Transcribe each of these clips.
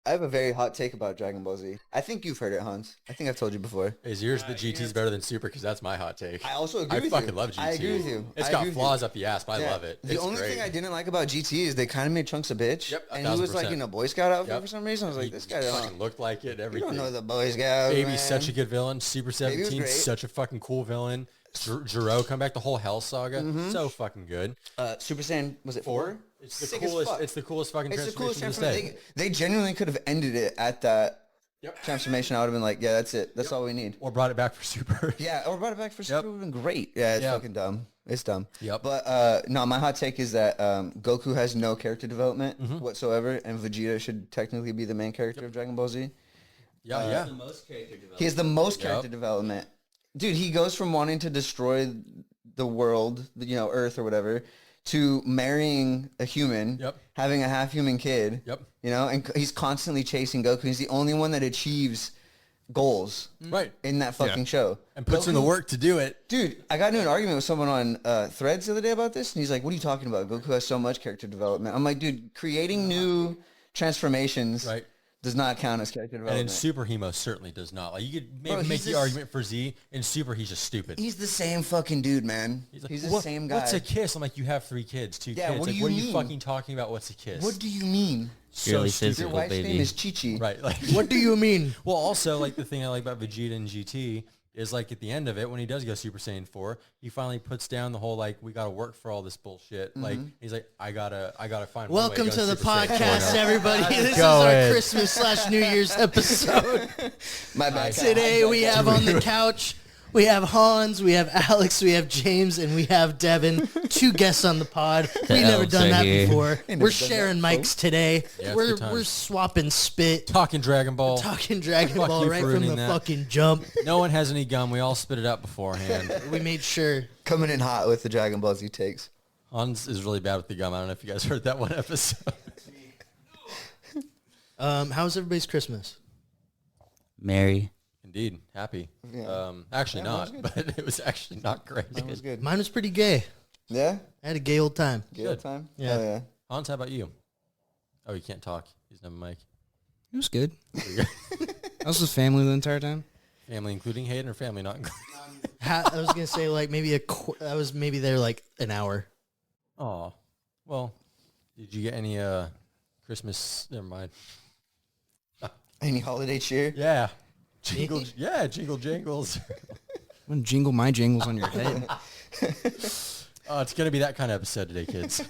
I have a very hot take about Dragon Ball Z. I think you've heard it, Hans. I think I've told you before. Is yours the GT's better than Super? Because that's my hot take. I also agree with you. I fucking love GT. I agree with you. It's I got agree with flaws you. up the ass, but I love it. The only thing I didn't like about GT is they kind of made Trunks a bitch. Yep, and he was like 1000%. in a Boy Scout outfit for some reason. I was like, He this guy fucking looked like it. You Everything. don't know the Boy Scout. Baby's man. such a good villain. Super was 17, great. such a fucking cool villain. Jiro come back. The whole Hell saga, so fucking good. Super Saiyan, was it 4? It's the Sick as coolest. fuck. It's the coolest fucking It's the coolest transformation to this transformation. They genuinely could have ended it at that Yep. transformation. I would have been like, yeah, that's it. That's all we need. Or brought it back for Super. Yeah, or brought it back for Super would have been great. Yeah, it's fucking dumb. It's dumb. Yep. But no, my hot take is that Goku has no character development whatsoever, and Vegeta should technically be the main character of Dragon Ball Z. Yeah. The most character development. He has the most character development. Dude, he goes from wanting to destroy the world, Earth or whatever, to marrying a human, having a half-human kid, and he's constantly chasing Goku. He's the only one that achieves goals in that fucking show. And puts in the work to do it. Dude, I got into an argument with someone on Threads the other day about this, and he's like, what are you talking about? Goku has so much character development. I'm like, dude, creating new transformations does not count as character development. And in Super, he most certainly does not. Like, you could maybe make the argument for Z. In Super, he's just stupid. He's the same fucking dude, man. He's the same guy. What's a kiss? I'm like, you have 3 kids, 2 kids. What do like, you what are mean? you fucking talking about? What's a kiss? What do you mean? So Purely stupid. Your physical, wife's baby. name is Chi-Chi. Right. Like, What do you mean? well, also, like, the thing I like about Vegeta and GT is, like, at the end of it, when he does go Super Saiyan 4, he finally puts down the whole, like, we got to work for all this bullshit. Like, he's like, I gotta find one way Welcome go to the Super Saiyan 4 podcast, now. everybody. This is go our ahead. Christmas/New Year's episode. My bad. Today we have on the couch, we have Hans, we have Alex, we have James, and we have Devin. 2 guests on the pod. We've never elves done are that here. before. never We're done sharing that, mics today. Yeah, it's we're good times. we're swapping spit, Talking Dragon Ball. talking Dragon Fuck Ball you right for from ruining the that. fucking jump. No one has any gum. We all spit it out beforehand. We made sure. Coming in hot with the Dragon Ball Z takes. Hans is really bad with the gum. I don't know if you guys heard that one episode. How was everybody's Christmas? Mary. Indeed. Happy. Yeah. Actually Yeah, mine not, was but it was actually not great. That was good. Mine was pretty gay. Yeah? I had a gay old time. Good time? Yeah. Oh, yeah. Hans, how about you? Oh, you can't talk. He's no mic. It was good. I was with family the entire time. Family including Hayden or family not including? I was gonna say like maybe I was maybe there like an hour. Oh, well, did you get any Christmas? Never mind. Any holiday cheer? Yeah, jingle. Yeah, jingle jangles. I'm gonna jingle my jingles on your head. Oh, it's gonna be that kind of episode today, kids.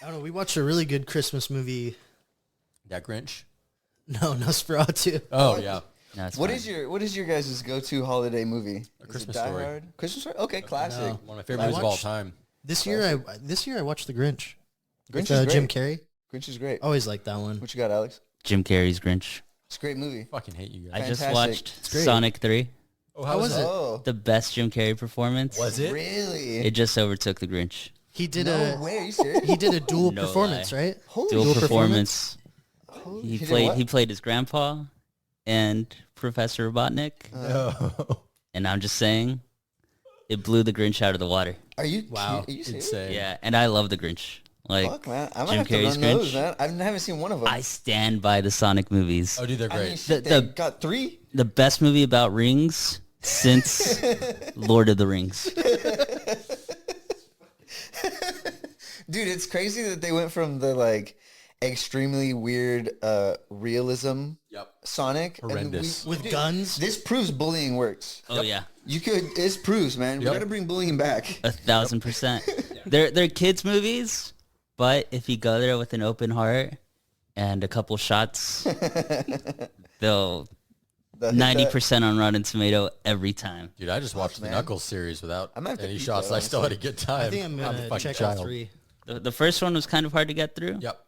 I don't know. We watched a really good Christmas movie. That Grinch. No, Nosferatu. Oh yeah, No, it's What fine. is your guys' go-to holiday movie? Is it Christmas Die Story. Hard? Christmas Story? Okay, classic. No. one of my favorite movies of all watched- time. This year I watched The Grinch. Grinch With, is great. Jim Carrey. Grinch is great. Always liked that one. What you got, Alex? Jim Carrey's Grinch. It's a great movie. Fucking hate you guys. I just Fantastic. watched great. Sonic 3. Oh, How was it? Oh, The best Jim Carrey performance. Was it? really? It just overtook The Grinch. He did No way, are you serious? he did a dual No performance, lie. right? Holy Dual shit. performance. Holy- He did played what? he played his grandpa and Professor Robotnik. No. And I'm just saying, it blew the Grinch out of the water. Are you Wow. Are you serious? Insane. Yeah, and I love the Grinch. Like, Fuck, man. I might Jim have to Carrey's run those, Grinch. man. I haven't seen one of them. I stand by the Sonic movies. Oh, dude, they're I mean, great. shit, The- they the- got 3? The best movie about rings since Lord of the Rings. Dude, it's crazy that they went from the like extremely weird realism Yep. Sonic. and Horrendous. With guns. This proves bullying works. Oh yeah, You could. This proves, man. We Yep. gotta bring bullying back. 1,000%. They're kids movies, but if you go there with an open heart and a couple shots, they'll 90% on Rotten Tomato every time. Dude, I just watched the man. Knuckles series without I might have to any eat shots. that, I still had a honestly. good time. I think I'm a gonna fucking check child. out 3. The first one was kind of hard to get through, Yep.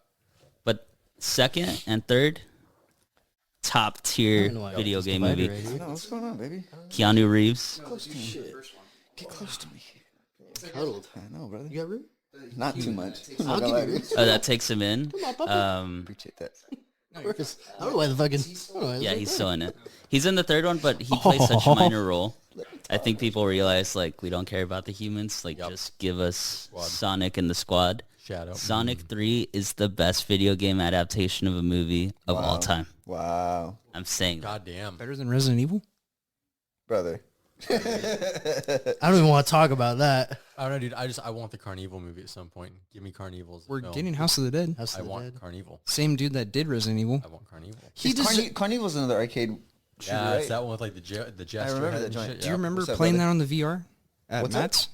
but second and third, top tier video game movie. I know, what's going on, baby? Keanu Reeves. Get close to me. Cuddled. I know, brother. You got room? Not too much. I'll give you room. That takes him in. Appreciate that. I don't know why the fucking. I don't know why the Yeah, fuck he's that. still in it. He's in the third one, but he plays such a minor role. I think people realize, like, we don't care about the humans. Like, just give us Sonic and the squad. Shadow. Sonic 3 is the best video game adaptation of a movie of all time. Wow. I'm saying that. Goddamn. Better than Resident Evil? Brother. I don't even want to talk about that. I don't know, dude. I want the Carnival movie at some point. Give me Carnival's. We're getting House of the Dead. House I of the want Dead. Carnival. Same dude that did Resident Evil. I want Carnival. Carnival's another arcade shooter, Yeah, right? it's that one with like the jester. remember head that and joint. shit, Do you yeah. remember What's up, playing brother? that on the VR at What's up? Matt's?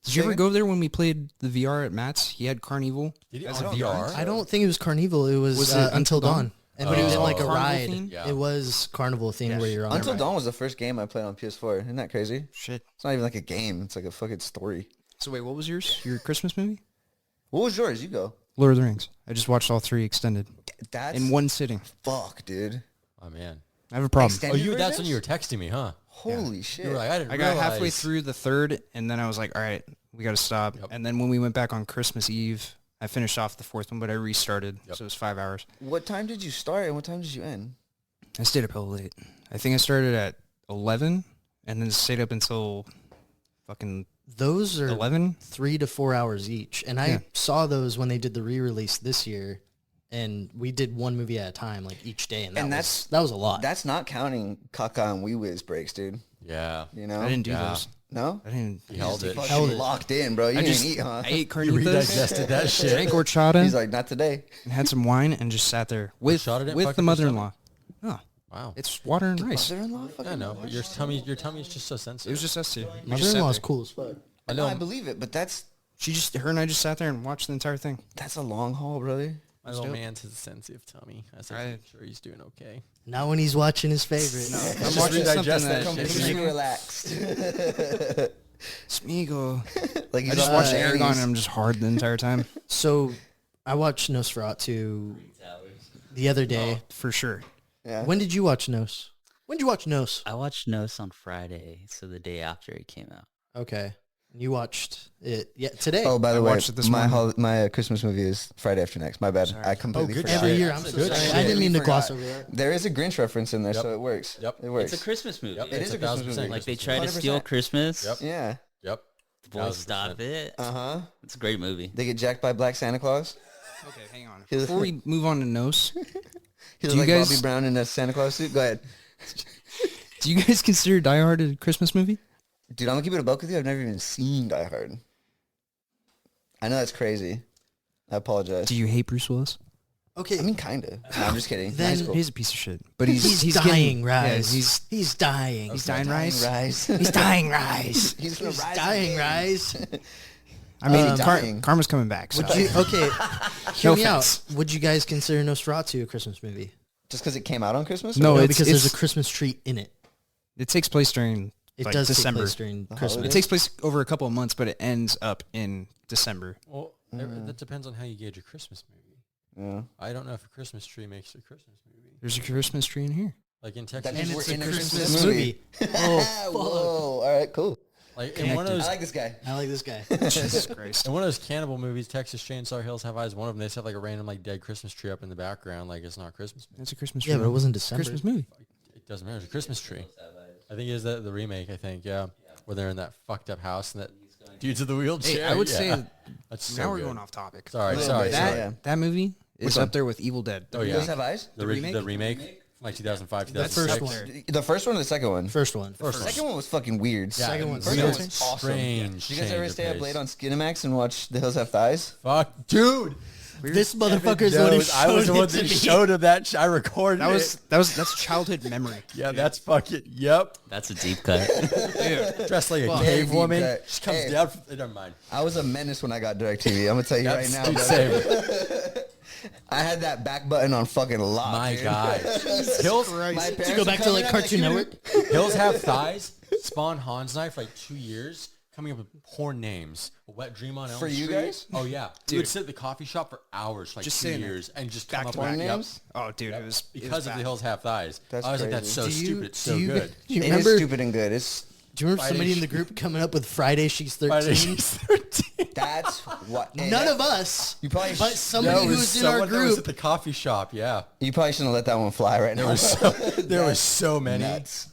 Did you ever go there when we played the VR at Matt's? He had Carnival. Did he As on a VR? I don't think it was Carnival. It was, it Until Dawn. And But we it was did like a Carnival ride. theme? Yeah. It was Carnival themed where you're on Until a ride. Dawn was the first game I played on PS4. Isn't that crazy? Shit. It's not even like a game. It's like a fucking story. So wait, what was yours? Your Christmas movie? What was yours? You go. Lord of the Rings. I just watched all 3 extended That's in one sitting. fuck, dude. Oh man. I have a problem. Extended Oh, that's when versions? you were texting me, huh? Holy shit. You were like, I didn't I got realize. halfway through the 3rd, and then I was like, all right, we got to stop. Yep. And then when we went back on Christmas Eve, I finished off the 4th one, but I restarted, Yep. so it was 5 hours. What time did you start and what time did you end? I stayed up hell late. I think I started at 11, and then stayed up until fucking Those are 11. 3 to 4 hours each. And I Yeah. saw those when they did the re-release this year. And we did one movie at a time, like each day. And, that was a lot. That's not counting Kaka and Wee Wiz breaks, dude. Yeah. You know? I didn't do Yeah. those. No? I didn't. He held it. Fucking Held it. locked in, bro. You I didn't just eat, huh? I ate You carnitas, redigested that shit. drank horchata, He's like, not today. and had some wine, and just sat there with Horchata didn't with fuck the with your mother-in-law. Oh, Wow. it's water and rice. Mother-in-law? I know, but your tummy is just so It sensitive. was just us two. We just sat Mother-in-law's there. cool as fuck. I No, know. I believe it, but Her and I just sat there and watched the entire thing. that's a long haul, brother. My little dope. man's has a sensitive tummy. I said, Right. I'm sure he's doing okay. Not when he's watching his favorite. I'm Just watching something redigest that that shit. Completely relaxed. Smeagol. Like I he's just on watched the Aragon, and 80s. I'm just hard the entire time. So I watched Nosferatu the other day. For sure. Yeah. When did you watch Nos? When did you watch Nos? I watched Nos on Friday, so the day after it came out. Okay. You watched it today. Oh, by the I way, watched it this my morning. my Christmas movie is Friday After Next. My bad. I completely good forgot. Every shit. year. I'm That's so good sorry. shit. I didn't mean to Forgot. gloss over that. There is a Grinch reference in there, Yep. so it works. Yep. It works. It's a Christmas movie. Yep. It It's is a 1000% Christmas movie. Like they Christmas try to movie. steal 100%. Christmas. Yep. Yeah. Yep. The boys stop it. Uh-huh. It's a great movie. They get jacked by Black Santa Claus. Okay, hang on. He was- Before we move on to Nos, He was Do you like guys- Bobby Brown in a Santa Claus suit. Go ahead. do you guys consider Die Hard a Christmas movie? Dude, I'm going to keep it a buck with you. I've never even seen Die Hard. I know that's crazy. I apologize. Do you hate Bruce Willis? Okay. I mean, kind of. No, I'm just kidding. Then- Nice, cool. He's a piece of shit. But he's getting- dying, yeah, Rise. he's dying. he's dying, Rise. Rise. He's dying, Rise. He's gonna He's rise dying, again. Rise. I mean, dying. karma's coming back. So. Would you, okay, hear No me offense. out. Would you guys consider Nosferatu a Christmas movie? Just because it came out on Christmas? No, Or- No, it's- because there's a it's- Christmas tree in it. It takes place during It like does December. take place during The Christmas. holiday. It takes place over a couple of months, but it ends up in December. Well, that depends on how you gauge a Christmas movie. Yeah. I don't know if a Christmas tree makes a Christmas movie. There's a Christmas tree in here. Like in Texas, That means And we're it's a in a Christmas Christmas movie. Oh, whoa. All right, cool. like in one of I those like this guy. I like this guy. Jesus Christ. in one of those cannibal movies, Texas Chainsaw Hills Have Eyes. One of them, they just have like a random like dead Christmas tree up in the background, like it's not a Christmas movie. It's a Christmas tree. Yeah, but it wasn't December. Christmas movie. It doesn't matter. It's a Christmas tree. I think it is the remake. I think where they're in that fucked up house and that dude's in the wheelchair. Hey, I would Yeah. say That's so now we're good. going off topic. Sorry, Little sorry, bit, sorry. yeah. That that movie Which is one? up there with Evil Dead. Oh You yeah, guys have eyes? the remake, from like 2005, That's 2006. first one. The first one or the second one? First one. The second one was fucking weird. Yeah, Second one's First weird. one was awesome. Strange. Did you guys ever change of stay up pace. late on Skinamax and watch The Hills Have Thighs? Fuck, dude. This motherfucker's the one who showed I was the one it to that me. showed him that. I recorded That's childhood memory. Yeah, that's fucking. Yep. That's a deep cut. Dressed like a Very cave deep woman. cut. She comes Hey. down. Never mind. I was a menace when I got DirecTV. I'm gonna tell you right now. Dude, brother. same. I had that back button on fucking lock. My dude. God. Hills, My To parents go would back to come like in, I'm Cartoon Network. Hills Have Thighs. Spawn Hans and I for like 2 years, coming up with porn names. A Wet Dream on Elm For you Street. guys? Oh yeah. We would sit at the coffee shop for hours, for like Just 2 sitting there. years, and just Back come up to with Porn back. names? Oh, dude, it was because of bad. the Hills Have Thighs. That's I was like, crazy. that's so Do you- stupid. It's do so you- good. Do you It is remember? stupid and good. It's Do you remember Friday somebody in the sh- group coming up with Friday She's 13? Friday she's 13. that's what. hey, None that- of us. You probably But somebody No, it who was was in our someone that was group. at the coffee shop. Yeah. You probably shouldn't have let that one fly right now. There was so many. Nuts.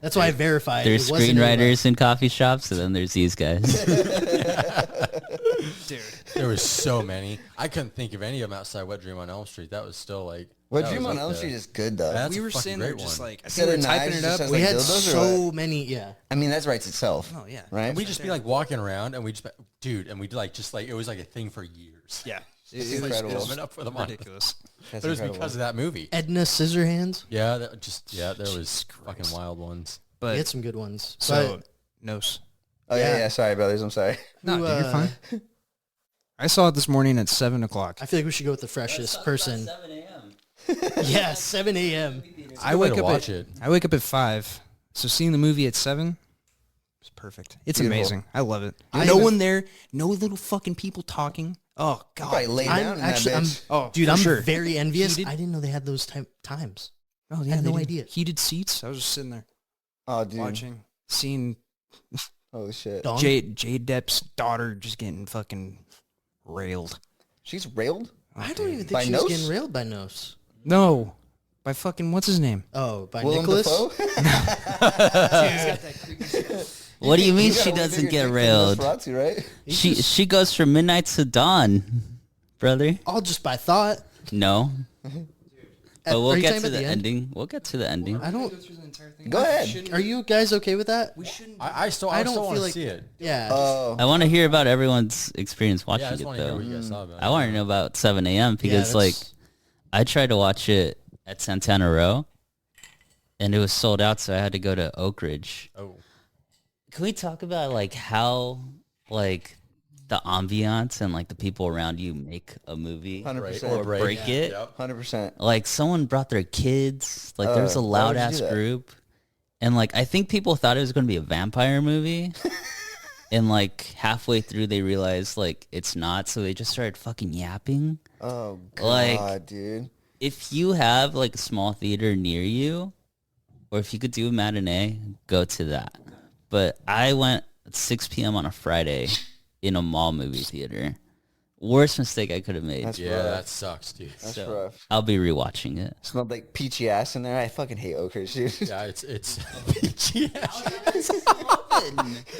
That's why I verified. There's it wasn't screenwriters in coffee shops, and then there's these guys. Dude, There was so many. I couldn't think of any of them outside Wet Dream on Elm Street. That was still like Well, Dream on Elm Street is good though. That's we a were fucking sitting there great just one. like I Instead think we of were typing knives, it just up. has, We like, had dildos or so what? many. Yeah. I mean, that writes itself. Oh yeah, Right? And we just be like walking around, and we just like it was like a thing for years. yeah. It's It was incredible. Coming up for the month. ridiculous. That's But it was incredible. because of that movie. Edna Scissorhands. Yeah, there was fucking wild ones. We But had some good ones. so Nos. Oh yeah. Sorry, brothers. I'm sorry. No, Who, dude, you're fine. I saw it this morning at 7:00. I feel like we should go with the freshest person. 7 a.m. Yeah, 7 a.m. I way wake to up watch at it. I wake up at 5. So seeing the movie at 7 is perfect. It's Beautiful. amazing. I love it. I No even- one there. No little fucking people talking. Oh You probably god. lay down I'm in actually, that I'm, bitch. Oh, dude, for I'm sure. very envious. Heated- I didn't know they had those times. Oh I yeah, had they no did. idea. Heated seats. I was just sitting there Oh, dude. watching, seeing Holy shit. Dong? Jade Depp's daughter just getting fucking railed. She's railed? I don't even think By she was Nos? getting railed by Nos. No, by fucking what's his name? Oh, by Willem Nicholas? Dafoe? What do you mean He's got she a way doesn't bigger get dick than railed? Nosferatu, right? She goes from midnight to dawn, brother. All just by thought. No. But Are we'll you get talking to about the the end? ending. We'll get to the ending. I don't. Go ahead. Are you guys okay with that? I still I don't don't want feel to like- see it. Yeah. Oh. I want to hear about everyone's experience watching Yeah, I just it, want to hear though. what you guys saw about it. I want to know about 7 a.m. because, Yeah, like, that's- I tried to watch it at Santana Row, and it was sold out, so I had to go to Oak Ridge. Oh, Can we talk about, like, how, like, the ambiance and, like, the people around you make a movie 100%. or break it? Yep. 100%. Like, someone brought their kids. Like, there was a why would you loud-ass do that? group. And, like, I think people thought it was going to be a vampire movie. And, like, halfway through, they realized, like, it's not. So they just started fucking yapping. Oh, God, Like- dude. If you have, like, a small theater near you, or if you could do a matinee, go to that. But I went at 6 p.m. on a Friday in a mall movie theater. Worst mistake I could have made. That's Yeah, rough. that sucks, dude. That's So, rough. I'll be rewatching it. Smelled like peachy ass in there. I fucking hate Oak Ridge, dude. Yeah, it's yeah.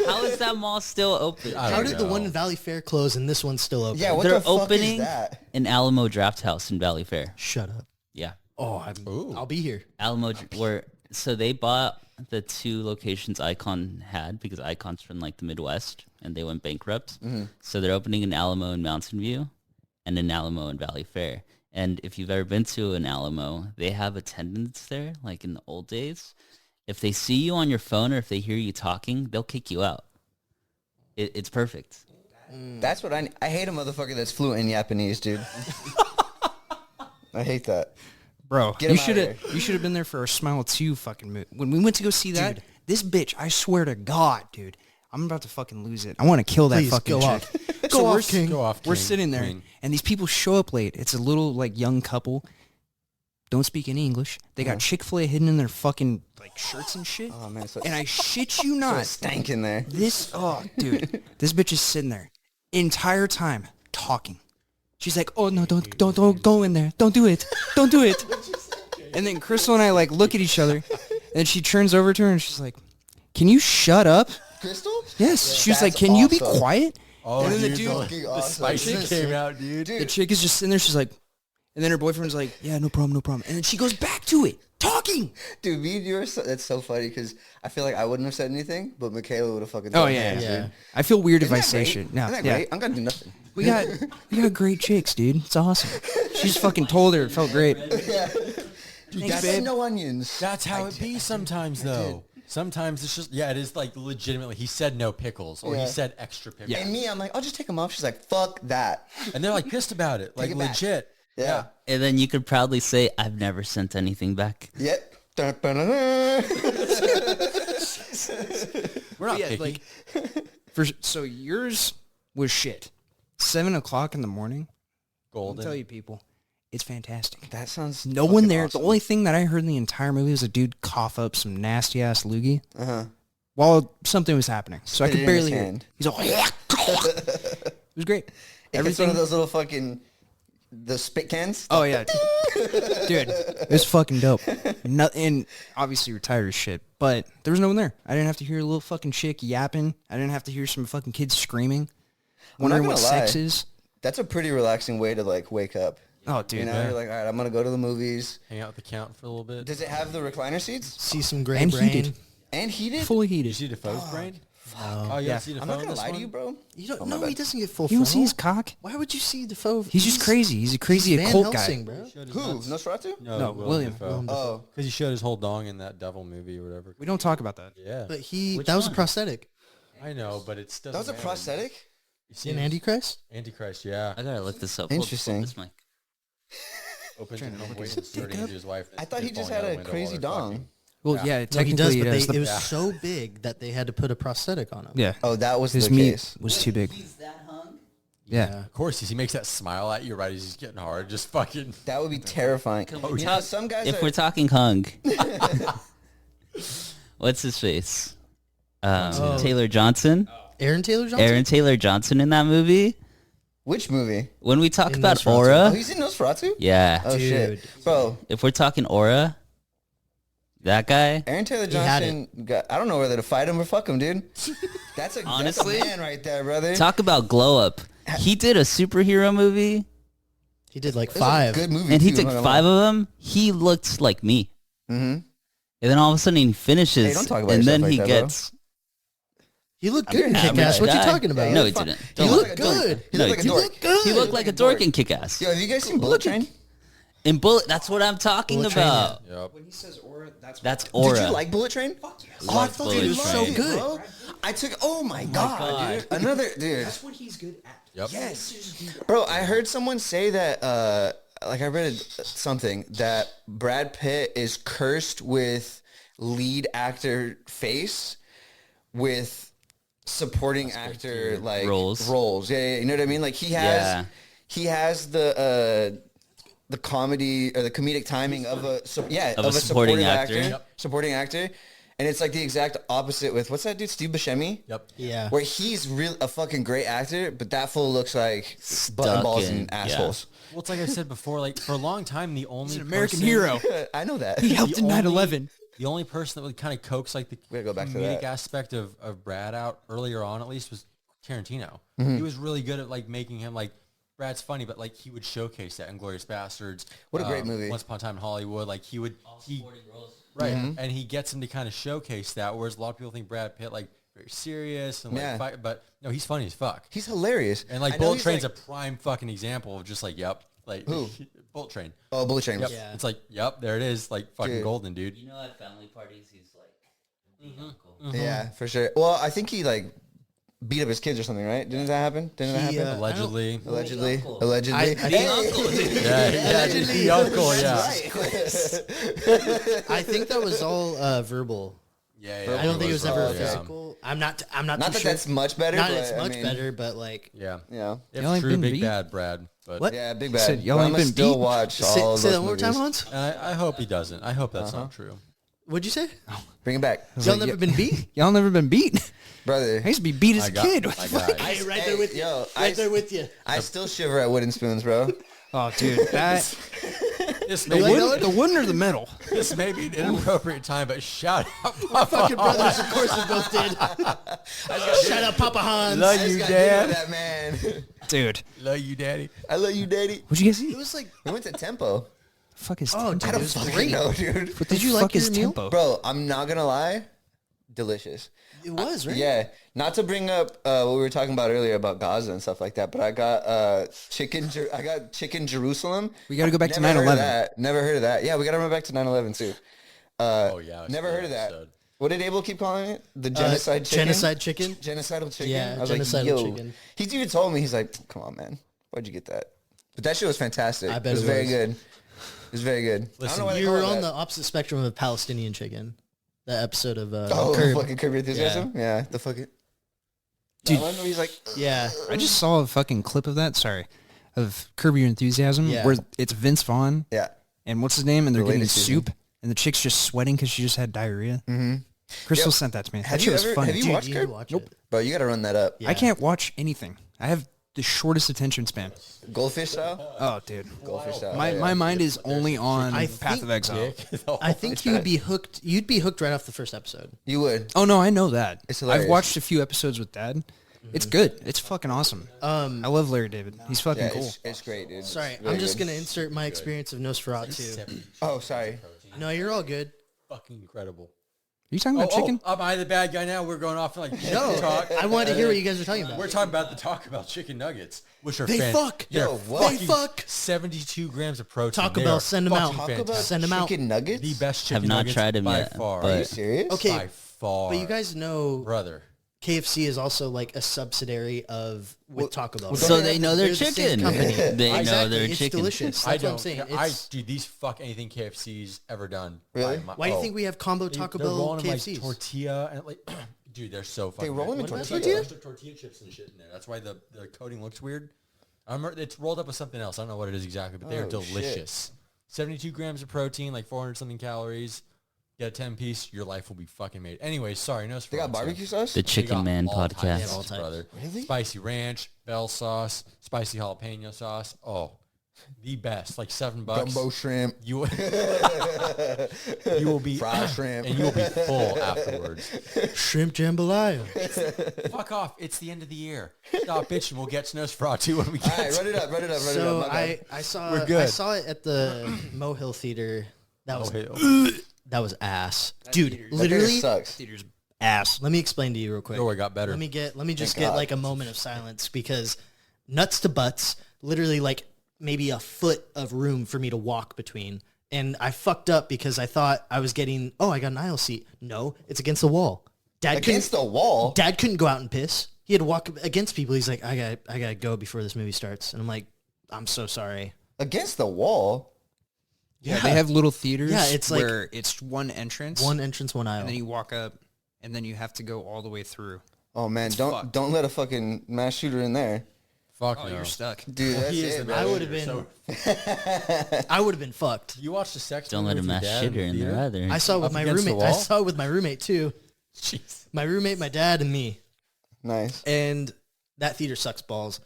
How is that mall still open? I How don't did the know. one in Valley Fair close and this one's still open? Yeah, what They're the fuck opening is that? an Alamo Draft House in Valley Fair. Shut up. Yeah. Oh, Ooh. I'll be here. So they bought the two locations Icon had because Icon's from like the Midwest and they went bankrupt. So they're opening an Alamo in Mountain View and an Alamo in Valley Fair. And if you've ever been to an Alamo, they have attendants there, like in the old days. If they see you on your phone or if they hear you talking, they'll kick you out. It's perfect. That's what I hate a motherfucker that's fluent in Japanese, dude. I hate that. Bro, Get you him outta should have been there for our Smile 2 fucking movie. When we went to go see that, this bitch, I swear to God, dude, I'm about to fucking lose it. I want to kill that Please, fucking go chick. off. So Go we're, off, King. Go off, we're King, sitting there, Queen. and these people show up late. It's a little like young couple, don't speak any English. They got Chick-fil-A hidden in their fucking like shirts and shit. Oh man, so And I shit you so not, stank in there. dude, this bitch is sitting there entire time talking. She's like, oh no, don't go in there. Don't do it. Don't do it. And then Crystal and I like look at each other, and she turns over to her and she's like, can you shut up? Crystal? Yes. She was That's like, can you be awesome. quiet? Oh, And then the dude, dude- the, Fucking the awesome. spicy This came out, dude. The chick is just sitting there. She's like, and then her boyfriend's like, yeah, no problem. And then she goes back to it, talking. Dude, me and you are that's so funny because I feel like I wouldn't have said anything, but Michaela would have fucking Oh thrown yeah, hands, yeah. dude. I feel weird Isn't if I that say great? shit. No, Isn't that yeah. great? I'm gonna do nothing. We got great chicks, dude. It's awesome. She just fucking told her. It felt great. Dude, Thanks, that's babe. no onions. That's how it be sometimes, though. Sometimes it's just, yeah, it is like legitimately, he said no pickles or Yeah. he said extra pickles. And me, I'm like, I'll just take them off. She's like, fuck that. And they're like pissed about it. Like it back. legit. Yeah. And then you could proudly say, I've never sent anything back. Yep. Dun, dun, dun, dun. We're not Yeah, picky. like, so yours was shit. 7 o'clock in the morning. I'll Golden. tell you people, it's fantastic. That sounds No one fucking there. awesome. The only thing that I heard in the entire movie was a dude cough up some nasty ass loogie Uh-huh. while something was happening. So I Spit it could in barely his hear. hand. It. He's all. It was great. If it's one Everything. of those little fucking the spit cans. Oh yeah, dude, it was fucking dope. And obviously you're tired as shit, but there was no one there. I didn't have to hear a little fucking chick yapping. I didn't have to hear some fucking kids screaming, I'm not wondering gonna what lie. sex is. That's a pretty relaxing way to like wake up. Oh, dude. You know, you're like, all right, I'm gonna go to the movies. Hang out with the count for a little bit. Does it have the recliner seats? See some gray And brain. heated. And heated? Fully Did you heated. see Defoe's brain? No. Oh, you Yeah. yeah. See Defoe I'm not in gonna this lie to one? you, bro. You don't Oh, my know he bad. doesn't get full You don't frontal. see his cock? Why would you see Defoe? He's just crazy. He's a crazy Van occult Helsing, guy. bro. Who? Nosferatu? No, William. Oh, Because he showed his whole dong in that devil movie or whatever. We don't talk about that. Yeah. But Which that was a one? prosthetic. I know, but it's still. that was a prosthetic? You see In him? Antichrist? Antichrist, yeah. I gotta look this up. Interesting. This mic. Open to him waiting, inserting into his wife. I thought he just falling had out a the window crazy while they're dong. fucking. Well, Yeah. yeah, No, he technically does, but it is. it was Yeah. so big that they had to put a prosthetic on him. Yeah. Oh, that was His the meat case. was too big. He's that hung? Yeah. Of course, he makes that smile at you right as he's getting hard. Just fucking. That would be terrifying. Can You we know, talk- some guys if are, we're talking hung, what's his face? Taylor Johnson. Aaron Taylor Johnson? Aaron Taylor Johnson in that movie. which movie? When we talk In about Nosferatu. Oh, aura, he's in Nosferatu? yeah. Oh, shit. Dude. Bro, If we're talking aura, that guy. Aaron Taylor He had Johnson, I don't know whether to fight him or fuck him, dude. Honestly? that's a man right there, brother. Talk about glow up. He did a superhero movie, He did like It was a 5. good movie, and he too, took I'm not 5 gonna of them. He looked like me. lie. Mhm. And then all of a sudden he finishes, Hey, don't talk about and then yourself he like that, bro. gets. He looked good in I'm Kick-Ass. that What you guy. talking about? No, he Fuck. didn't. He Don't looked lie. good. He No, looked like a he dork. looked good. He looked like a dork in Kick-Ass. Yo, have you guys seen Bullet Train? In Bullet, that's what I'm talking Bullet Train, about. Yep. When he says aura, That's aura. Did you like Bullet Train? Oh, I Like fucking Bullet loved Train. it, So good. bro. I took. Oh my god, dude! Another dude. That's what he's good at. Yep. Yes, bro. I heard someone say that. Like I read something that Brad Pitt is cursed with lead actor face with supporting actor like Roles. Yeah, you know what I mean? Like he Yeah. has the comedy or the comedic timing of a Of a supporting actor. Yep. supporting actor, and it's like the exact opposite with what's that dude, Steve Buscemi? Yep. Yeah. Where he's really a fucking great actor, but that fool looks like button balls in- and yeah. assholes. Well, it's like I said before. Like for a long time, the only He's an American person- hero. I know that. He helped in only- 9/11. The only person that would kind of coax like the We gotta go back to comedic that. aspect of Brad out earlier on, at least, was Tarantino. Mm-hmm. He was really good at like making him like Brad's funny, but like he would showcase that in Glorious Bastards. What a great movie. Once Upon a Time in Hollywood. Like he would, right, and he gets him to kind of showcase that. Whereas a lot of people think Brad Pitt like very serious and like Yeah. fight, but no, he's funny as fuck. He's hilarious. And like I know Bullet he's Train's like- a prime fucking example of just like, yep, like Who? Bullet Train. Oh, Bullet Train. Yep. Yeah. It's like, yep, there it is, like fucking Dude. golden, dude. You know, at family parties, he's like the uncle. Yeah, for sure. Well, I think he like beat up his kids or something, right? Didn't that happen? Didn't that He, happen? Allegedly. Allegedly. uncle. Allegedly. I think- Yeah, the uncle, yeah. I think that was all verbal. Yeah, I don't think it was ever yeah. physical. I'm not Not too that sure. that's much better. Not but, it's I much mean, better, but like Yeah. Yeah. If Y'all ain't true, been big beat? bad Brad. But What? Yeah, big bad. Said y'all But ain't I'ma been still beat? watch say, all say those that one more time, movies. Hans. And I hope he doesn't. I hope that's not true. What'd you say? Bring it back, Y'all never been beat? Y'all never been beat? brother. I used to be beat as I a got, kid. I got it. I right there with you. Yo, right there with you. I still shiver at wooden spoons, bro. Oh, dude, that This the may, wood, the wooden or the metal? this may be an inappropriate time, but shout out Papa. Fucking brothers, of course we both did. Shout out Papa Hans. Love I you, just got dinner with Dad. that man. Dude, Love you, Daddy. I love you, daddy. what'd you guys It eat? was like, We went to Tempo. Fuck is oh, tempo? dude, I it don't was fucking great. know, dude. What Did the you fuck like is your meal? tempo? Bro, I'm not gonna lie. Delicious. It was, right? Yeah, not to bring up what we were talking about earlier about Gaza and stuff like that, but I got chicken Jerusalem. We got to go back to Never heard of 9/11. that. Never heard of that. Yeah, we got to run back to 9/11 too. Oh, yeah. Never heard of that. Episode. What did Abel keep calling it? The genocide chicken? Genocide chicken. Genocidal chicken? Yeah, I was genocidal like, yo. chicken. He's even told me, he's like, come on, man. Why'd you get that? But that shit was fantastic. I bet it was it very was. good. It was very good. I don't Listen, know why they You call were it on that. the opposite spectrum of Palestinian chicken. That episode of Oh, Curb. fucking Curb Your Enthusiasm? Yeah, the fucking... Dude. That one where he's like... Yeah. I just saw a fucking clip of that. Sorry, of Curb Your Enthusiasm, Yeah. where it's Vince Vaughn Yeah. and what's his name, and they're The getting latest season. soup, and the chick's just sweating because she just had diarrhea. Mm-hmm. Crystal Yo, sent that to me. have That shit you was ever- funny. have you Dude, watched you need to Curb? watch Nope. it. Bro, you gotta run that up. Yeah. I can't watch anything. I have the shortest attention span. Goldfish style? Oh, dude. Goldfish style. My yeah. my mind is only on I Path think- of Exile. I think you'd be hooked. You'd be hooked right off the first episode. You would. Oh no, I know that. It's hilarious. I've watched a few episodes with Dad, It's good. It's fucking awesome. I love Larry David. He's fucking cool. It's great, dude. Sorry, Very I'm just good. going to insert my experience of Nosferatu. Oh, sorry. No, you're all good. Fucking incredible. Are you talking about chicken? Am I the bad guy now? We're going off like No, talk. I wanted to hear what you guys are talking about. We're talking about the Taco Bell chicken nuggets, which are They fuck. Yo, what? They fuck. 72 grams of protein. Taco They Bell, are send 'em out. fucking Taco Bell fantastic. Send 'em out. chicken nuggets? The best chicken Have not nuggets tried 'em by yet, far. but- Are you serious? Okay, By far. but you guys know brother. KFC is also like a subsidiary of Taco Bell. So they know their They're the same chicken. company. They know Exactly. their It's chicken. delicious. I That's what don't. I'm saying. Dude, these fuck anything KFC's ever done. Really? Why do you think we have combo Taco They're Bell rolling them KFCs? like tortilla and like, dude, they're so fucking. They roll them in good. What about tortilla? tortilla? There's tortilla chips and shit in there. That's why the coating looks weird. I remember it's rolled up with something else. I don't know what it is exactly, but they are Oh, shit. delicious. 72 grams of protein, like 400 something calories. Get a 10 piece, your life will be fucking made. Anyway, sorry, no. They got barbecue sauce? The Chicken Man all podcast. types, brother. Really? Spicy ranch, bell sauce, spicy jalapeno sauce. Oh, the best. Like $7. Gumbo shrimp. You you will be Fried shrimp. and you will be full afterwards. Shrimp jambalaya. Fuck off! It's the end of the year. Stop bitching. We'll get Nosferatu when we All get. right, run it up. So My bad. I saw We're good. I saw it at the Mohill Theater. That was Oh, that was ass, dude. theater That theater Literally sucks. Theater's ass. Let me explain to you real quick. Your way got better. Let me just Thank get God. like a moment of silence because nuts to butts, literally like maybe a foot of room for me to walk between. And I fucked up because I thought I was getting, I got an aisle seat. No, it's against the wall. Against the wall? Dad couldn't go out and piss. He had to walk against people. He's like, I gotta go before this movie starts. And I'm like, I'm so sorry. Against the wall? Yeah, they have little theaters Yeah, it's like- where it's one entrance, One entrance, one aisle. and then you walk up, and then you have to go all the way through. Oh, man. fucked. Don't let a fucking mass shooter in there. Fuck Oh, no. you're stuck. Dude, that's He is it, the bro. I would have been, I would have been fucked. You watched the sex? Don't movie let a with your mass dad shitter the in there theater? either. I saw it with Up my against the roommate. I wall? saw it with my roommate too. Jeez. My roommate, my dad, and me. Nice. And that theater sucks balls.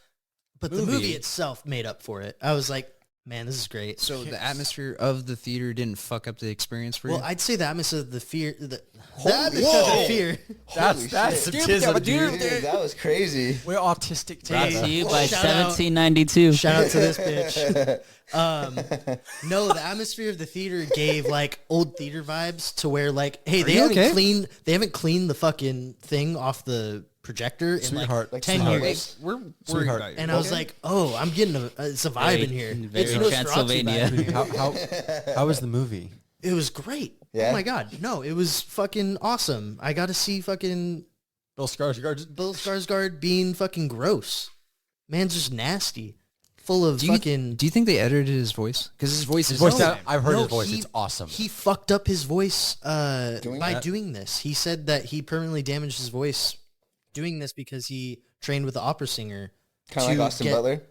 But the movie itself made up for it. I was like, man, this is great. So the atmosphere of the theater didn't fuck up the experience for Well, you? I'd say the atmosphere of the fear. The atmosphere of the fear. Holy That's shit. some Dude, that was crazy. We're autistic. Brought Tata. to you by Shout out. 1792. Shout out to this bitch. No, the atmosphere of the theater gave like old theater vibes to where like, hey, they you haven't okay? cleaned the fucking thing off the projector in Sweetheart. like 10 Sweetheart. years. We're worried Sweetheart. about you. And I was like, oh, I'm getting it's a vibe in here. Very It's Nosferatu Transylvania. vibe. How was the movie? It was great. Yeah? Oh my god. No, it was fucking awesome. I got to see fucking Bill Skarsgård. Bill Skarsgård being fucking gross. Man's just nasty. Full of fucking Do you think they edited his voice? Because his voice is voice the down- same. I've heard No, his voice. he- It's awesome. He fucked up his voice Doing by that? doing this. He said that he permanently damaged his voice doing this because he trained with the opera singer. Kind of like to Austin get- Butler.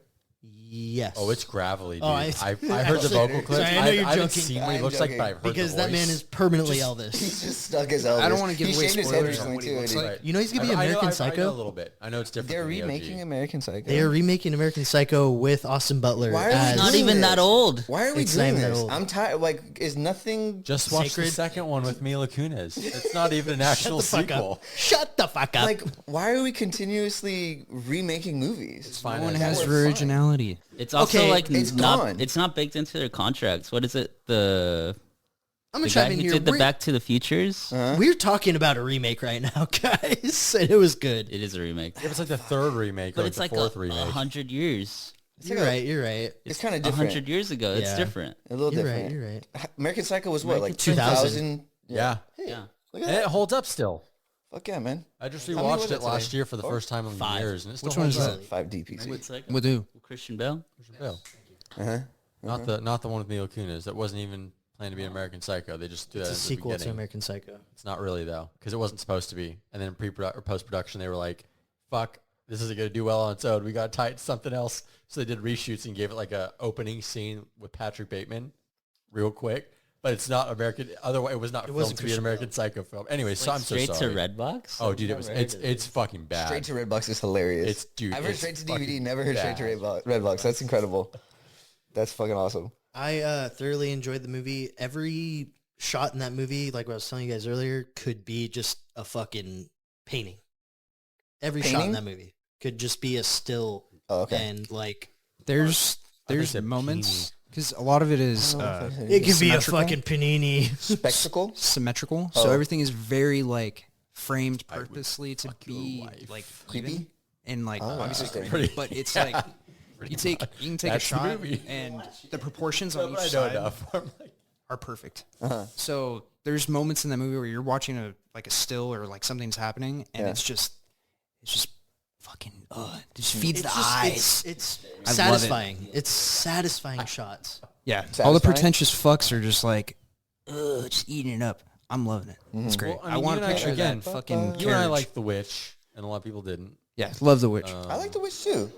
Yes. Oh, it's gravelly, dude. Oh, I heard the vocal clips. Sorry, I know you're I haven't joking. seen what he I'm looks like, joking. but I've heard because the that man voice. is permanently He's Elvis. just stuck as Elvis. I don't wanna give He away shaved his head spoilers on recently what he too. looks and he- like. You know he's gonna be I know- American I know Psycho. a little bit. I know it's different. They're from the OG. remaking American Psycho. They are remaking American Psycho with Austin Butler. Why are we as Not doing even this? that old. Why are we It's not doing even that this? old. I'm tired. Like, is nothing? Just watch Sacred? the second one with Mila Kunis. It's not even an actual Shut the fuck sequel. up. Shut the fuck up. Like, why are we continuously remaking movies? It's fine. No one as has is. we're fine. originality. It's also Okay, like it's not. gone. It's not baked into their contracts. What is it? The I'm gonna guy chime in who here. did the We're- Back to the Futures. We're talking about a remake right now, guys. And it was good. It is a remake, Yeah, it's like the third remake or but like it's the like fourth a remake. 100 years. You're right. You're right. It's kind of A different. 100 years ago. It's Yeah. different. A little You're different. right. You're right. American Psycho was what, like 2000? 2000? Yeah. Yeah. Look at And it that. holds up still. Fuck yeah, man. I just How many was rewatched it it last today? year for the first time in 5. years, and it still Which one holds is up. that? 5 DPC. It's like With who? Christian Bell. Bill. Uh-huh. Not the one with Mila Kunis. That wasn't even planned to be American Psycho. They just did It's that a at the sequel to beginning. American Psycho. It's not really though, because it wasn't supposed to be. And then post production, they were like, "Fuck, this isn't gonna do well on its own. We got to tie it to something else." So they did reshoots and gave it like a opening scene with Patrick Bateman, real quick. But it's not American. Otherwise, it was not filmed wasn't to be an Christian American Psycho film. Anyway, so I'm so Straight sorry. to Redbox. Oh, dude, it's fucking bad. Straight to Redbox is hilarious. It's dude. I've heard it's straight to fucking DVD, never heard straight to bad. Redbox. That's incredible. That's fucking awesome. I thoroughly enjoyed the movie. Every shot in that movie, like what I was telling you guys earlier, could be just a fucking painting. Every shot in Painting? that movie. could just be a still. Oh, okay. And like There's moments because a lot of it is it could be a fucking panini spectacle. Symmetrical. So everything is very like framed purposely to be like creepy and like obviously creepy, but it's like you can take a shot and the proportions on each side are perfect. So there's moments in the movie where you're watching a still or like something's happening and it's just fucking it just feeds the eyes. It's satisfying. It's satisfying shots. Yeah, all the pretentious fucks are just like, just eating it up. I'm loving it. It's great. Well, I want to picture again, that fucking. You and I like The Witch, and a lot of people didn't. Yeah, love The Witch. I like The Witch too.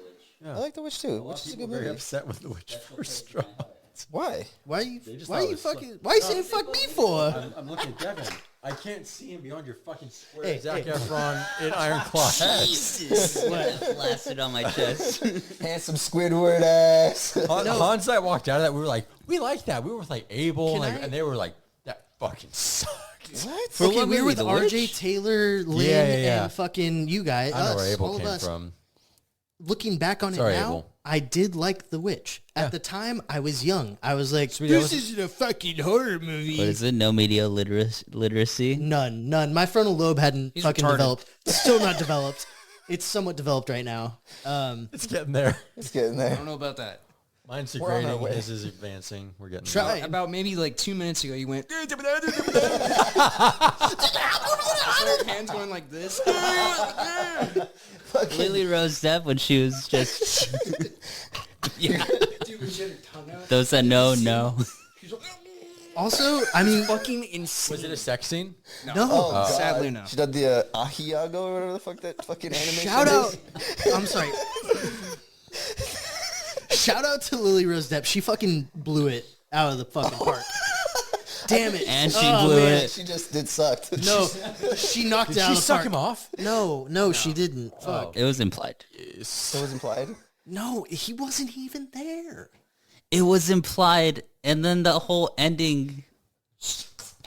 Yeah. I like The Witch too. Which is a good movie. Very upset with The Witch first drop. Why? Why are you saying fuck me for? I'm looking at Devan. I can't see him beyond your fucking square Zac Efron in Iron Claw head. Jesus. Blasted on my chest. Handsome Squidward ass. Hans and I walked out of that. We were like, we like that. We were with like Abel, and they were like, that fucking sucked. What? Okay, we were with RJ Taylor, Lynn, Yeah. and fucking you guys. I don't know where Abel all of came us. from. Looking back on Sorry, it now, Abel. I did like The Witch. At the time, I was young. I was like, Sweet, this isn't a fucking horror movie. What is it? No media literacy? None. My frontal lobe hadn't fucking retarded. developed. Still not developed. It's somewhat developed right now. It's getting there. It's getting there. I don't know about that. Mine's We're on our degrading. way. His is advancing. We're getting Try. there. About maybe like 2 minutes ago, you went. Hands going like this. Lily Rose Depp when she was just Yeah. Dude, when she had her tongue out. those that know. Also, I mean, Fucking insane. Was it a sex scene? no. Oh, God. Sadly, no. She did the Ahiago or whatever the fuck that fucking animation Shout out. is. I'm sorry. Shout out to Lily Rose Depp. She fucking blew it out of the fucking park. Damn it. And she Oh, blew man. it. She just did sucked. No, she knocked it out She of the suck park. him off? No, she didn't. Fuck. It was implied. It was implied. No, he wasn't even there. It was implied, and then the whole ending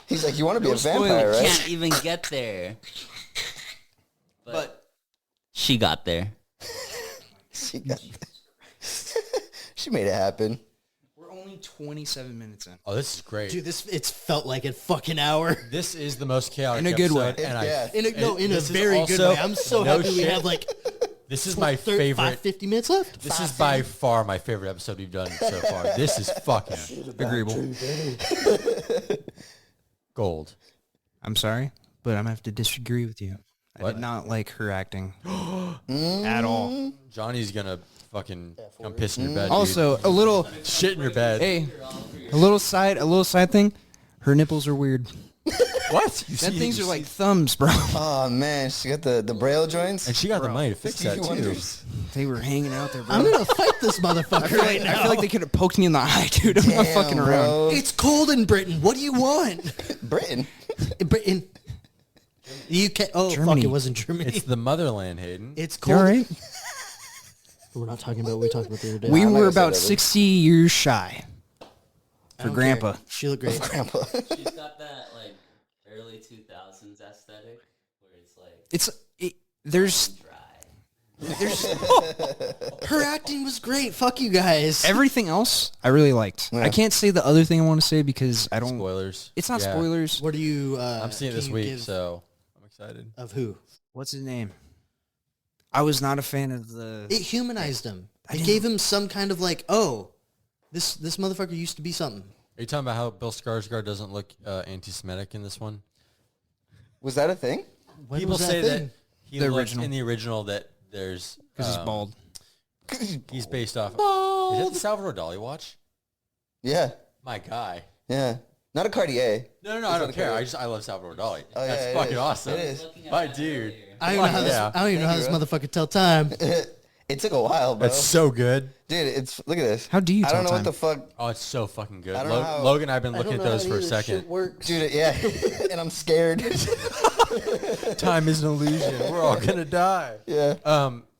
He's like, you want to be a spoiler. vampire, right? can't even get there. But she got there. She got she made it happen. We're only 27 minutes in. Oh, this is great. Dude, it's felt like a fucking hour. This is the most chaotic In a good way. episode, and Yeah. In a this is very good also- way. I'm so no happy we shit. have like This is my 50 favorite. minutes left. This is by far my favorite episode we've done so far. This is fucking Agreeable. gold. I'm sorry, but I'm going to have to disagree with you. I What? did not like her acting at all. Johnny's gonna fucking come piss in your bed. Also, a little, dude. Shit in your bed. hey, a little side thing. Her nipples are weird. What? You That see- things you are like see- thumbs, bro. Oh man, she got the braille joints. and she got the money to fix that Stevie too. Wonders. They were hanging out there, bro. I'm gonna fight this motherfucker right I now. feel like they could have poked me in the eye, dude. I'm not Damn, fucking around. bro. It's cold in Britain. What do you want? Britain. Britain. The UK. Oh fuck! Germany. It wasn't Germany. It's the motherland, Hayden. It's You all cold. right? We're not talking about what we talked about the other day. We I'm not were gonna say about that, 60 years shy I for don't Grandpa. care. She looked great. Grandpa. She's got that like early 2000s aesthetic where it's like There's dry. Her acting was great. Fuck you guys. everything else I really liked. Yeah. I can't say the other thing I want to say because I don't. Spoilers. It's not Yeah. spoilers. What are you? I'm seeing it can this you week, give so I'm excited. Of who? What's his name? I was not a fan of the. It humanized him. I It didn't- gave him some kind of like, oh, this motherfucker used to be something. Are you talking about how Bill Skarsgård doesn't look anti-Semitic in this one? Was that a thing? When People was say thing? that he The looks original. in the original that there's Because he's bald. He's based off. Is it the Salvador Dali watch? Yeah. My guy. Yeah. Not a Cartier. No, It's I not don't a care. Cartier. I love Salvador Dali. Oh, yeah, That's it fucking is. awesome. It is. My dude. I don't even know how this. Yeah. I don't even know how this Thank you, motherfucker tell time. It took a while, bro. That's so good. Dude, it's look at this. How do you I tell don't know time? what the fuck. Oh, it's so fucking good. I don't know how- Logan and I have been looking at those for a second. Dude, yeah. And I'm scared. Time is an illusion. We're all gonna die. Yeah.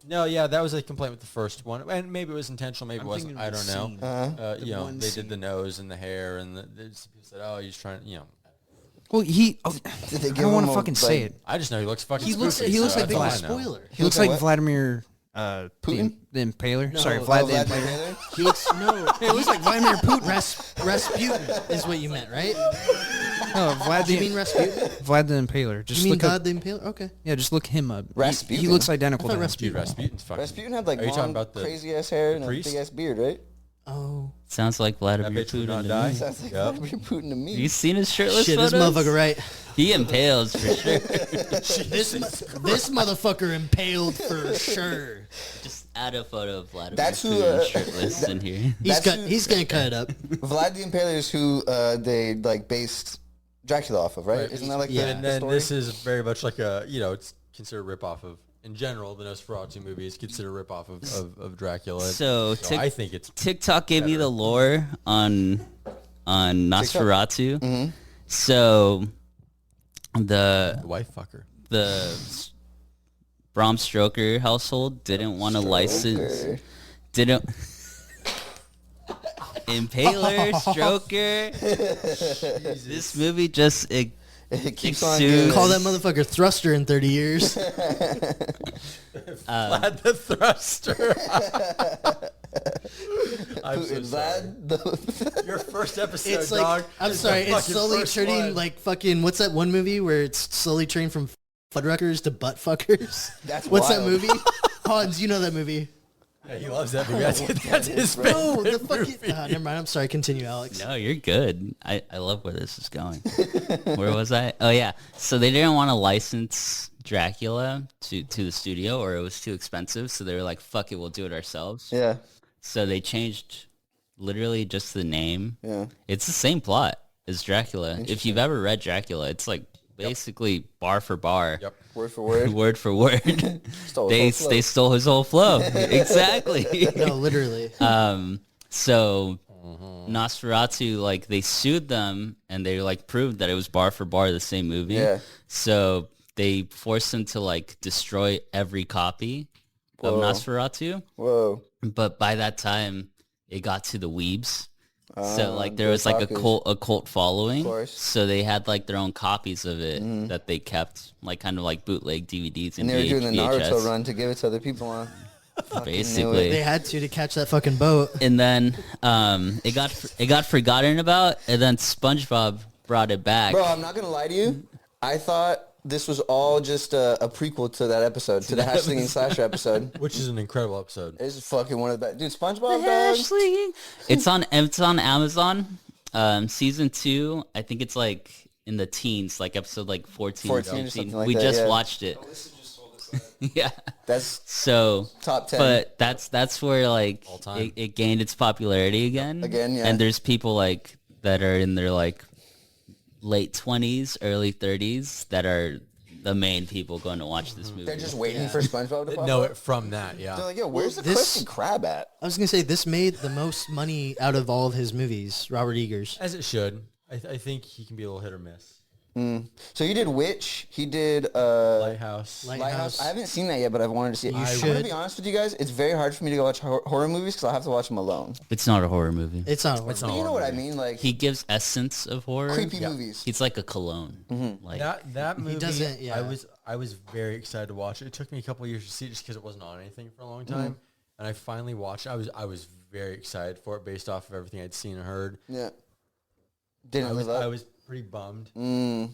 No, yeah, that was a complaint with the first one, and maybe it was intentional, maybe it I'm wasn't. thinking I of don't the know. scene. The You know, one they scene. did the nose and the hair, and they just said, "Oh, he's trying." You know, Well, he. Oh, Did they I give don't want him to a, fucking say like- it. I just know he looks fucking. He looks. spooky, He looks so like that's a all I know. spoiler. He looks like like what? Vladimir Putin? The Impaler. No. Sorry, Oh, Vlad the Vlad the Impaler. Impaler? He looks no. It looks like Vladimir Putin. Rasputin is what you meant, right? No, Vlad Do you mean the Rasputin? Vlad the Impaler. Just You mean look God up. the Impaler? Okay. Yeah, just look him up. Rasputin? He looks identical I to thought him. Dude, Rasputin's fucking. Rasputin had like Are you talking long, about the crazy ass hair and a priest? big ass beard, right? Oh. Sounds like That Vladimir bitch would not Putin. die. To me. Sounds like Yep. Vladimir Putin to me. Have you seen his shirtless Shit, this photos? motherfucker, right? He impales for sure. This motherfucker impaled for sure. Just add a photo of Vladimir That's who, Putin shirtless in here. He's gonna cut it up. Vlad the Impaler is who they like based Dracula off of, right? Isn't that like Yeah. the And then story? this is very much like a, it's considered a ripoff of, in general, the Nosferatu movie is considered a ripoff of Dracula. So I think it's TikTok gave me better. the lore on Nosferatu. So the wife fucker. the Bram Stoker household didn't want to license, didn't Impaler Stroker. This movie just it keeps on exudes- good. Call that motherfucker Thruster in 30 years. Vlad the Thruster. I'm so Putin, sorry. Vlad. Your first episode, It's like dog. I'm is sorry, the it's fucking slowly first turning one. like fucking what's that one movie where it's slowly turning from Fuddruckers to butt fuckers? That's what's wild. that movie? Hans, you know that movie. Yeah, he loves that movie. That's his No, favorite the fucking movie. never mind. I'm sorry. Continue, Alex. No, you're good. I love where this is going. Where was I? Oh yeah. So they didn't want to license Dracula to the studio, or it was too expensive. So they were like, "Fuck it, we'll do it ourselves." Yeah, So they changed literally just the name. yeah. It's the same plot as Dracula. If you've ever read Dracula, it's like basically bar for bar, Yep. Word for word. word for word. Stole they his whole flow. they stole his whole flow. Exactly. No, literally. So Nosferatu, like they sued them and they like proved that it was bar for bar the same movie. Yeah. So they forced them to like destroy every copy of Whoa. Nosferatu. Whoa. But by that time, it got to the weebs. So like there the was like otakus. a cult following. course. So they had like their own copies of it that they kept, like kind of like bootleg DVDs And and they were doing the VHS, Naruto run to give it to other people on. basically. They had to catch that fucking boat. And then it got forgotten about, and then SpongeBob brought it back. Bro, I'm not gonna lie to you. I thought this was all just a prequel to that episode, to the Hash Slinging Slasher episode. Which is an incredible episode. This is fucking one of the best. Dude, SpongeBob, dog. It's on Amazon. Season 2, I think it's like in the teens, like episode like 14 or 14 or 15. something like We that, just yeah. watched it. Yeah. That's So top 10. but that's where like All time. it gained its popularity again. Again, yeah. And there's people like that are in their like late 20s, early 30s that are the main people going to watch this movie. they're just waiting for SpongeBob to pop No, up. it from that, yeah. They're like, yo, where's the this- Krusty Krab at? I was gonna say this made the most money out of all of his movies. Robert Eggers. As it should. I think he can be a little hit or miss. So you did Witch. He did Lighthouse. Lighthouse. I haven't seen that yet, but I've wanted to see it. You I'm should. gonna be honest with you guys. It's very hard for me to go watch horror movies because I have to watch them alone. It's not a horror movie. It's not. It's But not you know what I horror. mean? Like He gives essence of horror. creepy movies. He's like a cologne. Like That movie, doesn't- yeah. I was very excited to watch it. It took me a couple of years to see it just because it wasn't on anything for a long time. And I finally watched it. I was very excited for it based off of everything I'd seen and heard. Yeah. Didn't live up. I was pretty bummed.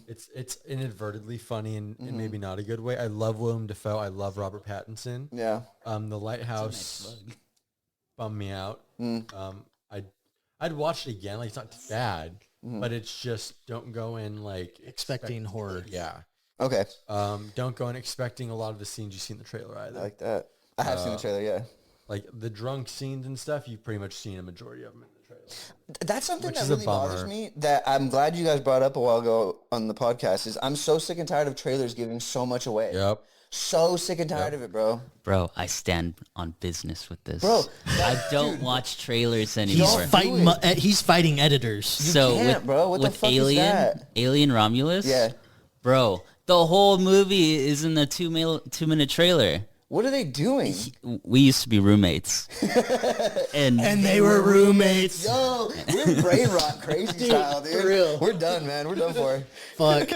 It's inadvertently funny and maybe not a good way. I love Willem Dafoe. I love Robert Pattinson. Yeah. The Lighthouse bummed me out. I'd watch it again. Like it's not bad, but it's just don't go in like Expecting horror. Yeah. Okay. Don't go in expecting a lot of the scenes you see in the trailer I either. like that. I have seen the trailer. Yeah. Like the drunk scenes and stuff, you've pretty much seen a majority of them in the trailer. That's something Which that is a really bothers bummer. me that I'm glad you guys brought up a while ago on the podcast is I'm so sick and tired of trailers giving so much away. Yep. So sick and tired of it, bro. bro, I stand on business with this. Bro, I don't watch trailers He's anymore. fighting. He's fighting editors. So can't, with, bro. What the with fuck is Alien, that? Alien Romulus, Yeah. bro, the whole movie is in the 2-minute trailer. What are they doing? We used to be roommates, and they were roommates. Yo, we're brain rot crazy style, dude. for real. We're done, man. We're done for. Fuck.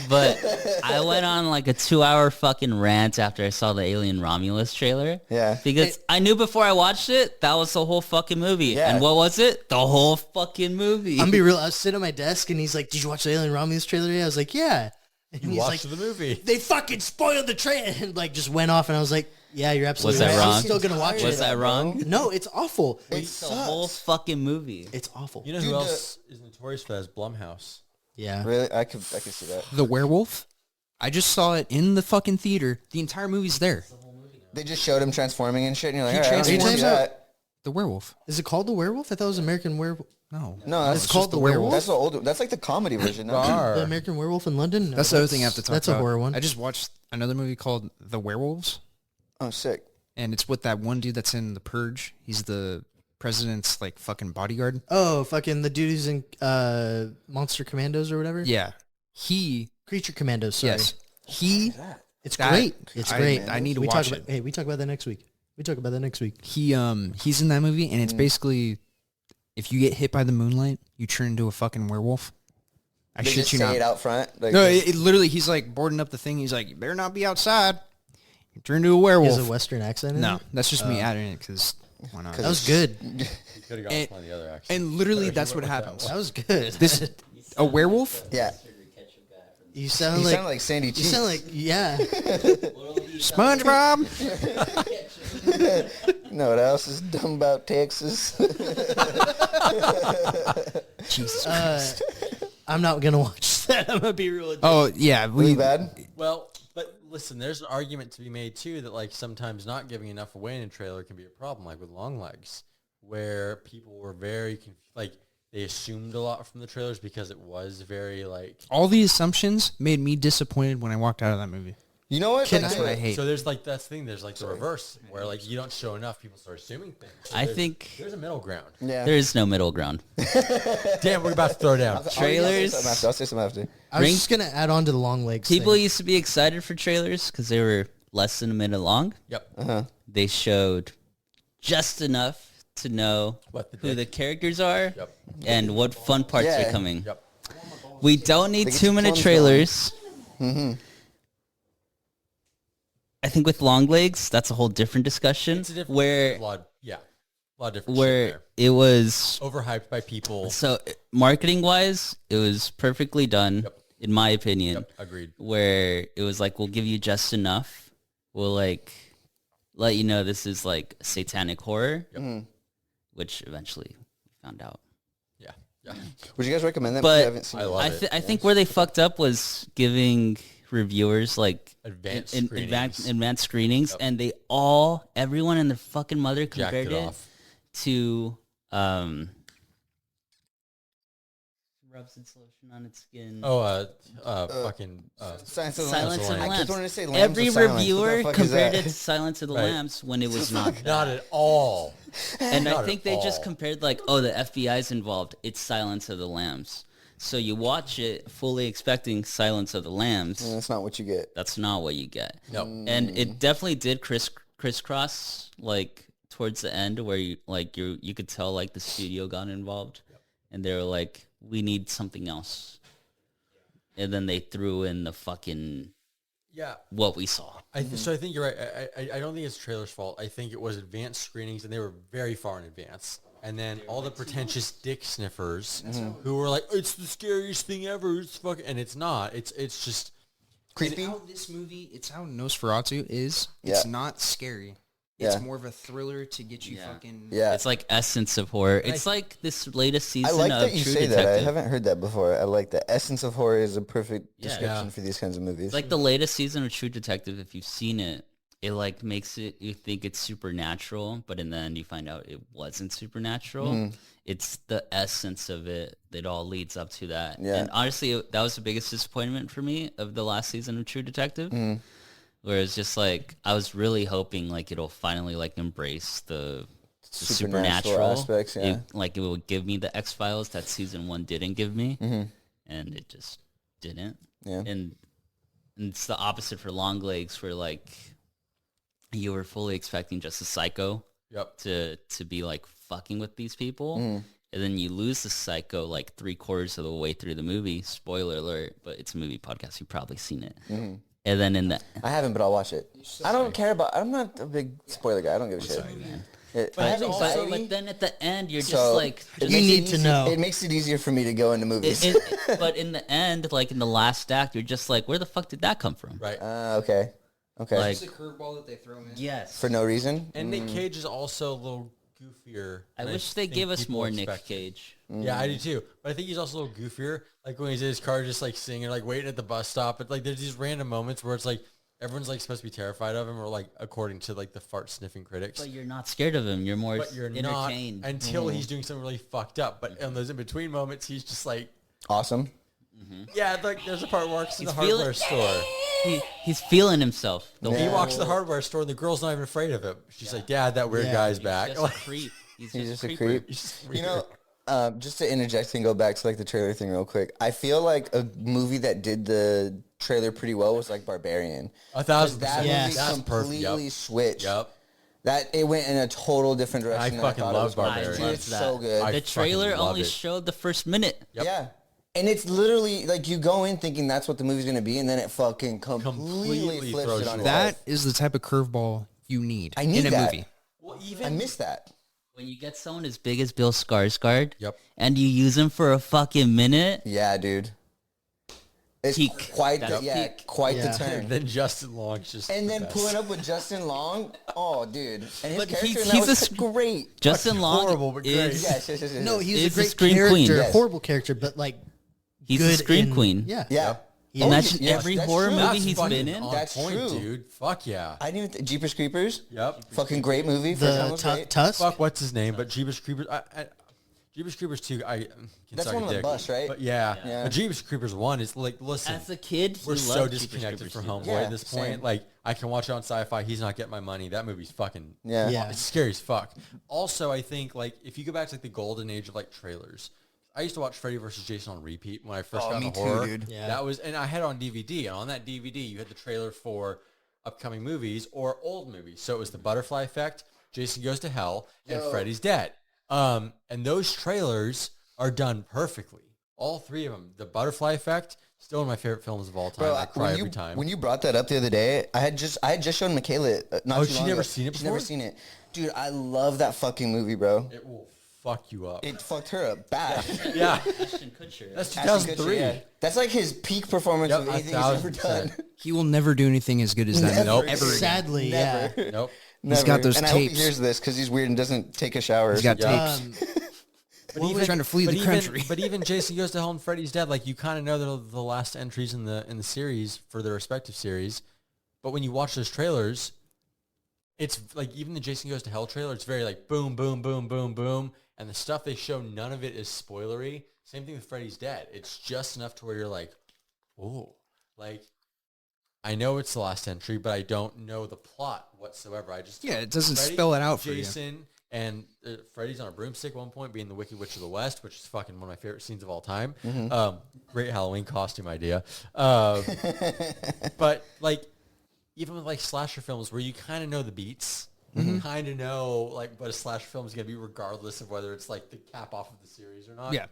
But I went on like a 2-hour fucking rant after I saw the Alien Romulus trailer. Yeah. Because I knew before I watched it, that was the whole fucking movie. Yeah. And what was it? The whole fucking movie. I'm gonna be real. I was sitting at my desk and he's like, "Did you watch the Alien Romulus trailer yet?" I was like, "Yeah." And he's Watch like, the movie. "They fucking spoiled the trailer," and like just went off. And I was like, "Yeah, you're absolutely Was that right. wrong? I'm still gonna watch Was it." that wrong? No, it's awful. The whole fucking movie. It's awful. You know who else is notorious for that is Blumhouse. Yeah. Really? I could see that. The werewolf. I just saw it in the fucking theater. The entire movie's there. They just showed him transforming and shit, and you're like, He all right, I don't need to see transforms that. The werewolf. Is it called The Werewolf? I thought it was American Werewolf. No. No, that's It's called The Werewolf? That's the old. That's like the comedy version. No? The American Werewolf in London? No, That's the other thing I have to talk That's about. a horror one. I just watched another movie called The Werewolves, Oh, sick. and it's with that one dude that's in The Purge. He's the president's like fucking bodyguard. Oh, fucking the dude who's in Monster Commandos or whatever? Yeah. Creature Commandos, sorry. Yes. It's That- great. It's great. I need to we watch talk it. about, Hey, we talk about that next week. He's in that movie, and it's basically if you get hit by the moonlight, you turn into a fucking werewolf. I They shit just you say not. it out front. Like, No, it literally, he's like boarding up the thing. He's like, you better not be outside. You turn into a werewolf. Is a Western accent in No, it? that's just me adding it because why not? That was good. You could have gone And- with one of the other accents. And literally, that's what happens. That was good. This a werewolf? yeah. You sound You like sound like Sandy you Cheeks. sound like yeah. SpongeBob. No, what else is dumb about Texas? Jesus I'm not gonna watch that. I'm gonna be real. Oh yeah, Really bad? Well, but listen, there's an argument to be made too that like sometimes not giving enough away in a trailer can be a problem, like with Long Legs, where people were very like they assumed a lot from the trailers because it was very like. all the assumptions made me disappointed when I walked out of that movie. You know what? That's what I hate. So there's like that's the thing. There's like the reverse where like you don't show enough, people start assuming things. So I there's- think there's a middle ground. Yeah. there is no middle ground. Damn, we're about to throw down. Trailers. I'll say something after. I was just gonna add on to the long legs. People thing. used to be excited for trailers because they were less than a minute long. Yep. They showed just enough to know What the who dick. the characters are Yep. and what fun parts Yeah. are coming. Yep. We don't need They get 2-minute your trailers. Mm-hmm. I think with long legs, that's a whole different discussion. It's a different where a lot of different shit where there. it was Overhyped by people. so marketing wise, it was perfectly done, Yep. in my opinion. Yep. Agreed. Where it was like, we'll give you just enough. We'll like let you know this is like satanic horror, which eventually we found out. Yeah. Yeah. Would you guys recommend that? But I haven't seen I it. love it. I think where they fucked up was giving reviewers like Advanced advanced screenings, Yep. and everyone and their fucking mother Jacked compared it it off. to rubs its lotion on its skin. Oh, fucking. Silence of the Silence of the I I Lambs. kept wanting to say Lambs Every of Silence. What the reviewer fuck is compared that? it to Silence of the Right. Lambs when it was not. Not at all. And Not I at think they just all. compared like, oh, the FBI's involved. It's Silence of the Lambs. So you watch it fully expecting Silence of the Lambs. That's not what you get. That's not what you get. No. And it definitely did crisscross like towards the end where you could tell like the studio got involved, and they were like, we need something else. And then they threw in the fucking Yeah. what we saw. So I think you're right. I don't think it's the trailer's fault. I think it was advanced screenings, and they were very far in advance. And then all the pretentious dick sniffers who were like, "It's the scariest thing ever." It's fucking, and it's not. It's just Creepy. How this movie, it's how Nosferatu is. Yeah. It's not scary. It's Yeah. more of a thriller to get you fucking. Yeah. It's like essence of horror. It's like this latest I season like of that you True say Detective. that. I haven't heard that before. I like that. Essence of horror is a perfect Yeah. description Yeah. for these kinds of movies. It's like the latest season of True Detective. If you've seen it, it like makes it you think it's supernatural, but in the end you find out it wasn't supernatural. Mm-hmm. It's the essence of it that all leads up to that. Yeah. And honestly, that was the biggest disappointment for me of the last season of True Detective. Mm-hmm. Where it's just like I was really hoping like it'll finally like embrace the supernatural aspects. Yeah. like it will give me the X-Files that season 1 didn't give me, Mm-hmm. and it just didn't. Yeah. And it's the opposite for Long Legs, where like you were fully expecting just a psycho yep. to be like fucking with these people, and then you lose the psycho like 3/4 of the way through the movie. Spoiler alert, but it's a movie podcast. You've probably seen it. Mm-hmm. And then in the I haven't, but I'll watch it. I don't care about. I'm not a big spoiler guy. I don't give a shit. but then at the end, you're just like you need to know. It makes it easier for me to go into movies. But in the end, like in the last act, you're just like, where the fuck did that come from? Right. Okay. Like, It's the curveball that they throw in. yes. For no reason. And Nick Cage is also a little goofier. I wish they give us more Nick Cage. Yeah, I do too. But I think he's also a little goofier. Like when he's in his car just like singing, like waiting at the bus stop. But like there's these random moments where it's like everyone's like supposed to be terrified of him, or like according to like the fart sniffing critics. But you're not scared of him. You're more not entertained. until he's doing something really fucked up. But in those in between moments, he's just like Awesome. Yeah, like there's a part where he walks in the hardware store. He's feeling himself. He walks to the hardware store and the girl's not even afraid of him. She's like, Dad, that weird guy's back. He's just a creep. He's just a creep. You know, just to interject and go back to like the trailer thing real quick. I feel like a movie that did the trailer pretty well was like Barbarian. 1,000%. That movie completely switched. That it went in a total different direction. I fucking love Barbarian. Dude, it's so good. The trailer only showed the first minute. Yeah. And it's literally like you go in thinking that's what the movie's going to be, and then it fucking completely flips it on its That head. is the type of curveball you need, I need in a that. movie. Well, I miss that. When you get someone as big as Bill Skarsgård, Yep. and you use him for a fucking minute, Yeah, dude. It's Peak. quite That's the, peak. quite the turn. Then Justin Long's just And the then best. pulling up with Justin Long, oh, dude. And his But character he's in that a was sc- great. Justin Long horrible, but great. is Yes. No, he's Is a the great scream character, queen. Yes. horrible character, but like he's good the scream in- queen. Yeah. Yeah. Yeah. Imagine yes, every that's horror true. movie That's he's fucking been in. on That's point, true. dude. Fuck yeah. I didn't even Jeepers Creepers. Yep. Fucking great movie. First time The was great. Tusk. Fuck, what's his name? But Jeepers Creepers. Jeepers Creepers 2, I can That's suck one a on the dick. bus, right? But yeah. Yeah. But Jeepers Creepers 1 is like, listen, As a kid, we're he so loved Jeepers disconnected Creepers from too. Homeboy Yeah, at this point. same. Like, I can watch it on Sci-Fi. He's not getting my money. That movie's fucking Yeah. Yeah. It's scary as fuck. Also, I think like if you go back to like the golden age of like trailers, I used to watch Freddy vs. Jason on repeat when I first got me into too, horror. dude. Yeah. That was, and I had it on DVD, and on that DVD you had the trailer for upcoming movies or old movies. So it was The Butterfly Effect, Jason Goes to Hell, and Freddy's Dead. And those trailers are done perfectly. All three of them. The Butterfly Effect, still one of my favorite films of all time. Bro, I cry every time. When you brought that up the other day, I had just shown Michaela. Not too she long never ago. seen it She's never before? seen it, dude. I love that fucking movie, bro. It will fuck you up. It fucked her up bad. Yeah. Ashton Kutcher. That's Ashton Kutcher, 2003. yeah. That's like his peak performance of anything he's ever 1,000%. done. He will never do anything as good as that. Nope. Ever again. Sadly, yeah. Nope. Never. got those and I hope tapes. he hears this because he's weird and doesn't take a shower. He's got Yeah. tapes. But We're trying to flee the country. But even Jason Goes to Hell and Freddy's Dead, like you kind of know they're the last entries in the series for their respective series. But when you watch those trailers, it's like even the Jason Goes to Hell trailer, it's very like boom, boom, boom, boom, boom. And the stuff they show, none of it is spoilery. Same thing with Freddy's Dead. It's just enough to where you're like, oh, like I know it's the last entry, but I don't know the plot whatsoever. I just Yeah, it doesn't Freddy, spell it out for you. Jason and Freddy's on a broomstick at one point, being the Wicked Witch of the West, which is fucking one of my favorite scenes of all time. Great Halloween costume idea. But like, even with like slasher films, where you kind of know the beats, you kind of know like what a slasher film is going to be, regardless of whether it's like the cap off of the series or not. Yeah.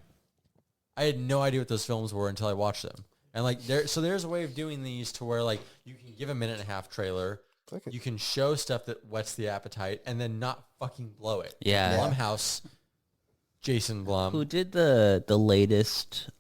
I had no idea what those films were until I watched them. And like there's a way of doing these to where like you can give a minute and a half trailer. You can show stuff that whets the appetite and then not fucking blow it. Yeah. Blumhouse, Jason Blum. Who did the latest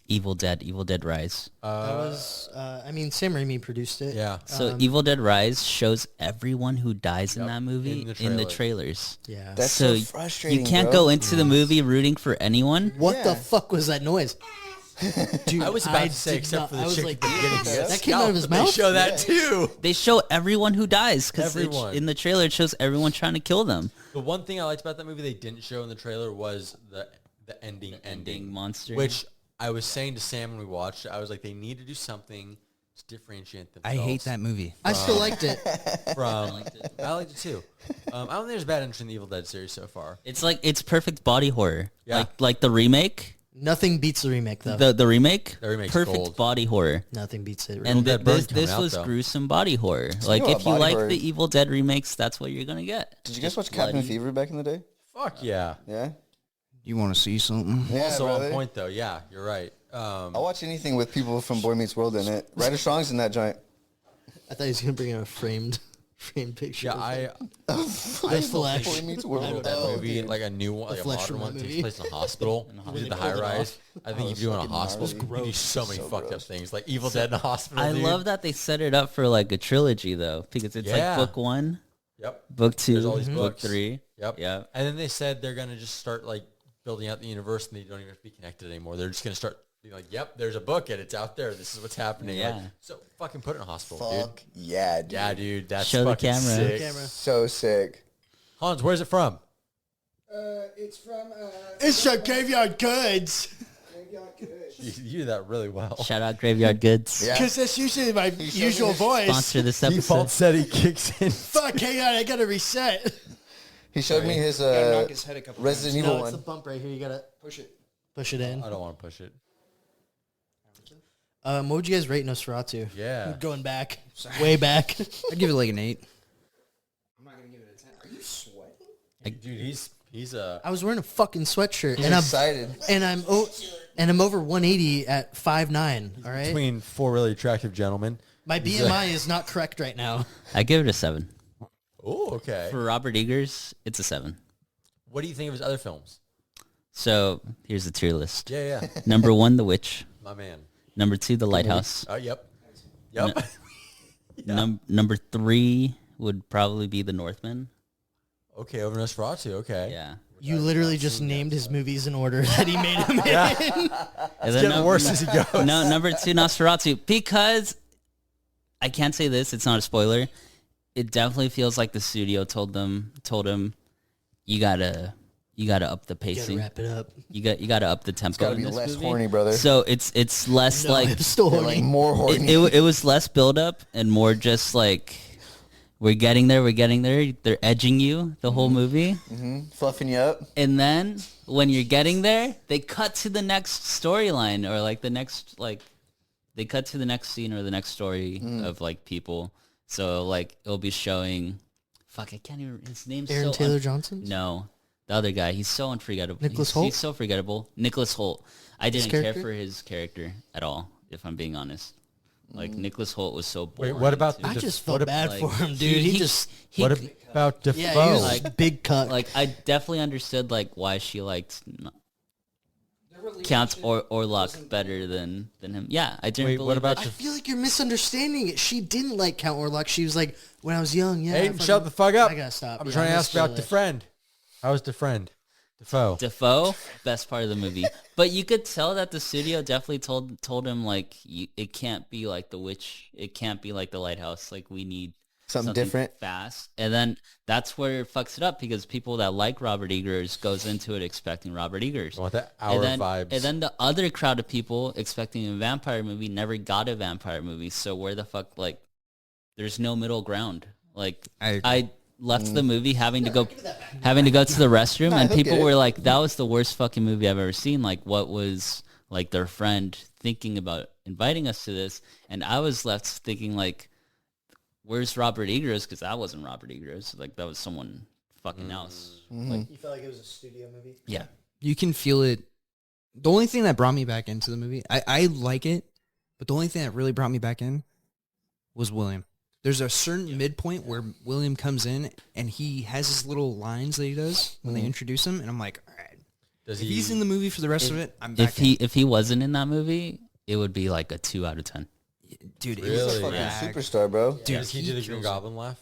Evil Dead Rise? That was, I mean, Sam Raimi produced it. Yeah. So Evil Dead Rise shows everyone who dies in Yep, that movie in the in the trailers. trailers. Yeah. That's So so frustrating. you can't bro. go into the movie rooting for anyone. What Yeah. the fuck was that noise? Dude, I was about to say, did except not- for the I was chick like, at the beginning. yeah. that came out of his They mouth? show that too. They show everyone who dies because Everyone. in the trailer it shows everyone trying to kill them. The one thing I liked about that movie they didn't show in the trailer was the ending monster. which I was saying to Sam when we watched it. I was like, they need to do something to differentiate I themselves. hate that movie. I still liked it. From I liked it too. I don't think there's bad entry in the Evil Dead series so far. It's perfect body horror. Yeah. Like the remake. Nothing beats the remake, though. The remake. The remake's perfect gold. body horror. Nothing beats it. And Dead Burn coming this out, was though. gruesome body horror. Like about if you body like horror. the Evil Dead remakes, that's what you're gonna get. Did you guys watch Bloody. Cabin Fever back in the day? Fuck yeah. Yeah. You want to see something? Yeah, Also brother. on point though. Yeah, you're right. I'll watch anything with people from Boy Meets World in it. Ryder Strong's in that joint. I thought he was gonna bring out a framed picture. Yeah, I The Flash. Boy Meets hope World. that Oh, movie, dude. like a new one, like a Flesh modern from one, that takes movie. place in a hospital. You do the high rise. I think if you do it in a fucking hospital, gnarly. you do so many So fucked up gross. things, like Evil Dead in a hospital. I dude. love that they set it up for like a trilogy though, because it's Yeah. like book 1, Yep. book 2, There's all these book books. 3. Yep. Yeah. And then they said they're gonna just start like building out the universe, and they don't even have to be connected anymore. They're just gonna start being like, "Yep, there's a book, and it's out there. This is what's happening." Yeah. Like, so fucking put it in a hospital, Fuck yeah, dude. dude. Yeah, dude. That's Show the fucking camera. sick. Camera. So sick. Hans, where's it from? It's from It's from Graveyard Goods. You do that really well. Shout out Graveyard Goods. Yeah. Because that's usually my showed usual me- voice. Sponsor this episode. Default setting kicks in. Fuck, hang on, I gotta reset. He showed me his knock his head a couple Resident No, Evil it's the one. bump right here. You gotta Push it. push it in. I don't want to push it. What would you guys rate Nosferatu? Yeah. Going back, way back. I'd give it like an 8. I'm not gonna give it a 10. Are you sweating? Dude, he's a. I was wearing a fucking sweatshirt, He's and excited. I'm over 180 at 5'9". All right, Between four really attractive gentlemen. my BMI is not correct right now. I give it a 7. Oh, okay. For Robert Eggers, it's a 7. What do you think of his other films? So here's the tier list. Yeah. Number 1, The Witch. My man. Number 2, The Lighthouse. Oh, yep. Yep. Number 3 would probably be The Northman. Okay, over Nosferatu. Okay. Yeah. You literally just named his movies in order that he made them in. And It's getting worse as he goes. No, number 2, Nosferatu. Because I can't say this, it's not a spoiler. It definitely feels like the studio told him, you gotta up the Gotta pacing. wrap it up. You gotta up the tempo. Gotta in be this less movie. horny, brother. So it's less No, like I'm still They're horny. like more horny. it was less build up and more just like we're getting there. They're edging you the whole movie, Fluffing you up. and then when you're getting there, they cut to the next storyline or like the next they cut to the next scene or the next story of like people. So like it'll be showing. Fuck, I can't even. His name's Aaron so Taylor Johnson? No, the other guy. He's so unforgettable. Nicholas He's Hoult? so forgettable. Nicholas Holt. I didn't care character? for his character at all. If I'm being honest, like Nicholas Holt was so boring. Wait, what about too. I the- just what felt ab- bad like, for him, dude. He just he, What about Defoe? yeah, he was Like- big cuck. like I definitely understood like why she liked Count Orlok better than him. Yeah, I didn't Wait, believe what about that. I feel like you're misunderstanding it. She didn't like Count Orlok. She was like, when I was young, yeah. Hey, I shut the fuck up. I gotta stop. I'm Yeah, trying to gonna ask about spoil it. Defriend. How was Defriend? Defoe. Defoe, best part of the movie. But you could tell that the studio definitely told him like it can't be like The Witch. It can't be like The Lighthouse. Like we need Something different. fast. And then that's where it fucks it up because people that like Robert Eggers goes into it expecting Robert Eggers. I want that hour vibes. And then the other crowd of people expecting a vampire movie never got a vampire movie. So where the fuck, like, there's no middle ground. Like, I left the movie having to go to the restroom, and he'll people get it. were like, that was the worst fucking movie I've ever seen. Like, what was, like, their friend thinking about inviting us to this? And I was left thinking, like, where's Robert Eggers? Because that wasn't Robert Eggers. Like, that was someone fucking else. Like, You felt like it was a studio movie? yeah. You can feel it. The only thing that brought me back into the movie, I like it, but the only thing that really brought me back in was William. There's a certain midpoint where William comes in and he has his little lines that he does when they introduce him, and I'm like, all right. Does If he's in the movie for the rest of it, I'm back If he wasn't in that movie, it would be like a 2 out of 10. Dude, it Really? was Fucking back. superstar, bro. Dude, does he do the Green kills Goblin laugh?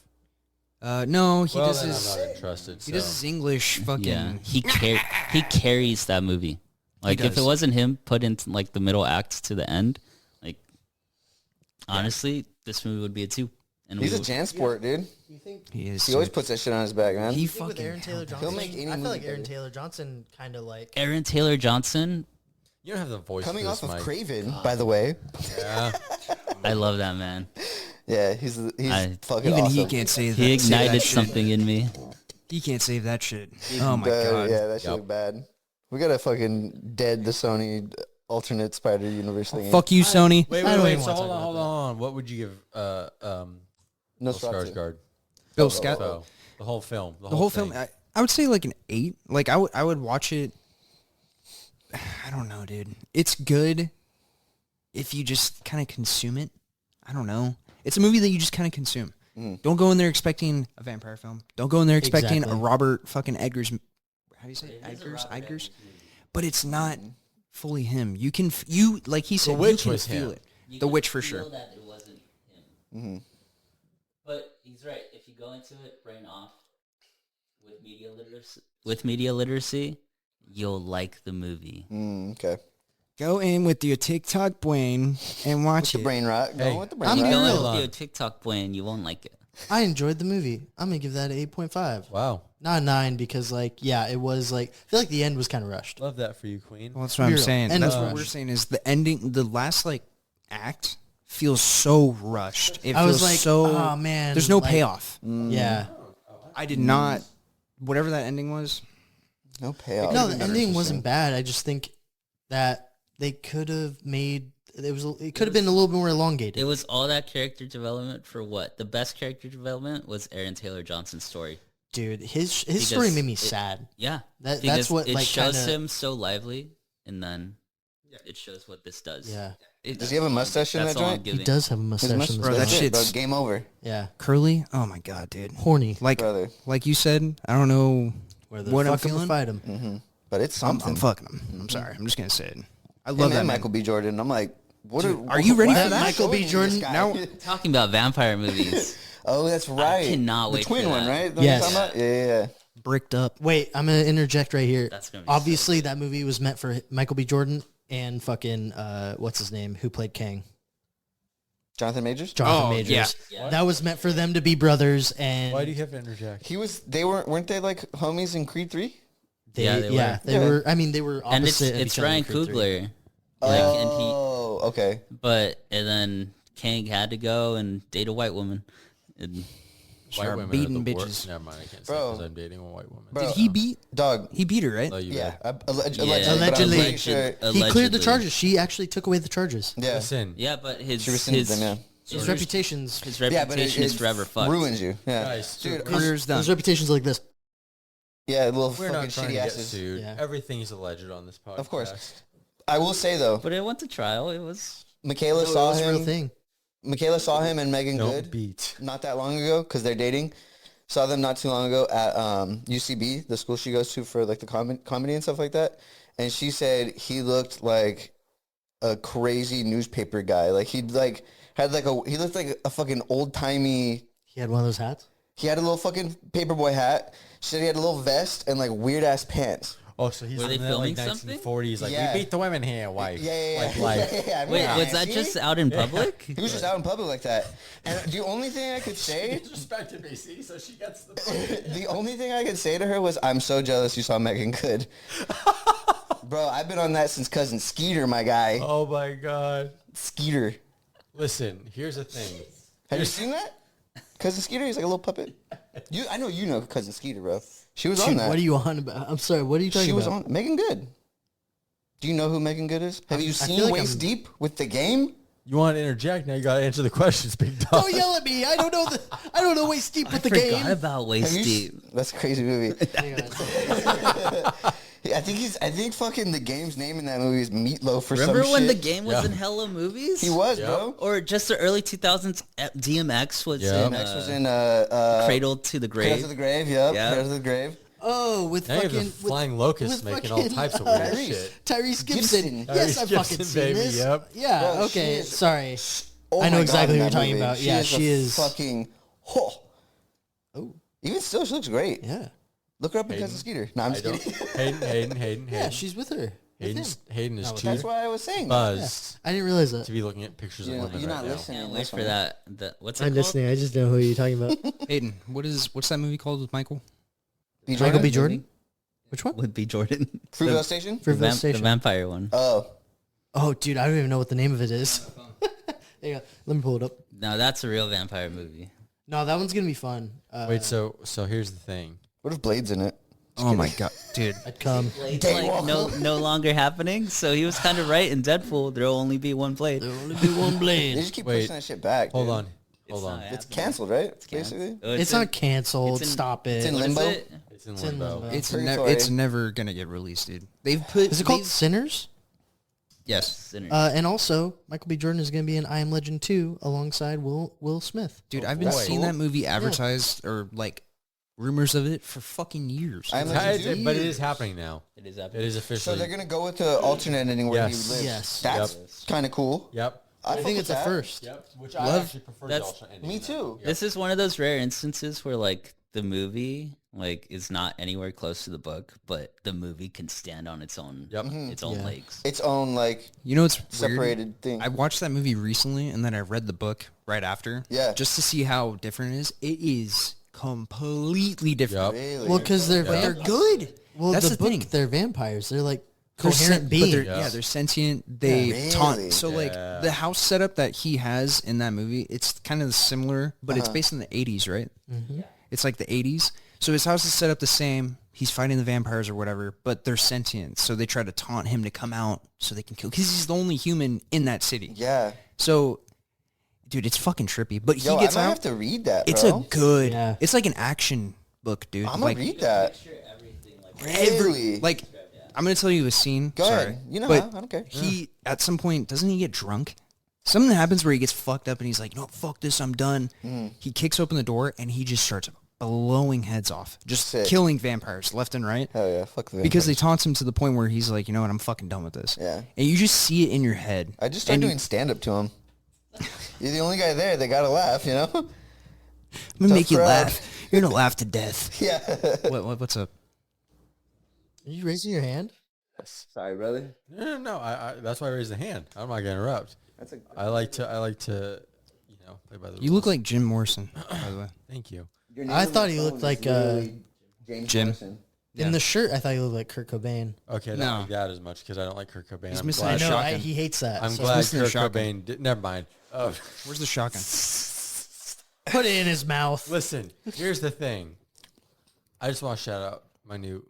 it. No, he Well, does then his I'm not interested. he does his English fucking. Yeah, he carries that movie. Like if it does. wasn't him put into like the middle act to the end, like honestly, this movie would be a 2. And He's we a would- Jansport, dude. You think? He is. He always puts that shit on his back, man. He You think with fucking. Aaron Taylor Johnson? He'll make any I feel movie like Aaron better. Taylor Johnson kind of like. Aaron Taylor Johnson. You don't have the voice Coming for off this, of Mike. Craven, by the way. Yeah. I love that man. Yeah, he's fucking Even awesome. he can't say that. He say that ignited shit. something in me. He can't save that shit. Oh my god. Yeah, that shit Yep. look bad. We gotta fucking dead the Sony alternate Spider Universe thing. Fuck you, Sony. Wait, I don't wait, even so wanna hold talk on, about hold on. What would you give Bill Nosferatu. Skarsgård? Bill Scott. So, the whole film. The whole film. I would say like an 8. Like I would watch it. I don't know, dude. It's good if you just kind of consume it. I don't know. It's a movie that you just kind of consume. Don't go in there expecting a vampire film. Don't go in there expecting a Robert fucking Eggers. How do you say it? Eggers? But it's not fully him. You can, like he said, Witch you can was feel him. it. The Witch for sure. That it wasn't him. But he's right. If you go into it brain off with media literacy, you'll like the movie. Okay. Go in with your TikTok brain and watch The it. brain rot. Go with the brain If you rot. go in with your TikTok brain, you won't like it. I enjoyed the movie. I'm gonna give that an 8.5. Wow. Not a 9 because it was like I feel like the end was kind of rushed. Love that for you, Queen. Well, that's what I'm saying. And That's it's what we're rushed. saying is the ending, the last like act feels so rushed. It I was feels like, so, oh man, there's no like, payoff. Yeah. I did not, whatever that ending was. No payoff. No, the ending wasn't bad. I just think that they could have made it could have been a little bit more elongated. It was all that character development for what? The best character development was Aaron Taylor Johnson's story. Dude, his story made me sad. Yeah, That's what it like shows kinda, him so lively, and then it shows what this does. Yeah, Does he have a mustache in That's that all I'm joint? giving. he does have a His mustache. mustache, in Bro, this that that's movie. it, bro. shit's- Game over. Yeah, Curly? Oh my God, dude. horny. Brother. Like you said, I don't know Where the what I'm fuck him feeling. fight him. But it's I'm something. fucking him. I'm sorry. I'm just going to say it. I Him love that and man. Michael B. Jordan. I'm like, what are you ready why for are that? you Michael B. showing me Jordan? this guy? Now- Talking about vampire movies. Oh, that's right. cannot wait The twin for one, that. right? The one Yes. you're talking about? Yeah. Bricked up. Wait, I'm gonna interject right here. That's gonna be so Obviously, that movie was meant for Michael B. Jordan and fucking what's his name, who played Kang, Jonathan Majors? Jonathan Oh, Majors. yeah. That was meant for them to be brothers, and Why do you have to interject? Weren't they like homies in Creed 3? they, Yeah, they were. they were. I mean, they were opposite. And it's of each other in Ryan Creed 3. Coogler. Oh, okay. And then Kang had to go and date a white woman. And Start women are beating the bitches. worst. Never mind, I can't say Bro. because I'm dating a white woman. Bro. Did he beat? Dog. He beat her, right? Love you, Yeah. babe. Allegedly. Yeah. But I'm Allegedly. pretty sure. He cleared the Allegedly. charges. She actually took away the charges. Yeah. Listen, yeah, but his She rescinded them, yeah. His reputation's his Yeah, but reputation is it forever fucked. ruins you. Yeah. Guys, Dude, Career's done. his reputation's like this. yeah, little we're fucking not trying to shitty get asses. sued. Yeah. Everything's alleged on this podcast. Of course. I will say, though, But it went to trial. It was Michaela No, it saw was a real him. thing. Michaela saw him and Megan Don't Good beat. not that long ago because they're dating. Saw them not too long ago at UCB, the school she goes to for like the comedy and stuff like that. And she said he looked like a crazy newspaper guy. Like he looked like a fucking old timey. He had one of those hats. He had a little fucking paperboy hat. She said he had a little vest and like weird ass pants. Oh, so he's Were they in the filming like something? 1940s. Like, Yeah. we beat the women here, wife. Yeah. Like, Yeah, wait. man, Was that see? just out in public? He was just out in public like that. And the only thing I could say, disrespected me, see? So she gets the... the only thing I could say to her was, "I'm so jealous you saw Megan Good." Bro, I've been on that since Cousin Skeeter, my guy. Oh, my God. Skeeter. Listen, here's the thing. Have you seen that? Cousin Skeeter, he's like a little puppet. I know you know Cousin Skeeter, bro. She was on Dude, that. what are you on about? I'm sorry. What are you talking She was about? on Megan Good. Do you know who Megan Good is? Have you seen feel like Waist I'm- Deep with the game? You want to interject? Now you got to answer the questions, big dog. Don't yell at me. I don't know I don't know Waist Deep with the Forgot game. about Have Waist you Deep. That's a crazy movie. Hang on. I think fucking the game's name in that movie is Meatloaf or Remember some when shit. the game was in hella movies? He was, Yep. bro. Or just the early 2000s, DMX was Yeah. in Next was in Cradle to the Cradle Grave. to the Grave. Yep. Yeah. Cradle to the Grave. Oh, with Now you have fucking the flying locusts with making all fucking, types of weird Tyrese. shit. Tyrese Gibson. Gibson. Yes, Tyrese I've fucking Gibson, seen baby, this. yep. Yeah. Bro, okay. she is- Sorry. Oh I know my exactly God, what in you're that talking movie. about. Yeah, she a is. fucking. Oh. Oh. Even still, she looks great. Yeah. Look her up in Hayden. Cousin Skeeter. No, I'm I just don't. kidding. Hayden. Yeah, she's with her. With him. Hayden is No, too That's why I was saying. buzzed I didn't realize that. to be looking at pictures of You're women not right now. listening. Can't in wait this for one. that. What's it I'm called? listening. I just know who you're talking about. Aiden, what's that movie called with Michael? B. Michael Jordan? B. Jordan? Which one? Would be Jordan. Fruitvale Station? The, Fruitvale the Station. vampire one. Oh. Oh, dude, I don't even know what the name of it is. Hang on. Let me pull it up. No, that's a real vampire movie. No, that one's going to be fun. Wait, so here's the thing. What if Blade's in it? Oh my God, dude. I'd come. Blade's like no longer happening, so he was kind of right. In Deadpool, there'll only be one Blade. There'll only be one They blade. just keep Wait. pushing that shit back. Hold dude. on. Hold on. not It's happening. canceled, right? Canceled. Basically. Oh, It's in- not canceled. it's in- Stop It's it. in what is limbo. it? It's in It's in limbo. limbo. It's never gonna get released, dude. Is it called Sinners? Yes. Sinners. And also, Michael B. Jordan is going to be in I Am Legend 2 alongside Will Smith. Dude, I've been boy. seeing that movie advertised or like rumors of it for fucking years. I Am Legend 2? But it is happening now. It is It is So officially. they're gonna go with the alternate ending where Yes. he lives. Yes. That's kind of cool. Yep. I think it's a first. Yep. Which I actually prefer the alternate ending. Me too. This is one of those rare instances where like the movie like is not anywhere close to the book, but the movie can stand on its own its own legs. Its own like You know, it's separated weird? thing. I watched that movie recently, and then I read the book right after. Yeah. Just to see how different it is. It is completely different. Yep. Really? Well, because they're Good. Well, That's the the book, thing. they're vampires. They're like They're coherent but beings. they're, yeah, they're sentient. They Yeah. taunt. Really? So like the house setup that he has in that movie, it's kind of similar, but it's based in the 80s, right? Mm-hmm. It's like the 80s. So his house is set up the same. He's fighting the vampires or whatever, but they're sentient. So they try to taunt him to come out so they can kill, because he's the only human in that city. Yeah. So, dude, it's fucking trippy. But Yo, he gets I might out. have to read that, It's bro. a good. Yeah. It's like an action book, dude. I'm gonna like read that. Really? like I'm gonna tell you a scene. Go Sorry. ahead. You know but how. I don't care. He at some point doesn't he get drunk? Something happens where he gets fucked up and he's like, "No, fuck this, I'm done." He kicks open the door and he just starts blowing heads off, just Sick. killing vampires left and right. Hell yeah. Fuck the Because they vampires. taunt him to the point where he's like, "You know what? I'm fucking done with this." Yeah. And you just see it in your head. I just started And doing stand up to him. You're the only guy there. They gotta laugh, you know? I'm gonna make you crowd. laugh. You're gonna laugh to death. Yeah. What's up? Are you raising your hand? Sorry, brother. No. I that's why I raised the hand. I'm not gonna interrupt. That's a. I like to, play by the rules. You look like Jim Morrison, by the way. Thank you. Your name I on thought my he phone looked is like, literally James Jim. Morrison. In the shirt, I thought you looked like Kurt Cobain. Okay, I No. don't like that as much because I don't like Kurt Cobain. He's I'm missing glad, a I know, shotgun. he hates that. I'm so- glad missing a Kurt shotgun. Cobain did. Never mind. Oh, Where's the shotgun? Put it in his mouth. listen. Here's the thing. I just want to shout out my new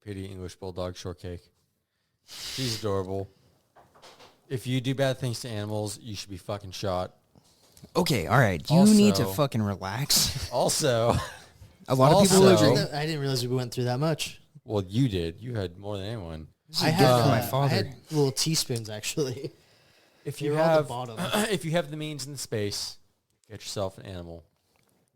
Pitty English Bulldog Shortcake. She's adorable. If you do bad things to animals, you should be fucking shot. Okay, all right. You need to fucking relax. Also, A lot of people Also- agree. I didn't realize we went through that much. well, you did. You had more than anyone. I a had, gift from my I father. had little teaspoons, actually. If They you were all the have, bottom. if you have the means and the space, get yourself an animal,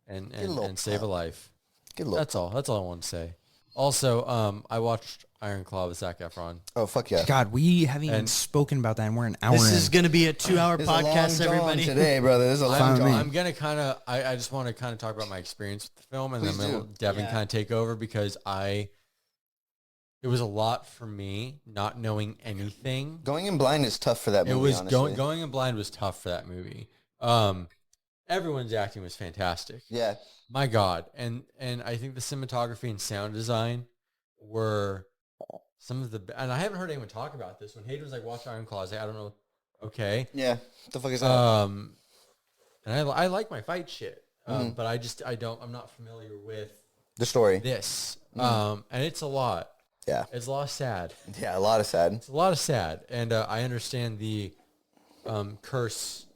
and little save a life. Good look. That's all. That's all I want to say. Also, I watched Iron Claw with Zac Efron. Oh, fuck yeah. God, we haven't even And- spoken about that, and we're an hour This in. is going to be a 2-hour There's a long podcast, john everybody. today, brother. There's a long Fine with me. john. I'm gonna kind of. I just want to kind of talk about my experience with the film, and Please then do. let Devin Yeah. kind of take over because it was a lot for me not knowing anything. Going in blind is tough for that movie, It was honestly. going in blind was tough for that movie. Everyone's acting was fantastic. Yeah. My God, and I think the cinematography and sound design were some of the. And I haven't heard anyone talk about this. When Hayden was like, "Watch Iron Claw," I was like, "I don't know." Okay. Yeah. What the fuck is that? And I like my fight shit, Mm-hmm. but I'm not familiar with The story. this. Mm-hmm. And it's a lot. Yeah. It's a lot of sad. Yeah, a lot of sad. It's a lot of sad, and I understand the curse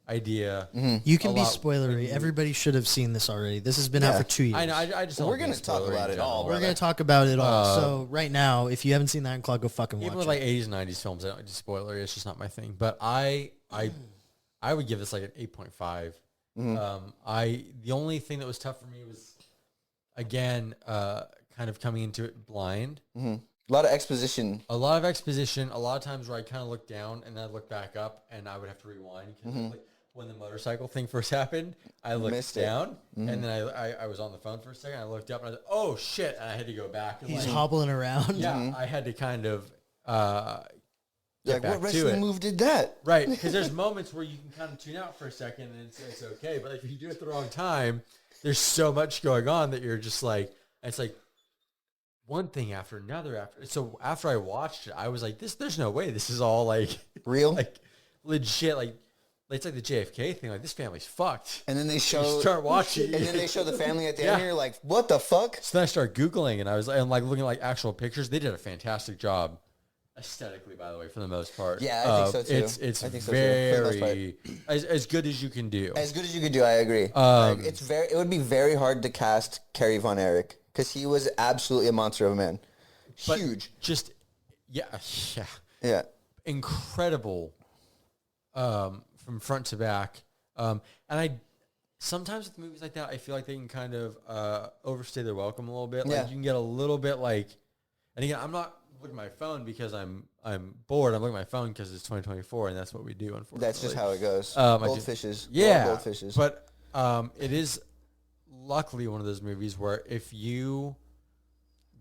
idea. You can a be lot spoilery. Everybody should have seen this already. This has been out Yeah. for 2 years. I know. I just don't We're think gonna talk spoilery about in it all, general. We're going to talk about it all. Uh, So right now, if you haven't seen Iron Claw, go fucking watch Even with it. like 80s and 90s films, I don't do spoilery. It's just not my thing. But I would give this like an 8.5. The only thing that was tough for me was, again, kind of coming into it blind. A lot of exposition. A lot of exposition. A lot of times where I kind of look down and then I'd look back up and I would have to rewind because like when the motorcycle thing first happened, I looked Missed it. down and then I was on the phone for a second. I looked up and I was like, oh shit! And I had to go back. And He's like, hobbling around. yeah, I had to kind of Like, back what to wrestling it. move did that? right, because there's moments where you can kind of tune out for a second and it's okay. But like, if you do it the wrong time, there's so much going on that you're just like, it's like one thing after another after. So after I watched it, I was like, there's no way this is all like Real? like legit. Like it's like the JFK thing. Like this family's fucked. And then they You show start watching, and then they show the family at the Yeah. end. And you're like, what the fuck? So then I started Googling and I'm like looking at like actual pictures. They did a fantastic job aesthetically, by the way, for the most part. Yeah, I think so, too. It's I think so, too, for the most very as good as you can do. As good as you could do, I agree. It would be very hard to cast Carrie Von Erich because he was absolutely a monster of a man. But Huge. Just, yeah. Incredible from front to back. And sometimes with movies like that, I feel like they can kind of overstay their welcome a little bit. Like you can get a little bit like, and again, I'm not looking at my phone because I'm bored. I'm looking at my phone because it's 2024 and that's what we do, unfortunately. That's just how it goes. Goldfishes. Yeah. Goldfishes. But it is luckily one of those movies where if you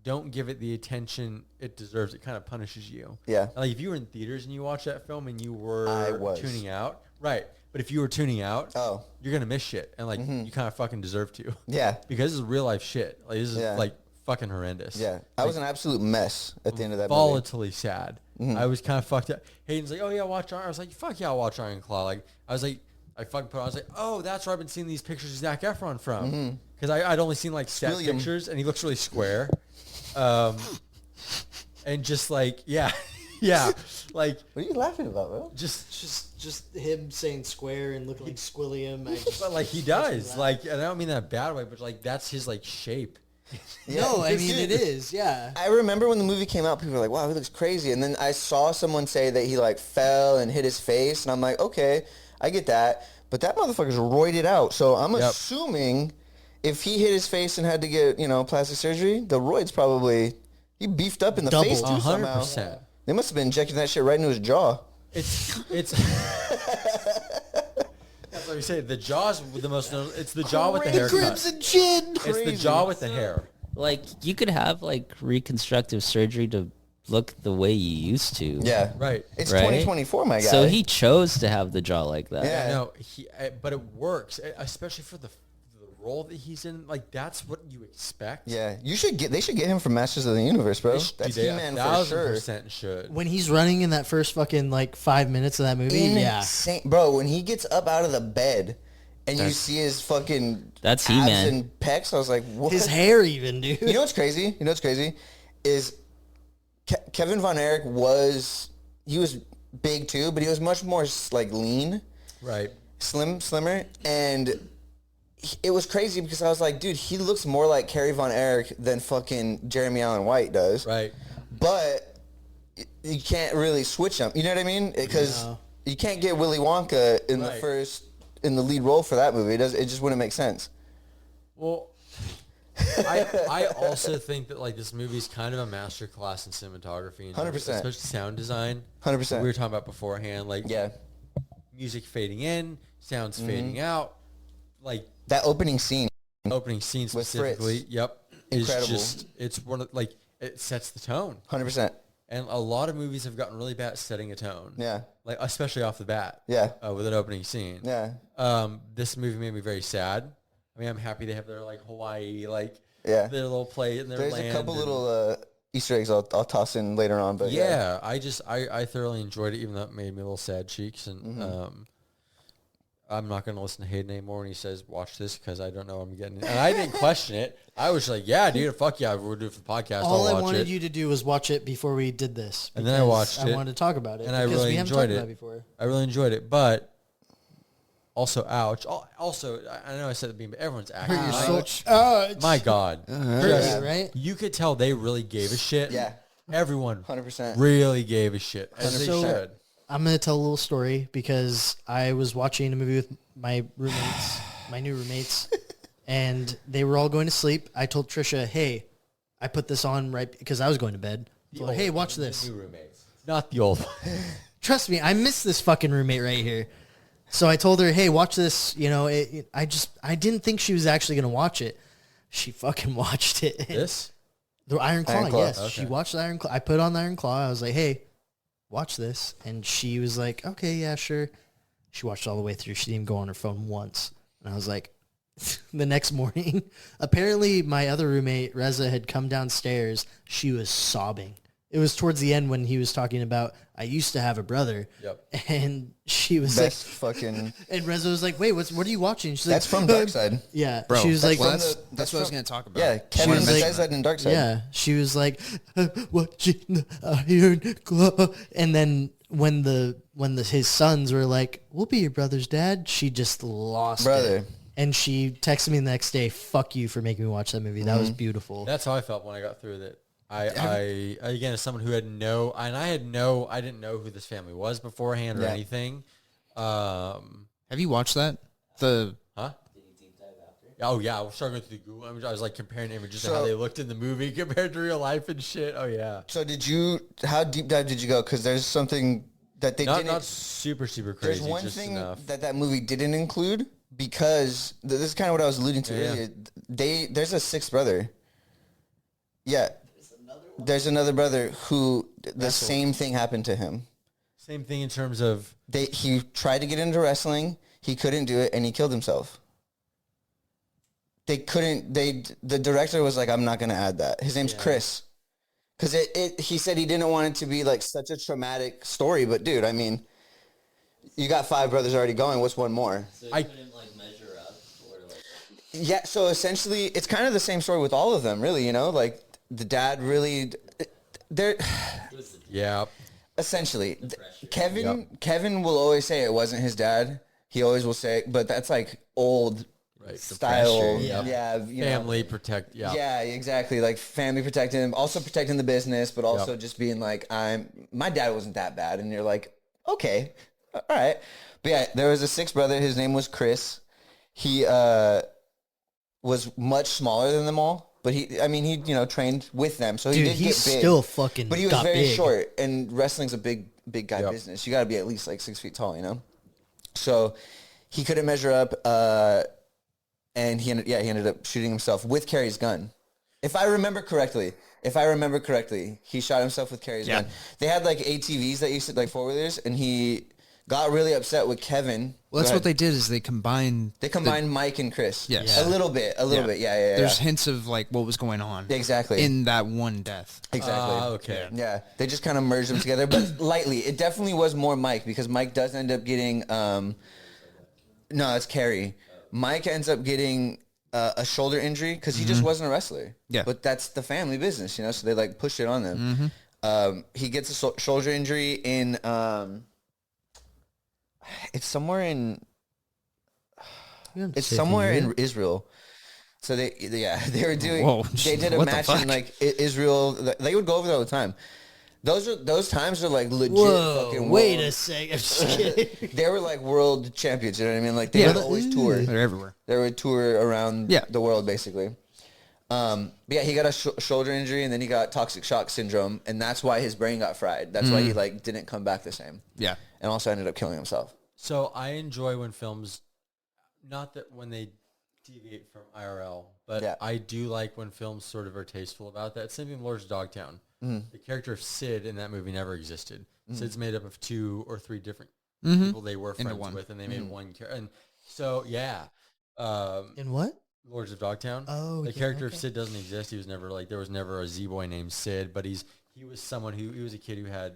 don't give it the attention it deserves, it kind of punishes you. Yeah. Like if you were in theaters and you watched that film and you were tuning out, right? But if you were tuning out, you're gonna miss shit, and like you kind of fucking deserve to. Yeah. Because this is real life shit. Like this is like fucking horrendous. Yeah. I was an absolute mess at the end of that volatilely sad. I was kind of fucked up. Hayden's like, oh yeah, watch Iron. I was like, fuck yeah, I'll watch Iron Claw. Like I was like, I fucking put on. I was like, oh, that's where I've been seeing these pictures of Zac Efron from. Because I'd only seen like stat pictures, and he looks really square. And just like, yeah. Like, what are you laughing about, bro? Just him saying square and looking like Squilliam. But like he does, like, and I don't mean that in a bad way, but like that's his like shape. Yeah. No, I mean it is. Yeah. I remember when the movie came out, people were like, "Wow, he looks crazy," and then I saw someone say that he like fell and hit his face, and I'm like, "Okay, I get that," but that motherfucker's roided out, so I'm assuming if he hit his face and had to get plastic surgery, the roids probably he beefed up in the face too 100%. Somehow. They must have been injecting that shit right into his jaw. It's that's what you say. The jaw's the most. It's the jaw with the haircut. Crimson chin. It's the jaw with the hair. Like you could have like reconstructive surgery to look the way you used to. Yeah, right. It's 2024, my guy. So he chose to have the jaw like that. Yeah, no, but it works, especially for the role that he's in. Like that's what you expect. Yeah, they should get him from Masters of the Universe, bro. That's He-Man for sure. Should. When he's running in that first fucking like 5 minutes of that movie, insane, bro. When he gets up out of the bed and you see his fucking abs He-Man and pecs, I was like, what? His hair, even, dude. You know what's crazy? Is Kevin Von Erich was big too, but he was much more like lean, right? Slimmer, and it was crazy because I was like, dude, he looks more like Kerry Von Erich than fucking Jeremy Allen White does. Right. But you can't really switch them. You know what I mean? Because you can't get Willy Wonka in the lead role for that movie. It just wouldn't make sense. Well, I also think that like this movie is kind of a masterclass in cinematography, and 100%, especially sound design. 100%. We were talking about beforehand, like music fading in, sounds fading out, like. That opening scene specifically, incredible. It's one of like it sets the tone. 100%. And a lot of movies have gotten really bad at setting a tone. Yeah. Like especially off the bat. Yeah. With an opening scene. Yeah. This movie made me very sad. I mean, I'm happy they have their like Hawaii their little play in their There's land. There's a couple little Easter eggs I'll toss in later on, but I thoroughly enjoyed it, even though it made me a little sad cheeks and I'm not going to listen to Hayden anymore when he says, watch this, because I don't know what I'm getting. And I didn't question it. I was like, yeah, dude, fuck yeah, we'll do it for the podcast. All I'll watch I wanted it. You to do was watch it before we did this. And then I watched it. I wanted to talk about it. And I really enjoyed it. Before. I really enjoyed it. But also, ouch. Also, I know I said the beam, but everyone's acting. Ouch. My God. Right? You could tell they really gave a shit. Yeah. Everyone 100% really gave a shit. As they should. I'm going to tell a little story because I was watching a movie with my roommates, my new roommates, and they were all going to sleep. I told Trisha, hey, I put this on right because I was going to bed. So, hey, watch this. New roommates. Not the old one. Trust me, I miss this fucking roommate right here. So I told her, hey, watch this. You know, I didn't think she was actually going to watch it. She fucking watched it. This? The Iron Claw, yes. Okay. She watched the Iron Claw. I put on the Iron Claw. I was like, hey, watch this. And she was like, okay, yeah, sure. She watched all the way through. She didn't even go on her phone once. And I was like, the next morning, apparently my other roommate, Reza, had come downstairs. She was sobbing. It was towards the end when he was talking about, I used to have a brother. Yep. And she was Best like, fucking. And Reza was like, wait, what are you watching? She's That's like, from Darkside. Yeah. Bro, she was like, that's what I was going to talk about. Yeah, Kevin was like- says that in Darkside. yeah. She was like, watching the Iron Claw. And then when his sons were like, we'll be your brother's dad, she just lost Brother. it. And she texted me the next day, "Fuck you for making me watch that movie. That was beautiful." That's how I felt when I got through that. I again, as someone who had I didn't know who this family was beforehand or anything. Have you watched that? The Oh yeah, I was struggling through Google. I was like comparing images to how they looked in the movie compared to real life and shit. Oh yeah. So how deep dive did you go? Because there's something that they didn't. Not super crazy. There's one just thing enough. that movie didn't include because this is kind of what I was alluding to earlier. There's a sixth brother. Yeah. There's another brother who the same thing happened to him. Same thing in terms of he tried to get into wrestling, he couldn't do it, and he killed himself. The director was like, I'm not going to add that. His name's Chris. Because he said he didn't want it to be like such a traumatic story, but dude, I mean, you got 5 brothers already going, what's one more? So you couldn't like measure up or like... Yeah, so essentially, it's kind of the same story with all of them, really, you know? Like, the dad really... Yeah. Essentially, Kevin will always say it wasn't his dad. He always will say, but that's like old style. Family protect. Yeah. Yeah, exactly. Like family protecting him, also protecting the business, but also just being like, my dad wasn't that bad. And you're like, okay, all right. But yeah, there was a 6th brother. His name was Chris. He was much smaller than them all. But he trained with them, so he did get big. He's still fucking. But he was very big. short, and wrestling's a big guy business. You got to be at least like 6 feet tall, you know. So he couldn't measure up, and he ended up shooting himself with Carrie's gun. If I remember correctly, he shot himself with Carrie's gun. They had like ATVs that used to like 4-wheelers, and he got really upset with Kevin. Well, that's what they did is they combined Mike and Chris. Yes. A little bit. Yeah. There's hints of like what was going on. Exactly. In that one death. Exactly. Okay. Yeah. They just kind of merged them together, but lightly. It definitely was more Mike because Mike does end up getting, no, it's Carrie. Mike ends up getting a shoulder injury because he just wasn't a wrestler. Yeah. But that's the family business, you know, so they like pushed it on them. He gets a shoulder injury in, it's somewhere in Israel. So they were doing. Whoa, they did a match in like Israel. They would go over there all the time. Those times are like legit. Fucking wait a second. I'm just kidding. They were like world champions. You know what I mean? Like they would always tour. They're everywhere. They would tour around the world basically. But yeah, he got a shoulder injury and then he got toxic shock syndrome, and that's why his brain got fried. That's why he like didn't come back the same. Yeah. And also ended up killing himself. So I enjoy when films, not that when they deviate from IRL, but I do like when films sort of are tasteful about that. Same thing with Lords of Dogtown. The character of Sid in that movie never existed. Sid's made up of 2 or 3 different people they were friends with, and they made one character. And so, In what? Lords of Dogtown. Oh, the character of Sid doesn't exist. He was never like, there was never a Z-boy named Sid, but he was someone he was a kid who had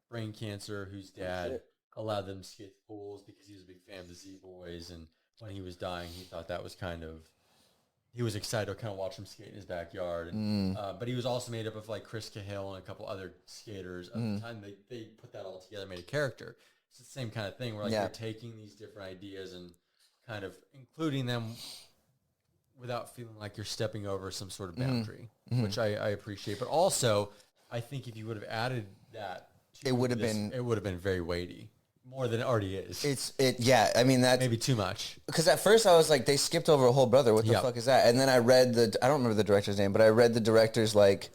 brain cancer, whose dad allowed them to skate pools because he was a big fan of the Z-boys, and when he was dying, he thought that was he was excited to kind of watch him skate in his backyard. And, but he was also made up of like Chris Cahill and a couple other skaters. At the time, they put that all together, made a character. It's the same kind of thing where like you're taking these different ideas and kind of including them without feeling like you're stepping over some sort of boundary, which I appreciate. But also, I think if you would have added that, it would have been very weighty. More than it already is. I mean, that's maybe too much. Because at first I was like, they skipped over a whole brother. What the fuck is that? And then I read I don't remember the director's name, but I read the director's like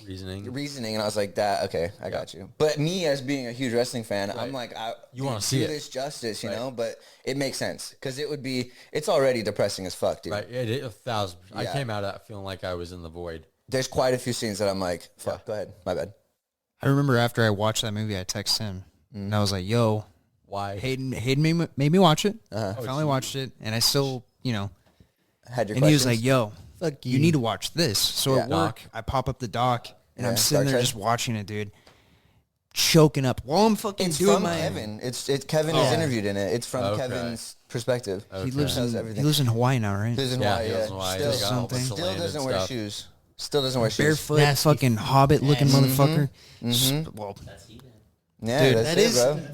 reasoning, and I was like, I got you. But me as being a huge wrestling fan, I'm like, you want to see this justice, you know? But it makes sense because it's already depressing as fuck, dude. Right, 1,000%. I came out of that feeling like I was in the void. There's quite a few scenes that I'm like, fuck, go ahead, my bad. I remember after I watched that movie, I texted him, and I was like, yo. Why? Hayden made me watch it. I finally watched it, and I still, had your and questions? he was like, yo, Fuck you need to watch this. So at work, I pop up the doc, and I'm sitting there just watching it, dude. Choking up while I'm fucking it's doing from Kevin. It's Kevin is interviewed in it. It's from Kevin's perspective. He lives in Hawaii now, right? He lives in Hawaii, he lives in Hawaii. Still doesn't wear shoes. Still doesn't wear shoes. Barefoot, fucking hobbit-looking motherfucker. Well, yeah, dude,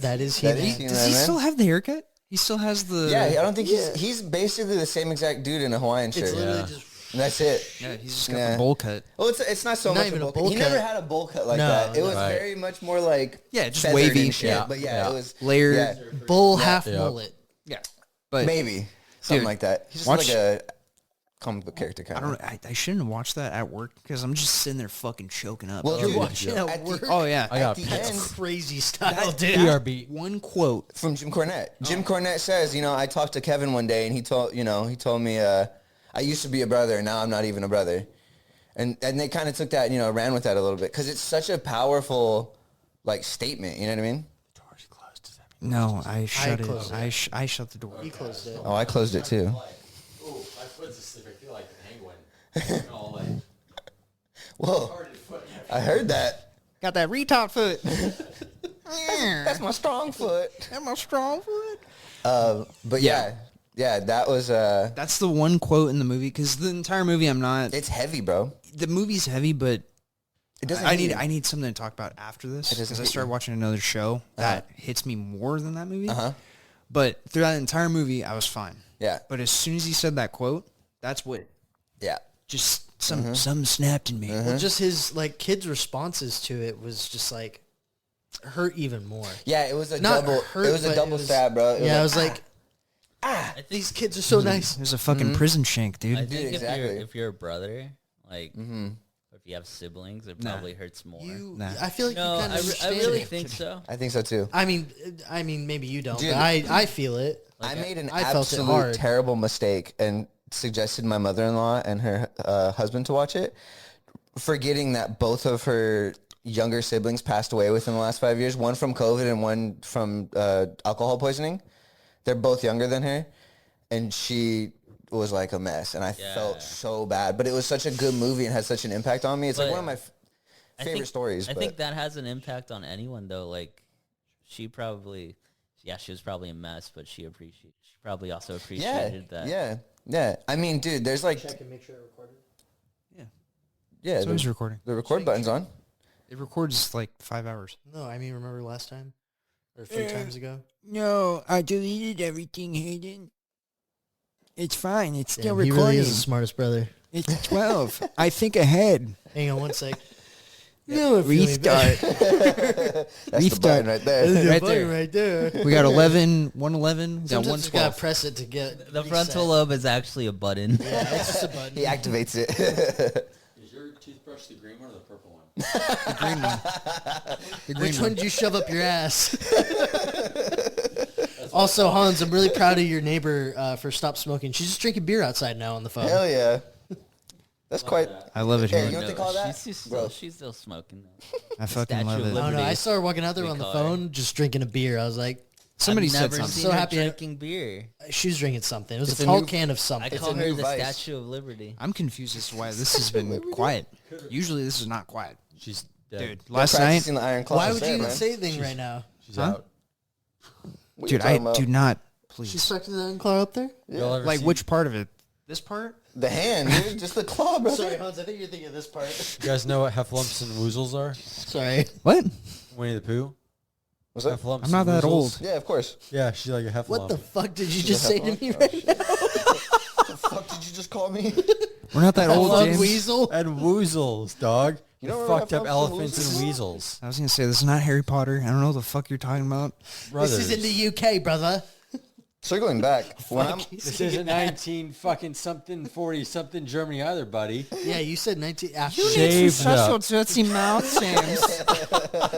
that is he. Does he still have the haircut? He still has the... Yeah, I don't think he's basically the same exact dude in a Hawaiian shirt. It's literally just... And that's it. Yeah, he's just got the bowl cut. Well, it's not so much even a a bowl bowl cut. He cut. never had a bowl cut like No, that. It was Right. very much more like just feathered wavy and shit. Yeah. But yeah, it was layered. yeah, bull half mullet. Yeah. But maybe something Dude, like that. He's just watch- like a comic book character kind of. I shouldn't have watched that at work because I'm just sitting there fucking choking up. Well, You're dude, watching at at the- work. Oh yeah. I got the pissed. end, Crazy style, dude. PRB. One quote. from Jim Cornette. Jim Cornette says, I talked to Kevin one day and he told me, I used to be a brother and now I'm not even a brother. And they kind of took that, ran with that a little bit because it's such a powerful, like, statement. You know what I mean? No, I shut closed it. I shut the door. He closed it. Oh, I closed it too. Oh, my foot's asleep. I feel like a penguin. All like Whoa, I heard that. Got that retard foot. That's my strong foot. That's my strong foot. But yeah, that was. That's the one quote in the movie because the entire movie I'm not. It's heavy, bro. The movie's heavy, but It doesn't. I hit you. need something to talk about after this It doesn't because I hit started you. watching another show that hits me more than that movie. Uh-huh. But through that entire movie, I was fine. Yeah. But as soon as he said that quote, that's what Yeah. just some snapped in me. Well, just his like kids' responses to it was just like hurt even more. Yeah, it was a Not double. hurt, It was a but double it was- stab, bro. I was like, these kids are so nice. It was a fucking prison shank, dude. I think exactly. if you're a brother, like, if you have siblings, it probably hurts more. Nah. I feel like No, you kind I of really think so. I think so too. I mean, maybe you don't, Dude. but I feel it. I made an I felt it absolute hard. terrible mistake and suggested my mother-in-law and her husband to watch it, forgetting that both of her younger siblings passed away within the last 5 years, one from COVID and one from alcohol poisoning. They're both younger than her, and she was like a mess, and I felt so bad. But it was such a good movie and had such an impact on me. It's like But one of my favorite stories. I but think that has an impact on anyone, though. Like, she was probably a mess, but she probably also appreciated that. Yeah. I mean, dude, there's like, Check and make sure it recorded. yeah, So it's recording. the record button's on. It records like 5 hours. No, I mean, remember last time? Or a few times ago? No, I deleted everything, Hayden. It's fine. It's still Damn, he recording. really is the smartest brother. It's 12. I think ahead. Hang on one sec. Restart. That's the button right there. There's Right a button there. right there. We got 111. We got Sometimes you 112. gotta press it to get The reset. frontal lobe is actually a button. Yeah, it's just a button. He activates it. Is your toothbrush the green one or the purple one? The green one. The green Which one did you shove up your ass? Also, Hans, I'm really proud of your neighbor for stop smoking. She's just drinking beer outside now on the phone. Hell yeah. That's quite. I love it Hey, here. you know what they call that? She's still smoking, though. I fucking Statue love of it. I don't know. Liberty. I saw her walking out there We on the call her. phone, just drinking a beer. I was like, Somebody I've said never something. seen So her happy I- drinking beer. she was drinking something. It was It's a a tall new- can of I something. call a her new the vice. Statue of Liberty. I'm confused as to why this has been quiet. Usually this is not quiet. She's dead. Dude, They're last night, practicing the iron claw. Why would you even man. say anything right now? She's Huh? out. What you dude, I talking about? do not, She's please. stuck to the claw up there? Y'all ever Like seen- which part of it? This part? The hand, dude. Just the claw, bro. Sorry, Hans. I think you're thinking of this part. You guys know what heffalumps and woozles are? Sorry. What? Winnie the Pooh? What's that? Heffalumps I'm not and that woozles? old. Yeah, of course. Yeah, she's like a heffalump. What the fuck did you She's just a say to heffalump? me Oh, right shit. now? The fuck did you just call me? We're not that old, Love James. Weasel? And woozles, dog. You The don't fucked up remember heffalumps and elephants and weasels. I was going to say, this is not Harry Potter. I don't know what the fuck you're talking about. Brothers. This is in the UK, brother. Circling back. When I'm, This isn't 19 fucking something 40 something Germany either, buddy. Yeah, you said 19 after. Shaved up. dirty mouth, James.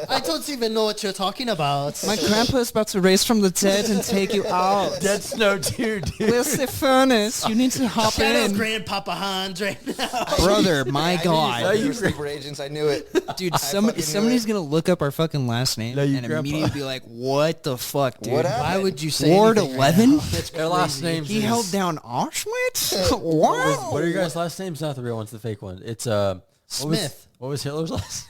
I don't even know what you're talking about. My grandpa's about to raise from the dead and take you out. That's no dude. Where's the furnace? You need to hop Shout out in. Grandpapa Hans right now. Brother, my I God. knew you were sleeper agents. I knew it. Dude, fucking knew somebody's it. going to look up our fucking last name No, you and grandpa. immediately be like, what the fuck, dude? What happened? Why would you say Ward anything right 11? now? That's Their last crazy. names He is- held down Auschwitz? Wow. What are your guys' last names? Not the real one's the fake one. It's what was- Smith. What was Hitler's last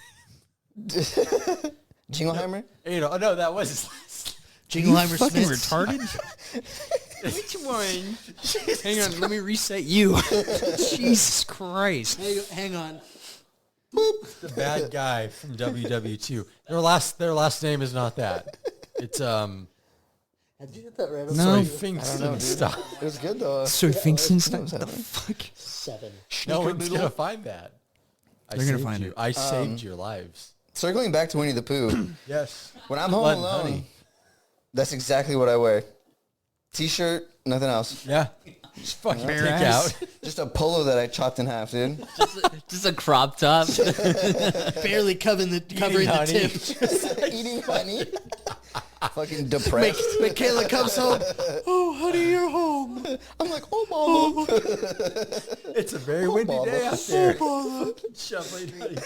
Jingleheimer? name? Oh no, that was his last Jingleheimer fucking Smiths. retarded? Which one? Hang on, let me reset you. Jesus Christ. Hang on. the bad guy from WW2. Their last name is not that. It's Did you get that right? No. Finkston stuff. It was good though. Soy Finkston stuff. What the fuck? 7. No one's gonna find that. They're gonna find it. I saved your lives. Circling back to Winnie the Pooh. Yes. When I'm home Blood and alone, honey. that's exactly what I wear. T-shirt, nothing else. Yeah. Just fucking Bare take ass. out. Just a polo that I chopped in half, dude. Just a crop top. Barely covering the honey. tip. Eating honey. Fucking depressed. Michaela comes home. Oh, honey, you're home. I'm like, oh, mama. It's a very windy Mama. day out there. Shoveling honey.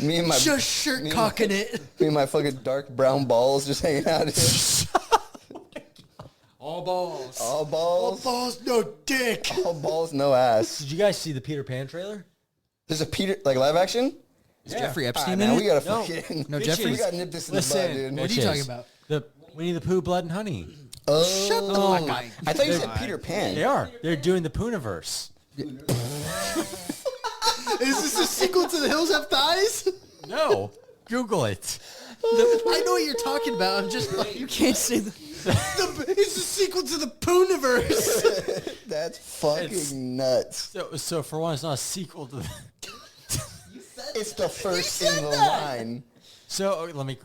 Me and my Just shirt cocking it. me and my fucking dark brown balls just hanging out here. All balls. All balls. Balls, no dick. All balls, no ass. Did you guys see the Peter Pan trailer? There's a Peter, like live action? Is Jeffrey All right, Epstein man, in we it? gotta No. fucking. No, Bitches. Jeffrey. We gotta nip this in Listen, the bud, dude. What are you talking about? The Winnie the Pooh, Blood and Honey. Oh, Shut the fuck up. I thought you said Peter Pan. They are. They're doing the Pooniverse. Is this a sequel to The Hills Have Thighs? No. Google it. I know what you're talking about. I'm just like, You can't say that. it's a sequel to the Pooniverse. That's fucking It's- nuts. So for one, it's not a sequel to the... It's the first in the line. So let me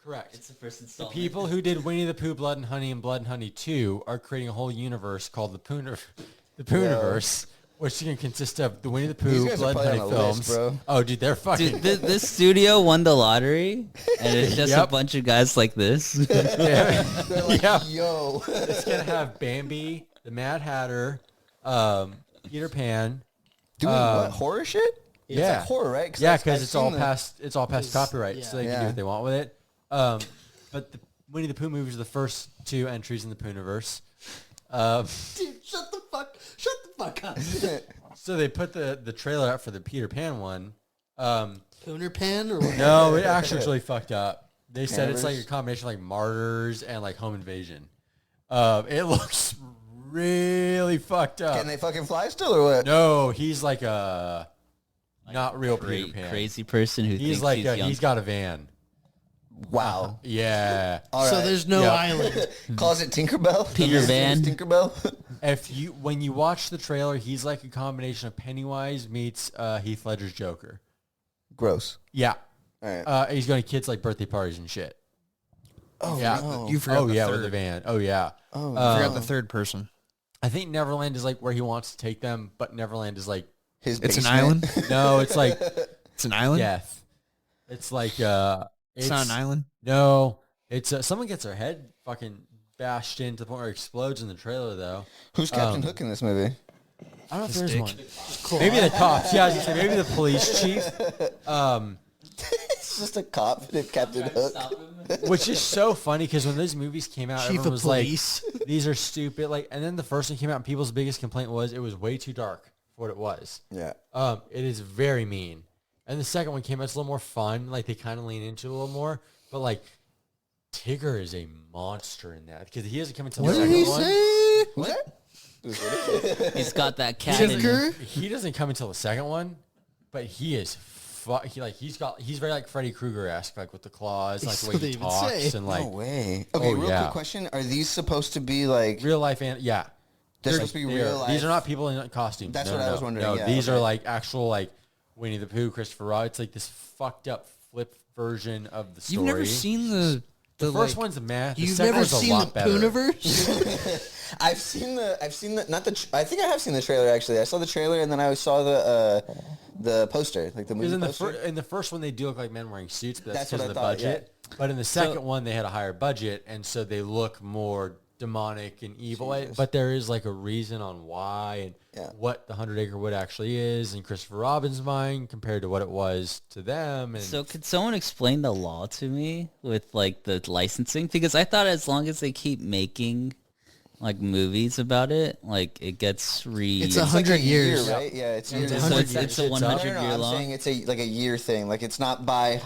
correct. It's the first The installment. people who did Winnie the Pooh, Blood and Honey, and Blood and Honey 2 are creating a whole universe called the Pooniverse, which can consist of the Winnie the These Pooh, guys are Blood and probably Honey on a list, films. bro. Oh, dude, they're fucking... Dude, this studio won the lottery, and it's just a Yep. bunch of guys like this. Yeah. They're like, Yeah. yo. It's going to have Bambi, the Mad Hatter, Peter Pan. Doing what? Horror shit? Yeah. It's like horror, right? Yeah, I've because it's all seen the- past copyright, so they can do Yeah. what they want with it. But the Winnie the Pooh movies are the first 2 entries in the Pooniverse. Dude, shut the fuck up. So they put the trailer out for the Peter Pan one. Pooner Pan or what? No, it actually really fucked up. They said it's like a Paniverse? combination of like Martyrs and like Home Invasion. It looks really fucked up. Can they fucking fly still or what? No, he's like a not real Peter Pan. Crazy person who He's thinks like he's young. he's got a van. Wow. Yeah. All So right. there's no Yep. island. Calls it Tinkerbell? Peter Van. Tinkerbell? When you watch the trailer, he's like a combination of Pennywise meets Heath Ledger's Joker. Gross. Yeah. All right. He's going to kids like birthday parties and shit. Oh, Yeah. no. You forgot the yeah, third. with the van. Oh yeah. Oh, I forgot the third person. I think Neverland is like where he wants to take them, but Neverland is like His It's an basement. island. no, it's like It's an island. death. It's like It's not an island. No, it's someone gets their head fucking bashed in to the point where it explodes in the trailer though. Who's Captain Hook in this movie? I don't know if there's dick. one. Maybe the cops. Yeah, I was gonna say maybe the police chief. It's just a cop named Captain Hook. Which is so funny because when those movies came out, Chief everyone of was police. like, "These are stupid." Like, and then the first one came out, and people's biggest complaint was it was way too dark for what it was. Yeah. It is very mean. And the second one came out, it's a little more fun. Like they kind of lean into it a little more. But like, Tigger is a monster in that because he doesn't come until What the did second he one. say? Who's that? He's got that cat in him. Tinker? He doesn't come until the second one, but he is. He's very like Freddy Krueger-esque, like with the claws, like the way What he did he even talks, say? and like No way. Okay, real yeah. quick question. Are these supposed to be like... real life and yeah. They're supposed to be They are- real life? These are not people in costumes. That's No, what I no, was wondering, No, yeah, these okay. are like actual like Winnie the Pooh, Christopher Robin. It's like this fucked up flip version of the story. You've never seen the the first like, one's a math. The You've second never one's a seen lot the better. Pooniverse? I've seen the not the I think I have seen the trailer actually. I saw the trailer and then I saw the poster, like the movie Because poster. in the first one they do look like men wearing suits, but that's That's because what of I the thought, budget. But in the second one they had a higher budget, and so they look more demonic and evil. Jesus. But there is like a reason on why and Yeah. what the 100-acre wood actually is in Christopher Robin's mind compared to what it was to them. And So could someone explain the law to me with like the licensing? Because I thought as long as they keep making like movies about it, like it gets It's It's 100 like a year, years. right? Yeah, it's years. So it's a It's 100 No, year I'm long. saying it's like a year thing. Like it's not by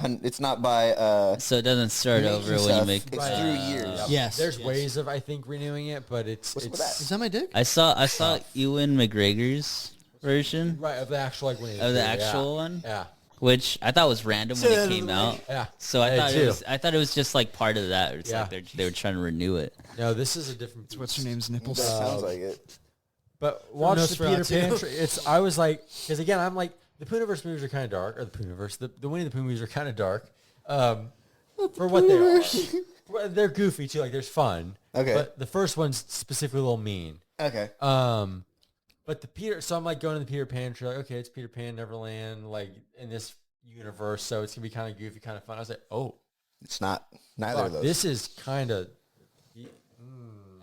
So it doesn't start making over when you stuff. make. It's through years. Yes. there's ways of I think renewing it, but it's What's with it's Is that my dick? I saw Ewan McGregor's version right of the actual like Winnie of the Pooh, actual one. Yeah. which I thought was random when it came out. Yeah. So I thought it was just like part of that. It's like they were trying to renew it. No, this is a different. What's her name's nipples? That sounds like it. But watch the Peter Pan. I was like, because again, I'm like, the Pooniverse movies are kind of dark, or the Pooniverse, the Winnie the Pooh movies are kind of dark, for what they are. They're goofy too. Like there's fun. Okay. But the first one's specifically a little mean. Okay. But so I'm like going to the Peter Pan trailer. Like, okay, it's Peter Pan, Neverland, like in this universe, so it's gonna be kind of goofy, kind of fun. I was like, oh, it's not. Neither of those. This is kind of.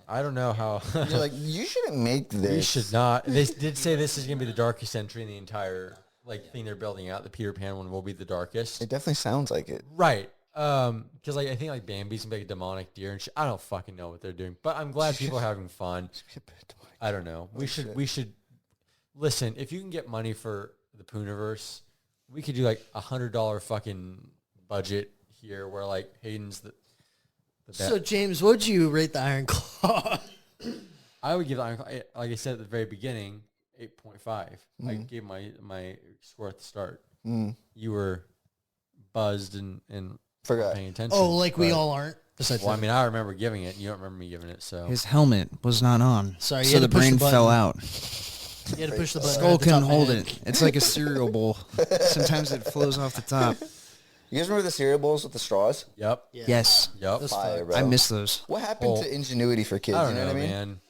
I don't know how. You're like, you shouldn't make this. We should not. They did say this is going to be the darkest entry in the entire thing they're building out. The Peter Pan one will be the darkest. It definitely sounds like it. Right. Because I think Bambi's going to be a demonic deer and shit. I don't fucking know what they're doing, but I'm glad people are having fun. I don't know. We should listen. If you can get money for the Pooniverse, we could do like $100 fucking budget here, where Hayden's the. So, James, what'd you rate the Iron Claw? I would give the Iron Claw, like I said at the very beginning, 8.5. I gave my score at the start. You were buzzed and forgot paying attention. Oh, like we all aren't? Well, I mean, I remember giving it. You don't remember me giving it, so. His helmet was not on. Sorry, so the brain fell out. You had to push the button. Skull couldn't hold it. It's like a cereal bowl. Sometimes it flows off the top. You guys remember the cereal bowls with the straws? Yep. Yeah. Yes. Yep. Fire, bro. I miss those. What happened to ingenuity for kids? I don't you know what I mean? man.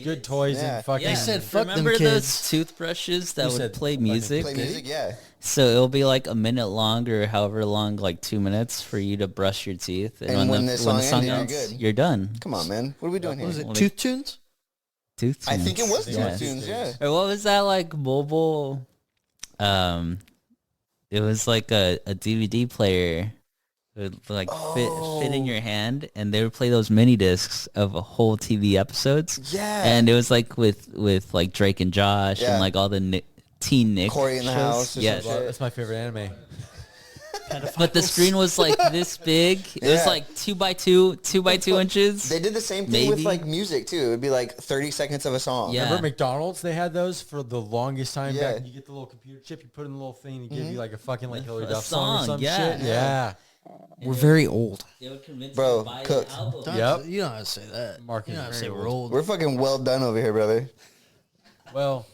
Good toys and fucking. Yeah, said fuck Remember them kids. those toothbrushes that would play music? Play music, yeah. So it'll be like a minute long or however long, like 2 minutes for you to brush your teeth. And when the song ends, ends, you're done. Come on, man. What are we doing here? Was it Tooth Tunes? Tooth Tunes. I think it was Tooth Tunes, yeah. Or what was that mobile? It was like a DVD player. It would fit in your hand, and they would play those mini discs of a whole TV episodes. Yeah, and it was with Drake and Josh and all the teen Nick Corey in the house. Yes, that's my favorite anime. But the screen was this big. It was 2 by 2 inches. They did the same thing with music too. It would be 30 seconds of a song. Yeah. Remember McDonald's? They had those for the longest time back. You get the little computer chip, you put in the little thing, and give you a fucking Hillary Duff song or some shit. Yeah. We're very old. They would convince Bro, you to buy cooked. the album. Yep. You don't have to say that. Marketing. You don't have to say we're old. We're fucking well done over here, brother. Well,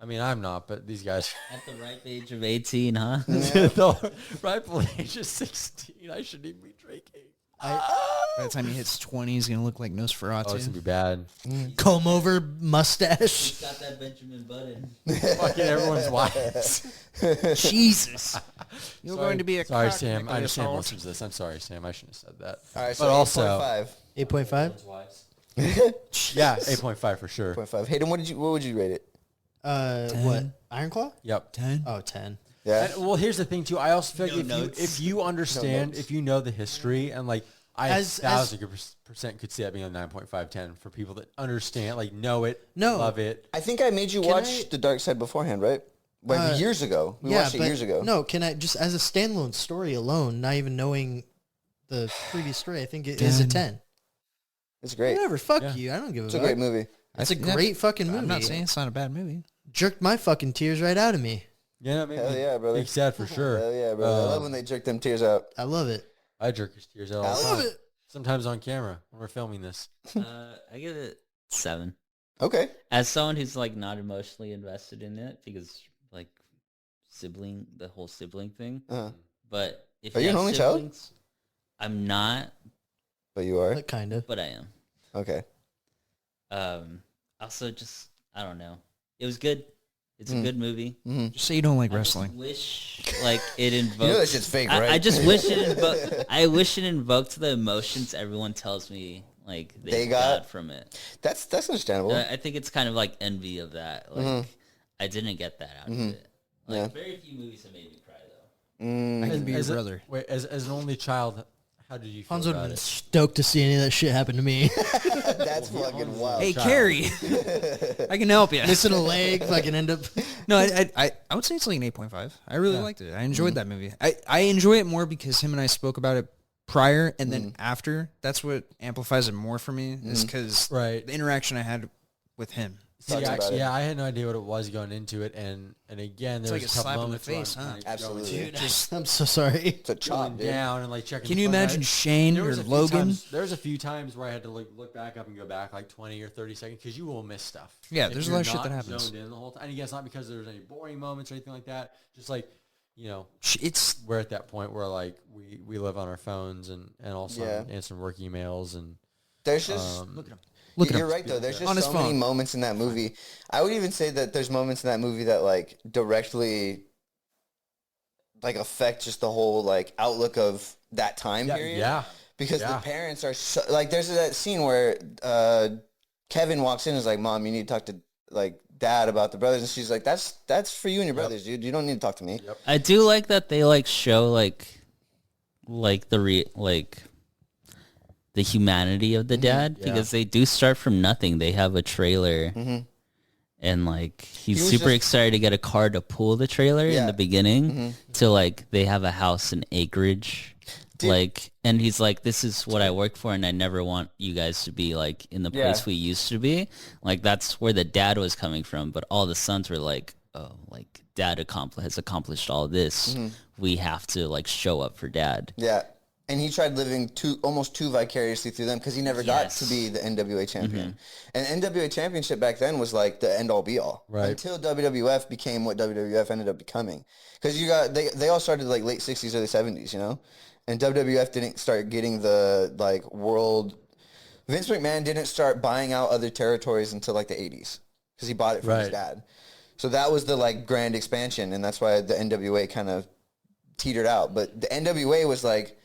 I mean, I'm not, but these guys. At the ripe age of 18, huh? The rightful age of 16. I shouldn't even be drinking. By the time he hits 20, he's going to look like Nosferatu. Oh, it's going to be bad. Comb over mustache. He's got that Benjamin Button. Fucking everyone's wives. Jesus. You're going to be a Sorry, cock Sam. I necklace understand hole. most of this. I'm sorry, Sam. I shouldn't have said that. All right, but so also 8.5. 8.5? Yeah, 8.5 for sure. 8.5. Hayden, what would you rate it? What? Iron Claw? Yep. 10. Oh, 10. Yeah. And, well, here's the thing too. I also feel No like if you understand, if you know the history, and I 1,000% could see that being a 9.5, 10 for people that understand, know it, love it. I think I made you watch The Dark Side beforehand, right? Years ago. We watched it years ago. No, can I just as a standalone story alone, not even knowing the previous story, I think it is a 10. It's great. Whatever, fuck you. I don't give a fuck. It's a great movie. It's a great fucking movie. I'm not saying it's not a bad movie. Jerked my fucking tears right out of me. Yeah, it made Hell yeah, brother. me sad for sure. Hell yeah, brother. I love when they jerk them tears out. I love it. I jerk his tears out I all the love time. it. Sometimes on camera when we're filming this. I give it 7. Okay. As someone who's not emotionally invested in it because the whole sibling thing. Uh-huh. But if Are you an only child? I'm not, But you are? But kind of. but I am. Okay. Also, just I don't know. It was good. It's a good movie. Just say you don't like I just wrestling. wish it invoked. You know that shit's fake, right? I just wish I wish it invoked the emotions everyone tells me they got from it. That's understandable. I think it's kind of envy of that. I didn't get that out of it. Very few movies have made me cry though. I can be your brother. Wait, as an only child, how did you feel Hans would about have been it? stoked to see any of that shit happen to me. That's fucking wild. Hey, Carrie. I can help you. Missing a leg, fucking end up. No, I would say it's like an 8.5. I really liked it. I enjoyed that movie. I enjoy it more because him and I spoke about it prior and then after. That's what amplifies it more for me is because the interaction I had with him. Yeah, I had no idea what it was going into it, and again, there was like a a couple slap in the moments where face, I'm huh? kinda going Absolutely. to- Dude, I'm so sorry. It's a chop, going dude. down and like checking. Can the you front imagine end. Shane There or was a few Logan? times- There was a few times where I had to like look back up and go back like 20 or 30 seconds because you will miss stuff. Yeah, If there's a you're lot of shit not that happens. Zoned in the whole time. And again, it's not because there's any boring moments or anything like that. Just like, you know, It's we're at that point where like we live on our phones and also answering work emails and There's just Look at you're him. right though. There's just On his so many phone. moments in that movie. I would even say that there's moments in that movie that like directly like affect just the whole like outlook of that time period. yeah. Because the parents are so, like there's that scene where Kevin walks in and is like, "Mom, you need to talk to like Dad about the brothers," and she's like, "That's for you and your brothers, dude. You don't need to talk to me." Yep. I do like that they like show like the humanity of the dad because they do start from nothing. They have a trailer and like he's was super just- excited to get a car to pull the trailer in the beginning to like they have a house and acreage. Like, and he's like, this is what I work for and I never want you guys to be like in the place we used to be. Like that's where the dad was coming from. But all the sons were like, oh, like dad has accomplished all this. We have to like show up for dad. Yeah. And he tried living almost too vicariously through them because he never got to be the NWA champion. And NWA championship back then was like the end all be all until WWF became what WWF ended up becoming. Because you got they all started like late 60s, early 70s, you know, and WWF didn't start getting the like world. Vince McMahon didn't start buying out other territories until like the 80s because he bought it from his dad. So that was the like grand expansion, and that's why the NWA kind of teetered out. But the NWA was like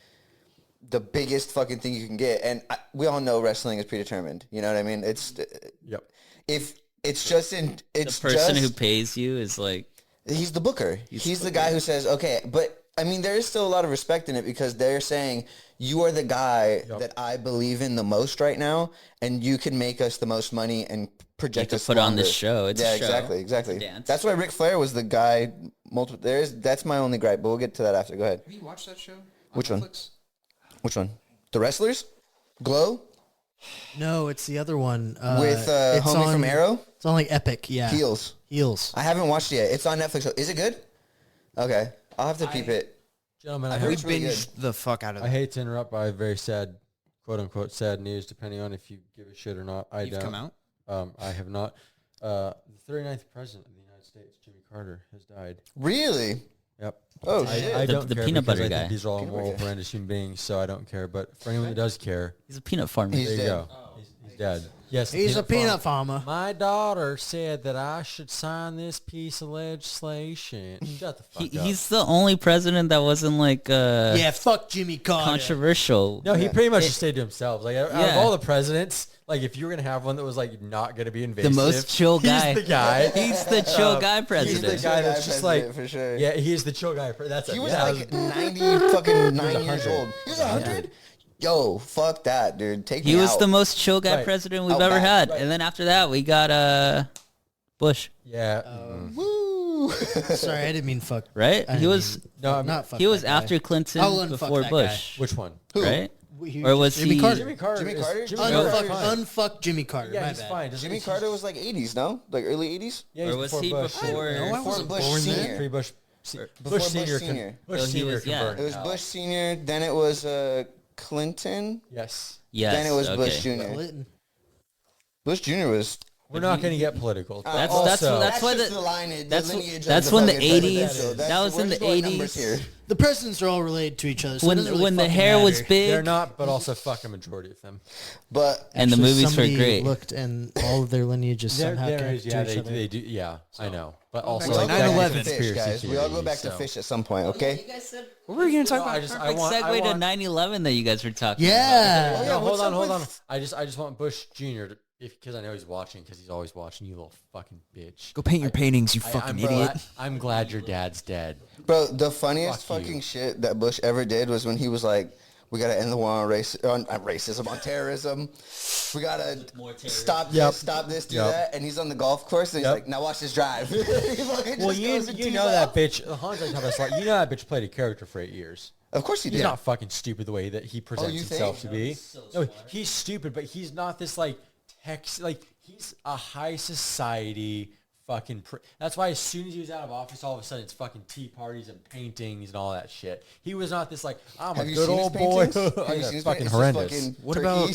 the biggest fucking thing you can get, and we all know wrestling is predetermined. You know what I mean? It's if it's just in it's The person just, who pays you is like he's the booker. He's the guy who says, okay, but I mean, there is still a lot of respect in it because they're saying you are the guy that I believe in the most right now, and you can make us the most money and project us put on longer. this show. It's a show. Exactly. Dance. That's why Ric Flair was the guy. That's my only gripe, but we'll get to that after. Go ahead. Have you watched that show? Which one? Which one? The Wrestlers? Glow? No, it's the other one. With it's homie from Arrow? It's on like Epic, yeah. Heels. Heels. I haven't watched it yet. It's on Netflix. Is it good? Okay. I'll have to peep it. Gentlemen, I I heard We it's really binged the fuck out of I that. hate to interrupt by very sad, quote unquote, sad news, depending on if you give a shit or not. I You've don't. come out? I have not. The 39th president of the United States, Jimmy Carter, has died. Really? Yep. Oh, I shit. don't the care peanut because butter I guy. think these are all Peanut moral, butter guy. horrendous human beings, so I don't care. But for anyone that does care, he's a peanut farmer. He's there you dead. go. He's dead. Yes, the He's a peanut farmer. farmer. My daughter said that I should sign this piece of legislation. Shut the fuck up. He's the only president that wasn't like Yeah, fuck Jimmy Carter. controversial. No, he pretty much just stayed to himself. Like out of Yeah. all the presidents, like if you were gonna have one that was like not gonna be invasive, most chill guy. He's the guy. He's the chill guy He's president. the guy that's just like for sure. Yeah, he's the chill guy. That's He it. was Yeah, like 90 fucking 9 years 100. old. He was 100? Yo, fuck that, dude. Take He me was out. the most chill guy Right. president we've Out ever back. had. Right. And then after that, we got Bush, yeah. Woo. Sorry, I didn't mean fuck. right? I He didn't was mean- No, I mean- not fuck he was that guy. after Clinton, I'll unfuck before that Bush, Which one? right? He Or was Jimmy he Carter? Jimmy Carter. Jimmy is- Carter? Jimmy Unfuck- Carter's fine. Unfuck Jimmy Carter. Yeah, my he's bad. fine. Jimmy Carter was like 80s, no? Like early 80s? Yeah, Or he's was before he Bush. before? No, I Before wasn't Bush born Senior. there. Pre-Bush. Before Bush Senior. Senior. Bush So he Senior was- yeah. converted. It was Bush Senior, then it was Clinton, Yes. Yes. then it was okay. Bush Jr. Clinton. Bush Jr. was... We're not going to get political. That's Also- that's why just the lineage, that's the wh- lineage of that's when the fucking president. 80s So that's- that was we're in just the going numbers 80s. here. The presidents are all related to each other. So it when doesn't really when the fucking hair was matter. big They're not, but also fuck a majority of them. But and the Actually, movies were somebody great. Looked and all of their lineages somehow There connected is, yeah, to each other. they do. Yeah, I know. But also, we all like, go that back to 9/11. fish, conspiracy guys. We all go theory, back to so. fish at some point, okay? What were we going to talk No, about? I Perfect want- segue to want- 9/11 that you guys were talking Yeah. Oh, yeah, No, what's up hold on. with- I just want Bush Jr. to, because I know he's watching, because he's always watching. You little fucking bitch. Go paint your paintings, you fucking idiot. I'm glad your dad's dead. Bro, the funniest Fuck you. fucking shit that Bush ever did was when he was like, we got to end the war on racism, on terrorism. We got to stop this, do Yep. that. And he's on the golf course, and he's Yep. like, now watch this drive. He fucking Well, just goes and you tees know off. that bitch. Hans like talking about, you know that bitch played a character for 8 years. Of course he did. He's not fucking stupid the way that he presents you himself think? to be. No, he's stupid, but he's not this like he's a high society fucking. That's why as soon as he was out of office, all of a sudden it's fucking tea parties and paintings and all that shit. He was not this like, I'm a good old boy. It's fucking horrendous. What about?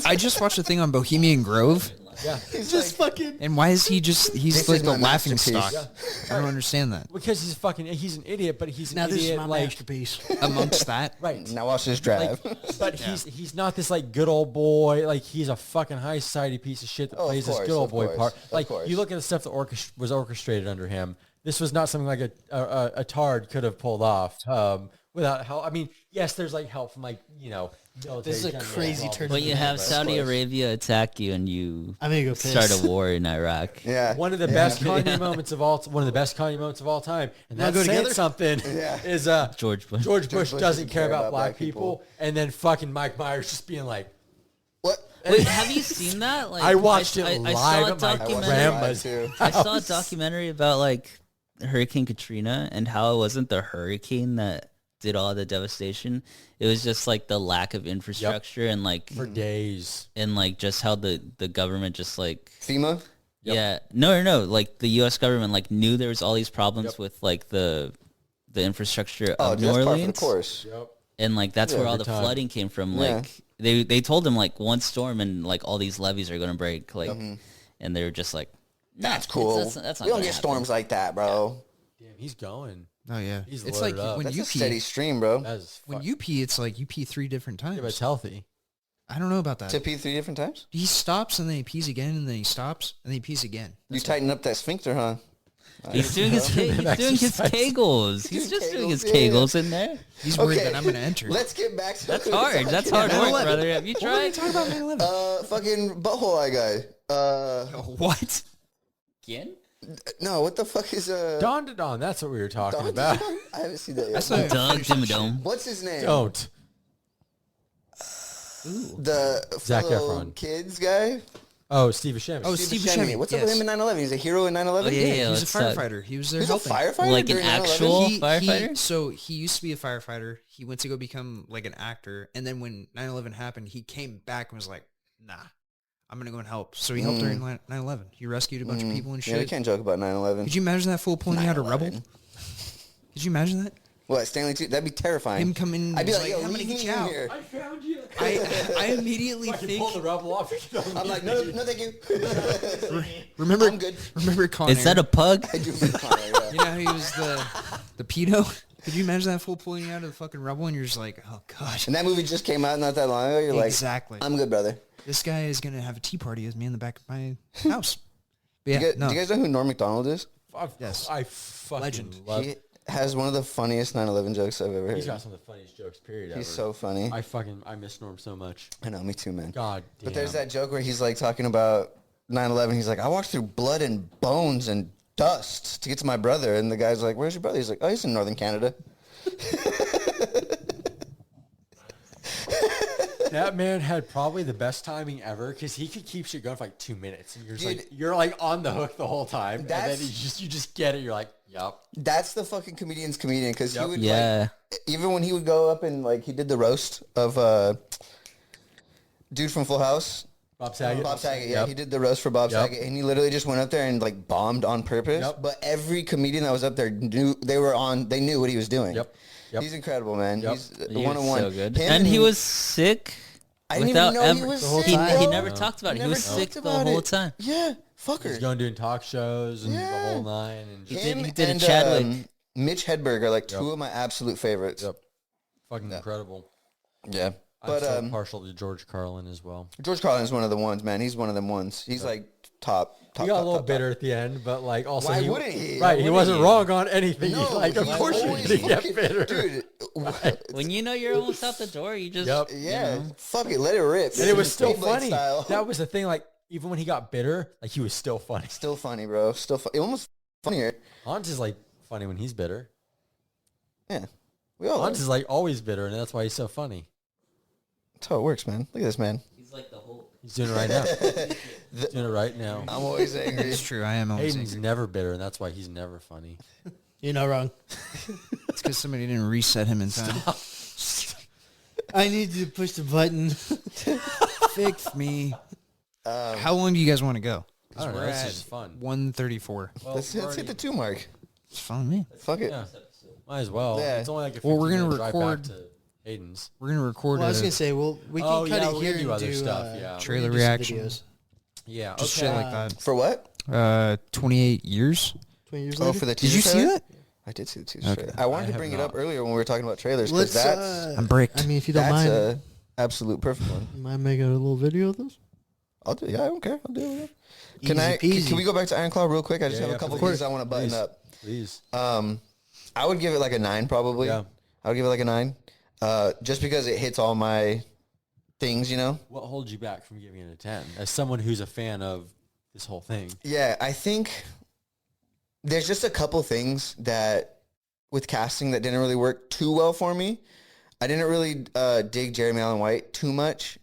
I just watched a thing on Bohemian Grove. Yeah, he's just fucking. And why is he just? He's like the laughing stock. Yeah. I don't understand that. Because he's an idiot, but he's an idiot. This is my like, masterpiece. Amongst that, right? Now watch this drive. But he's not this like good old boy. Like he's a fucking high society piece of shit that plays this good old boy part. Like you look at the stuff that was orchestrated under him. This was not something like a tard could have pulled off without help. I mean, yes, there's like help from like military. This is a crazy turn. When you have Saudi Arabia attack you and you I'm gonna go start a war in Iraq. Yeah, one of the best Kanye moments of all. One of the best Kanye moments of all time, and that's saying something. Is George Bush. George Bush doesn't care about black people, and then fucking Mike Myers just being like, what? Wait, have you seen that? Like, I watched it live at my grandma's. I saw a documentary about like Hurricane Katrina and how it wasn't the hurricane that did all the devastation. It was just like the lack of infrastructure and like for days, and like just how the government just like FEMA. Yeah, no. Like the U.S. government like knew there was all these problems with like the infrastructure of New Orleans, of course. And like that's where all the flooding came from. Like they told them like one storm and like all these levees are gonna break. Like, and they were just like, that's cool. That's not we don't get storms like that, bro. Damn, he's going. Oh yeah, it's like when that's you a pee. steady stream, bro. When you pee, it's like you pee 3 different times. Yeah, but it's healthy. I don't know about that. To pee 3 different times? He stops and then he pees again and then he stops and then he pees again. You tighten up that sphincter, huh? He's doing his kegels. He's just doing his kegels in there. He's worried that I'm going to enter. Let's get back to that's hard. That's hard work, brother. Have you tried? Talk about 9/11. Fucking butthole eye guy. What? Again? No, what the fuck is Dawn to Dawn? That's what we were talking about. I haven't seen that yet. That's not Doug Dimmadome. What's his name? Don't. The Zac fellow Efron. kids guy. Oh, Steve Buscemi. Oh, Steve Buscemi. What's up with him in 9/11? He's a hero in 9/11. Oh, yeah. He was a firefighter. He was there He's a helping. firefighter, like an during actual 9/11? firefighter. So he used to be a firefighter. He went to go become like an actor, and then when 9/11 happened, he came back and was like, "Nah, I'm gonna go and help." So he helped during 9/11. He rescued a bunch of people and shit. Yeah, we can't joke about 9/11. Could you imagine that fool pulling you out of rubble? Could you imagine that? What, Stanley too? That'd be terrifying. Him coming. I'd be like, yo, I'm gonna leave get me you in out. here. I found you. I immediately Fucking pull the think. rubble off. I'm like, no, thank you. Remember, I'm good. remember Con Is that Air? a pug? I do for Connor, yeah. You know how he was the pedo? Could you imagine that fool pulling you out of the fucking rubble and you're just like, oh god. And that movie just came out not that long ago. You're Exactly. like, I'm good, brother. This guy is gonna have a tea party with me in the back of my house. But yeah, Do you guys know who Norm Macdonald is? Yes. I fucking Legend. love. He has one of the funniest 9/11 jokes I've ever heard. He's got some of the funniest jokes. Period. He's ever. so funny. I miss Norm so much. I know, me too, man. God damn. But there's that joke where he's like talking about 9/11. He's like, I walked through blood and bones and dust to get to my brother. And the guy's like, where's your brother? He's like, oh, he's in northern Canada. That man had probably the best timing ever because he could keep shit going for like 2 minutes, and you're like on the hook the whole time, and then you just get it. You're like, yep. That's the fucking comedian's comedian because he would Yeah. like, even when he would go up and like he did the roast of dude from Full House. Bob Saget. Bob Saget, yeah. Yep. He did the roast for Bob Yep. Saget, and he literally just went up there and like bombed on purpose. Yep. But every comedian that was up there knew they knew what he was doing. Yep. He's incredible, man. Yep. He's He was 101. so good. Him And he was sick. I didn't without even know he ever- was the whole sick, time. He bro. never talked about it. He Never was sick talked the about whole it. time. Yeah, fucker. He's going doing talk shows and the whole nine. And just, Him he did a and Chadwick. Mitch Hedberg are like two of my absolute favorites. Yep. Fucking incredible. Yeah. I'm But so partial to George Carlin as well. George Carlin is one of the ones, man. He's one of them ones. He's like top. He got a little bitter at the end, but like also Why wouldn't he? Right, Why he wouldn't wasn't he? wrong on anything. No, Like of he's course you're always gonna get fucking- bitter, dude. When you know you're almost out the door, you just Yep. Yeah, you know. fuck it, let it rip. And it was still Beyblade funny. style. That was the thing. Like even when he got bitter, like he was still funny. Still funny, bro. Still almost funnier. Hans is like funny when he's bitter. Yeah, we all. Hans is like always bitter, and that's why he's so funny. That's how it works, man. Look at this man. He's like the whole. He's doing it right now. He's doing it right now. I'm always angry. It's true. I am always Hayden's angry. never bitter, and that's why he's never funny. You're not wrong. It's because somebody didn't reset him in time. I need you to push the button. Fix me. How long do you guys want to go? I don't know. We're This at is fun. 1:34. Well, Let's hit the 2 mark. It's fun with me. Fuck it. Yeah. Might as well. Yeah. It's only like a 15 Well, we're gonna minute drive record- back to Hayden's. We're gonna record. Well, I was a gonna say, we can cut it we're here gonna do and other do stuff. Yeah. trailer we can do some reaction. videos. Yeah. Just okay. shit like that. For what? 28 years. 20 years Oh, later. for the Did teaser you see trailer? that? I did see the teaser Okay. trailer. I wanted I to have bring it not. up earlier when we were talking about trailers because Let's. that's I'm bricked. I mean, if you don't mind, a absolute perfect one. you mind making a little video of this? I'll do. Yeah, I don't care. I'll do it. Easy peasy. Can we go back to Iron Claw real quick? I just Yeah, have yeah, a couple please. things I want to button Please. up. Please. I would give it like a 9 probably. Yeah. I would give it like a 9. Just because it hits all my things, you know? What holds you back from giving it a 10? As someone who's a fan of this whole thing. Yeah, I think there's just a couple things that with casting that didn't really work too well for me. I didn't really dig Jeremy Allen White too much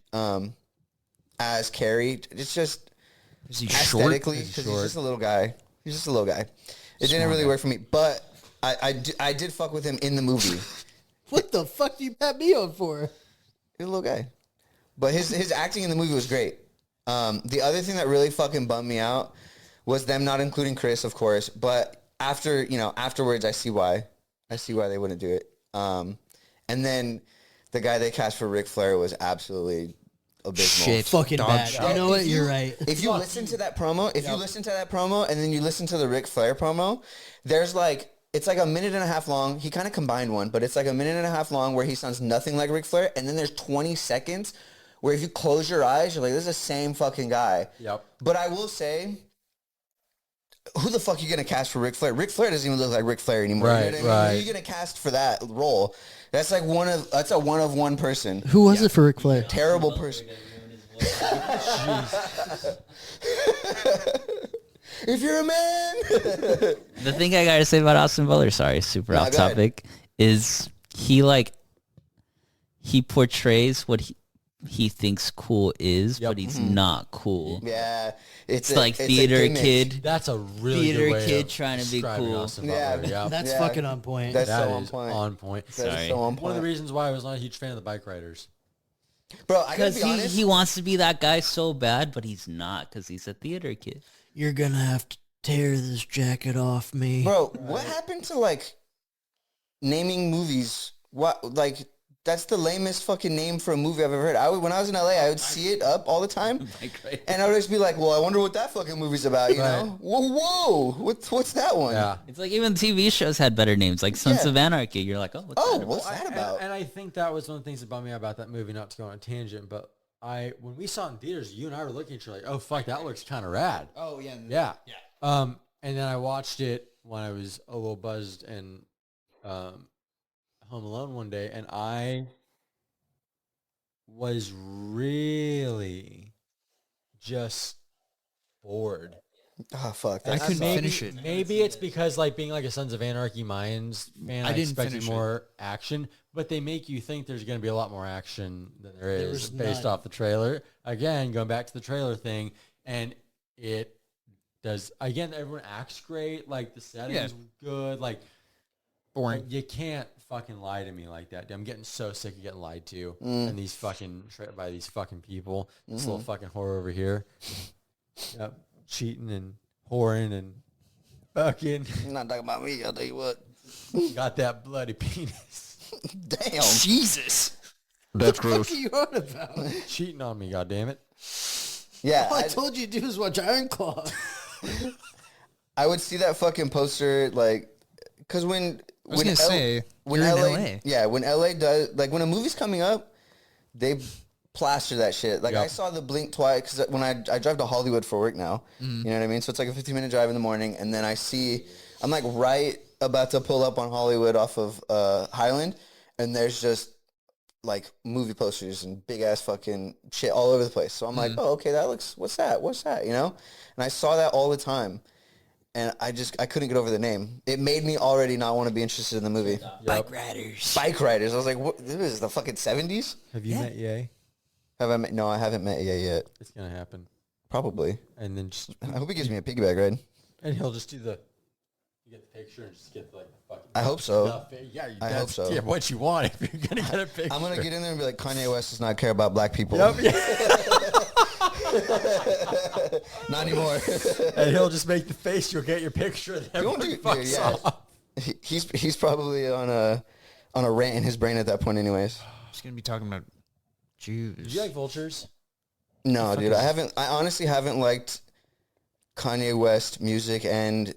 as Carrie. It's just Is he short? aesthetically, because he's just a little guy. He's just a little guy. It didn't really work for me, but I did fuck with him in the movie. What the fuck do you pat me on for? He's a little guy. But his acting in the movie was great. The other thing that really fucking bummed me out was them not including Chris, of course. But afterwards, I see why. I see why they wouldn't do it. And then the guy they cast for Ric Flair was absolutely abysmal. Shit. Fucking Dog bad. shit. You know what? You're right. If you listen to that promo, and then you listen to the Ric Flair promo, there's like, it's like a minute and a half long. He kind of combined one, but it's like a minute and a half long where he sounds nothing like Ric Flair. And then there's 20 seconds where if you close your eyes, you're like, this is the same fucking guy. Yep. But I will say, who the fuck are you going to cast for Ric Flair? Ric Flair doesn't even look like Ric Flair anymore. Right, You know what I mean? right. Who are you going to cast for that role? That's like that's a one of one person. Who was it for Ric Flair? Terrible person. If you're a man. The thing I gotta say about Austin Butler, sorry, super off go ahead. topic, is he portrays what he thinks cool is, Yep. but he's not cool. Yeah. It's Like a theater gimmick. kid. That's a really Theater good way kid of trying to be describing cool. Austin Yeah. Butler. Yeah. That's Yeah. fucking on point. That's That so on is point. on point. That is Sorry. so on One of point. the reasons why I was not a huge fan of the bike riders. Bro, I gotta Because be honest. he wants to be that guy so bad, but he's not because he's a theater kid. You're gonna have to tear this jacket off me. Bro, what happened to like naming movies? What that's the lamest fucking name for a movie I've ever heard. When I was in LA, I would see it up all the time, and I would just be like, "Well, I wonder what that fucking movie's about." You Right. know? Whoa, what's that one? Yeah. It's like even TV shows had better names, like Sons Yeah. of Anarchy. You're like, oh, what's Oh, that? what's that about? And I think that was one of the things that bummed me out about that movie, not to go on a tangent, but when we saw it in theaters, you and I were looking at each other like, oh, fuck, that looks kind of rad. Oh yeah. Yeah. And then I watched it when I was a little buzzed and home alone one day, and I was really just bored. Oh fuck, I that's couldn't sucks. finish it. Maybe it's because like being like a Sons of Anarchy Mayans fan, I didn't expected finish more action, but they make you think there's going to be a lot more action than there is was based none. off the trailer. Again, going back to the trailer thing, and it does again. Everyone acts great, like the setting's good, like Boring. you can't fucking lie to me like that. I'm getting so sick of getting lied to and these fucking by these fucking people. This little fucking whore over here. Yep. Cheating and whoring and fucking You're not talking about me. I'll tell you what. got that bloody penis. Damn. Jesus. That's What are you on about? Cheating on me, goddammit. Yeah, All I told you to do is watch Iron Claw. I would see that fucking poster like, cause when I was gonna say, when you're in LA, LA. yeah, when LA does like when a movie's coming up, they plaster that shit. Like Yep. I saw the Blink twice because when I drive to Hollywood for work now, you know what I mean. So it's like a 15-minute drive in the morning, and then I'm like right about to pull up on Hollywood off of Highland, and there's just like movie posters and big ass fucking shit all over the place. So I'm like, oh, okay, that looks, what's that? You know? And I saw that all the time. And I couldn't get over the name. It made me already not want to be interested in the movie. Bike riders. Bike Riders. I was like, what? This is the fucking 70s? Have you met Ye? Have I met? No, I haven't met Ye yet. It's gonna happen. Probably. And then just I hope he gives me a piggyback ride. and he'll just do the you get the picture and just get like the fucking I hope so. stuff. Yeah, I hope so. Yeah, what you want if you're gonna get a picture. I'm going to get in there and be like, Kanye West does not care about black people. Yep, yeah. Not anymore. And he'll just make the face. You'll get your picture. And everybody fucks off. He's probably on a rant in his brain at that point, anyways. He's gonna be talking about Jews. Do you like vultures? No, dude, I honestly haven't liked Kanye West music, and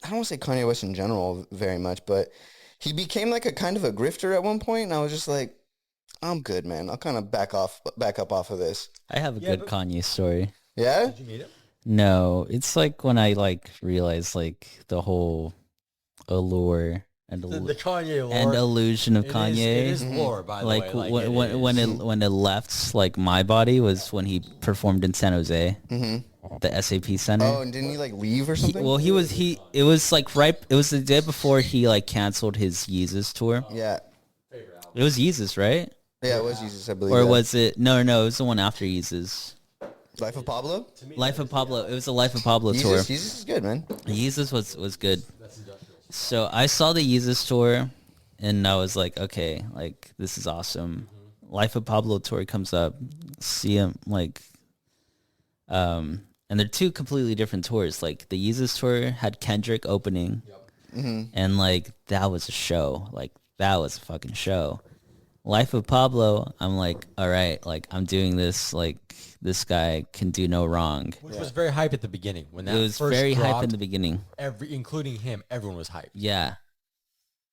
I don't want to say Kanye West in general very much, but he became like a kind of a grifter at one point, and I was just like, I'm good, man. I'll kind of back up off of this. I have a good Kanye story. Yeah? Did you meet him? No, it's like when I like realized like the whole allure and The Kanye lore. and illusion of Kanye. It is lore, by the like way. when it left like my body was when he performed in San Jose, the SAP Center. Oh, and didn't he like leave or something? It was like it was the day before he like canceled his Yeezus tour. Yeah. It was Yeezus, right? Yeah, it was Jesus, I believe. Or was it? No, it was the one after Yeezus. Life of Pablo? Life of Pablo. It was the Life of Pablo tour. Jesus is good, man. Yeezus was good. So I saw the Yeezus tour, and I was like, okay, like this is awesome. Life of Pablo tour comes up, see him like, and they're two completely different tours. Like the Yeezus tour had Kendrick opening, and like that was a show. Like that was a fucking show. Life of Pablo, I'm like, all right, like I'm doing this, like this guy can do no wrong. Which was very hype at the beginning. When that It was first very hype dropped, in the beginning. including him, everyone was hyped. Yeah.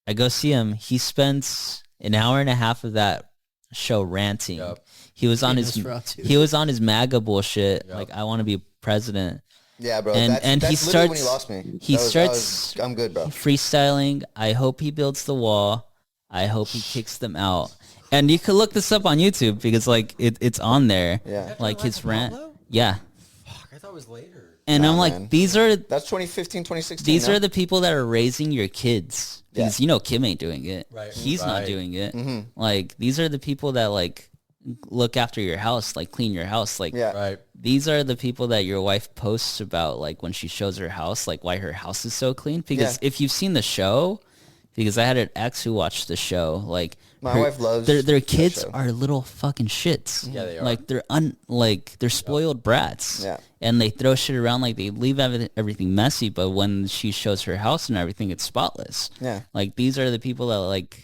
I go see him. He spends an hour and a half of that show ranting. Yep. He was on his MAGA bullshit. Yep. Like I want to be president. Yeah, bro. And That's he literally when he starts- lost me. he That starts- I'm good, bro. Freestyling. I hope he builds the wall. I hope he kicks them out. And you could look this up on YouTube because like it's on there. Yeah. Like his Life of rant. Pablo? Yeah. Fuck, I thought it was later. And Nah, I'm like, man. these are That's 2015, 2016. These no? are the people that are raising your kids. Because you know Kim ain't doing it. Right. He's not Right. doing it. Like these are the people that like look after your house, like clean your house. Like Yeah. Right. these are the people that your wife posts about like when she shows her house, like why her house is so clean. Because Yeah. if you've seen the show, because I had an ex who watched the show, like My wife loves their that kids show. are little fucking shits. Yeah, they are. Like they're spoiled brats. Yeah. And they throw shit around, like they leave everything messy, but when she shows her house and everything, it's spotless. Yeah. Like these are the people that like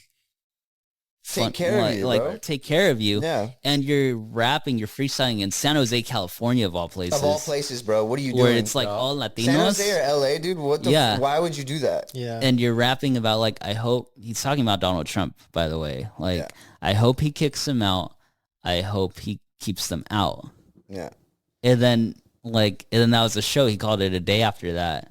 Take care of you, bro. take care of you. Yeah. And you're rapping, you're freestyling in San Jose, California, of all places. Of all places, bro. What are you doing? where it's like all Latinos. San Jose or LA, dude? What the Yeah. why would you do that? Yeah. And you're rapping about like, I hope he's talking about Donald Trump, by the way. Like, Yeah. I hope he kicks them out. I hope he keeps them out. Yeah. And then that was the show. He called it a day after that.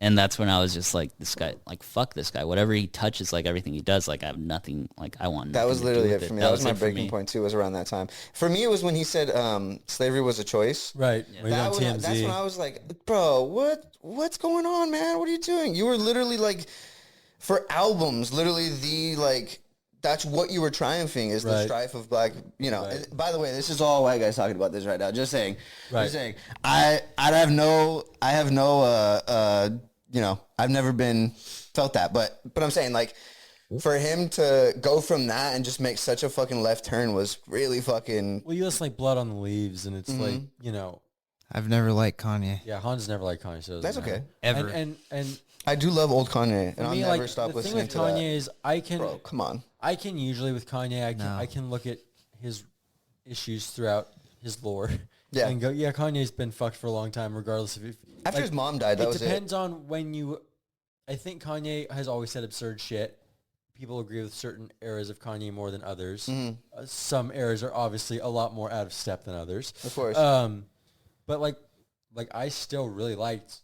And that's when I was just like, this guy, like, fuck this guy. Whatever he touches, like everything he does, like I have nothing, like I want That nothing was to do literally with it for me. That was my it for breaking me. point too, was around that time. For me, it was when he said slavery was a choice. Right. When That he's on when, TMZ. that's when I was like, bro, what's going on, man? What are you doing? You were literally like, for albums, literally that's what you were triumphing is the Right. strife of black, Right. and by the way, this is all white guys talking about this right now. Just saying. Right. Just saying. I have no I've never felt that, but I'm saying like for him to go from that and just make such a fucking left turn was really fucking Well, you listen like Blood on the Leaves, and it's like, I've never liked Kanye. yeah, Hans never liked Kanye, so it That's doesn't okay. matter. Ever. And I do love old Kanye and for I'll me, never like, stop the thing listening with to Kanye that. is Bro, come on. I can usually with Kanye, No. I can look at his issues throughout his lore, Yeah. and go, yeah, Kanye's been fucked for a long time, regardless of if After his mom died, that was it depends on when you. I think Kanye has always said absurd shit. People agree with certain eras of Kanye more than others. Some eras are obviously a lot more out of step than others. Of course. But like I still really liked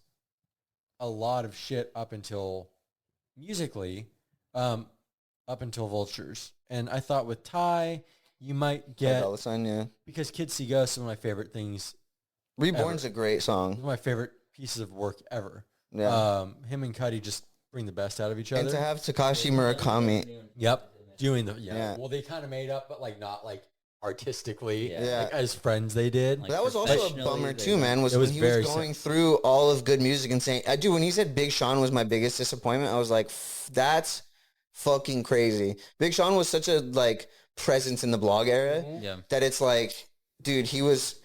a lot of shit up until musically, up until Vultures. And I thought with Ty, you might get, Dollar Sign, yeah. because Kids See Ghosts is one of my favorite things, Reborn's a great one song. of my favorite pieces of work ever. Yeah. Him and Cuddy just bring the best out of each And other. to have Takashi Murakami. Yep. Doing Yeah. Well, they kind of made up, but like not like artistically. Yeah. Like, as friends they did. Like, But that was also a professionally, bummer they- too, man. Was It was when he very was going through all of good music and saying, "I do." When he said Big Sean was my biggest disappointment, I was like, "That's fucking crazy." Big Sean was such a like presence in the blog era Yeah. that it's like, dude, he was.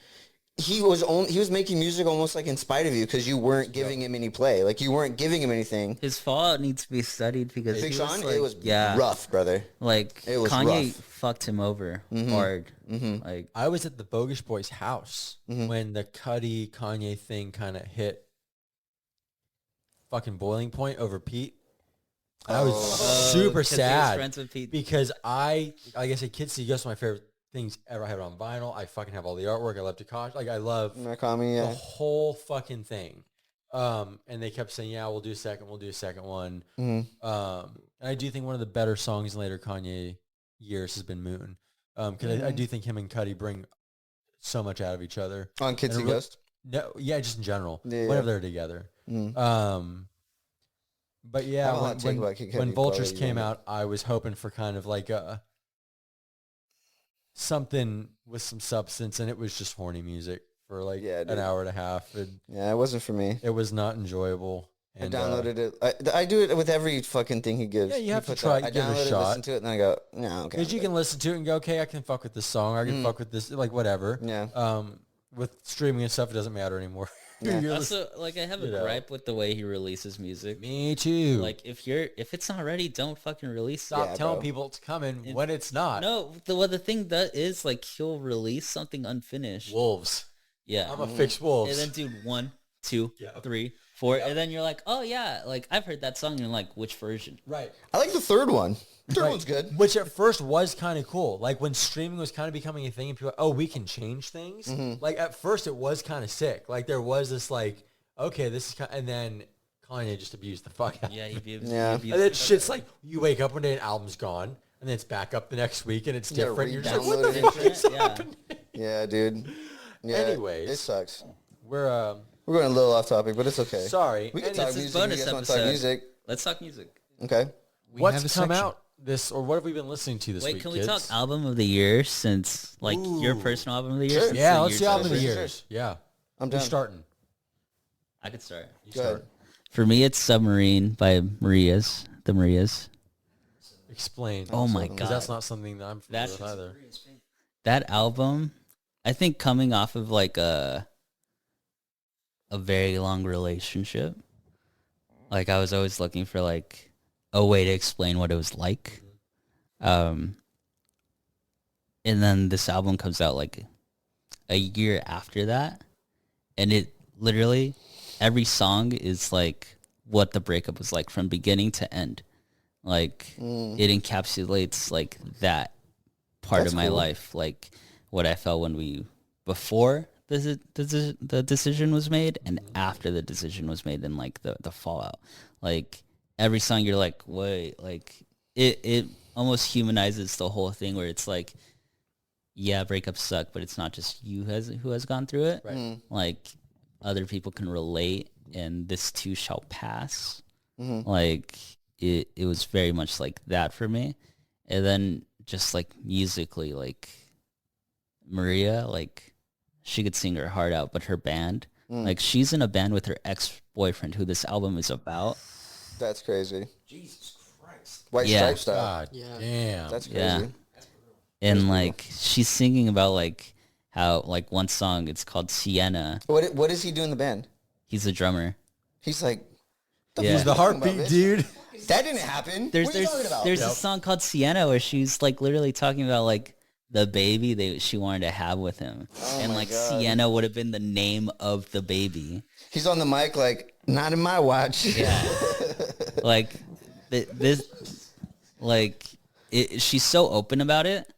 he was making music almost like in spite of you because you weren't giving him any play. Like you weren't giving him anything. His fallout needs to be studied because Big he Sean, was like, it was rough, brother. Like it was Kanye rough. fucked him over hard. Like I was at the Bogus Boys' house when the Cudi Kanye thing kind of hit fucking boiling point over Pete. I was super sad friends with Pete. because like I said, Kids See Ghosts are my favorite things ever. I have it on vinyl. I fucking have all the artwork. I love Takashi. Like I love Murakami, the whole fucking thing. And they kept saying, yeah, we'll do a second one. And I do think one of the better songs in later Kanye years has been Moon. Because I do think him and Cudi bring so much out of each other. On Kids See Ghost? No, yeah, just in general. Yeah, whenever they're together. But yeah, when Vultures came out, I was hoping for kind of like something with some substance, and it was just horny music for like an hour and a half. It wasn't for me. It was not enjoyable. And, I downloaded it. I do it with every fucking thing he gives. Yeah, you have to try it, give it a shot. Listen to it, and then I go, no, okay. Because you can listen to it and go, okay, I can fuck with this song. I can fuck with this, like whatever. Yeah. With streaming and stuff, it doesn't matter anymore. Yeah. Also, like I have a gripe with the way he releases music. Me too. Like if it's not ready, don't fucking release it. Stop telling people it's coming when it's not. No, the thing that is like he'll release something unfinished. Wolves. Yeah. I'm a fixed Wolves. And then dude 1, 2, 3, 4, and then you're like, oh yeah, like I've heard that song. And you're like, which version? Right. I like the third one. Third one's good. Which at first was kind of cool. Like when streaming was kind of becoming a thing and people were like, oh, we can change things. Like at first it was kind of sick. Like there was this like, okay, this is kind of, and then Kanye just abused the fuck out. Yeah, he abused. Yeah. And then shit's like, you wake up one day and album's gone, and then it's back up the next week and it's different. You're just like, what the fuck is happening? Yeah, dude. Yeah, anyways. It sucks. We're going a little off topic, but it's okay. Sorry. We can talk music. You guys want to talk music? Let's talk music. Okay. What's come out or what have we been listening to this week, can kids? we talk album of the year since, like, your personal album of the year? Sure. Yeah, let's do album of the year. Yeah. I'm done. Who's starting? I could start. You start. For me, it's Submarine by The Marias. Explain. Oh my God. Because that's not something that I'm familiar with either. That album, I think coming off of like a very long relationship, like I was always looking for like a way to explain what it was like. And then this album comes out like a year after that, and it literally, every song is like what the breakup was like from beginning to end. Like it encapsulates like that part of my life, like what I felt when before the decision was made and after the decision was made, and like the fallout. Like every song you're like, wait, like it almost humanizes the whole thing, where it's like, yeah, breakups suck, but it's not just you who has gone through it. Right. Like other people can relate, and this too shall pass. Like it was very much like that for me. And then just like musically, like Maria, like she could sing her heart out, but her band, like she's in a band with her ex-boyfriend who this album is about. That's crazy. Jesus Christ. White Stripe style. God damn. That's crazy. Yeah. And like she's singing about like how like one song, it's called Sienna. What does he do in the band? He's a drummer. He's like, He's the heartbeat, dude. That didn't happen. What are you talking about? There's a song called Sienna where she's like literally talking about like the baby she wanted to have with him. And like God. Sienna would have been the name of the baby. He's on the mic like, not in my watch. Yeah. Like this, like she's so open about it.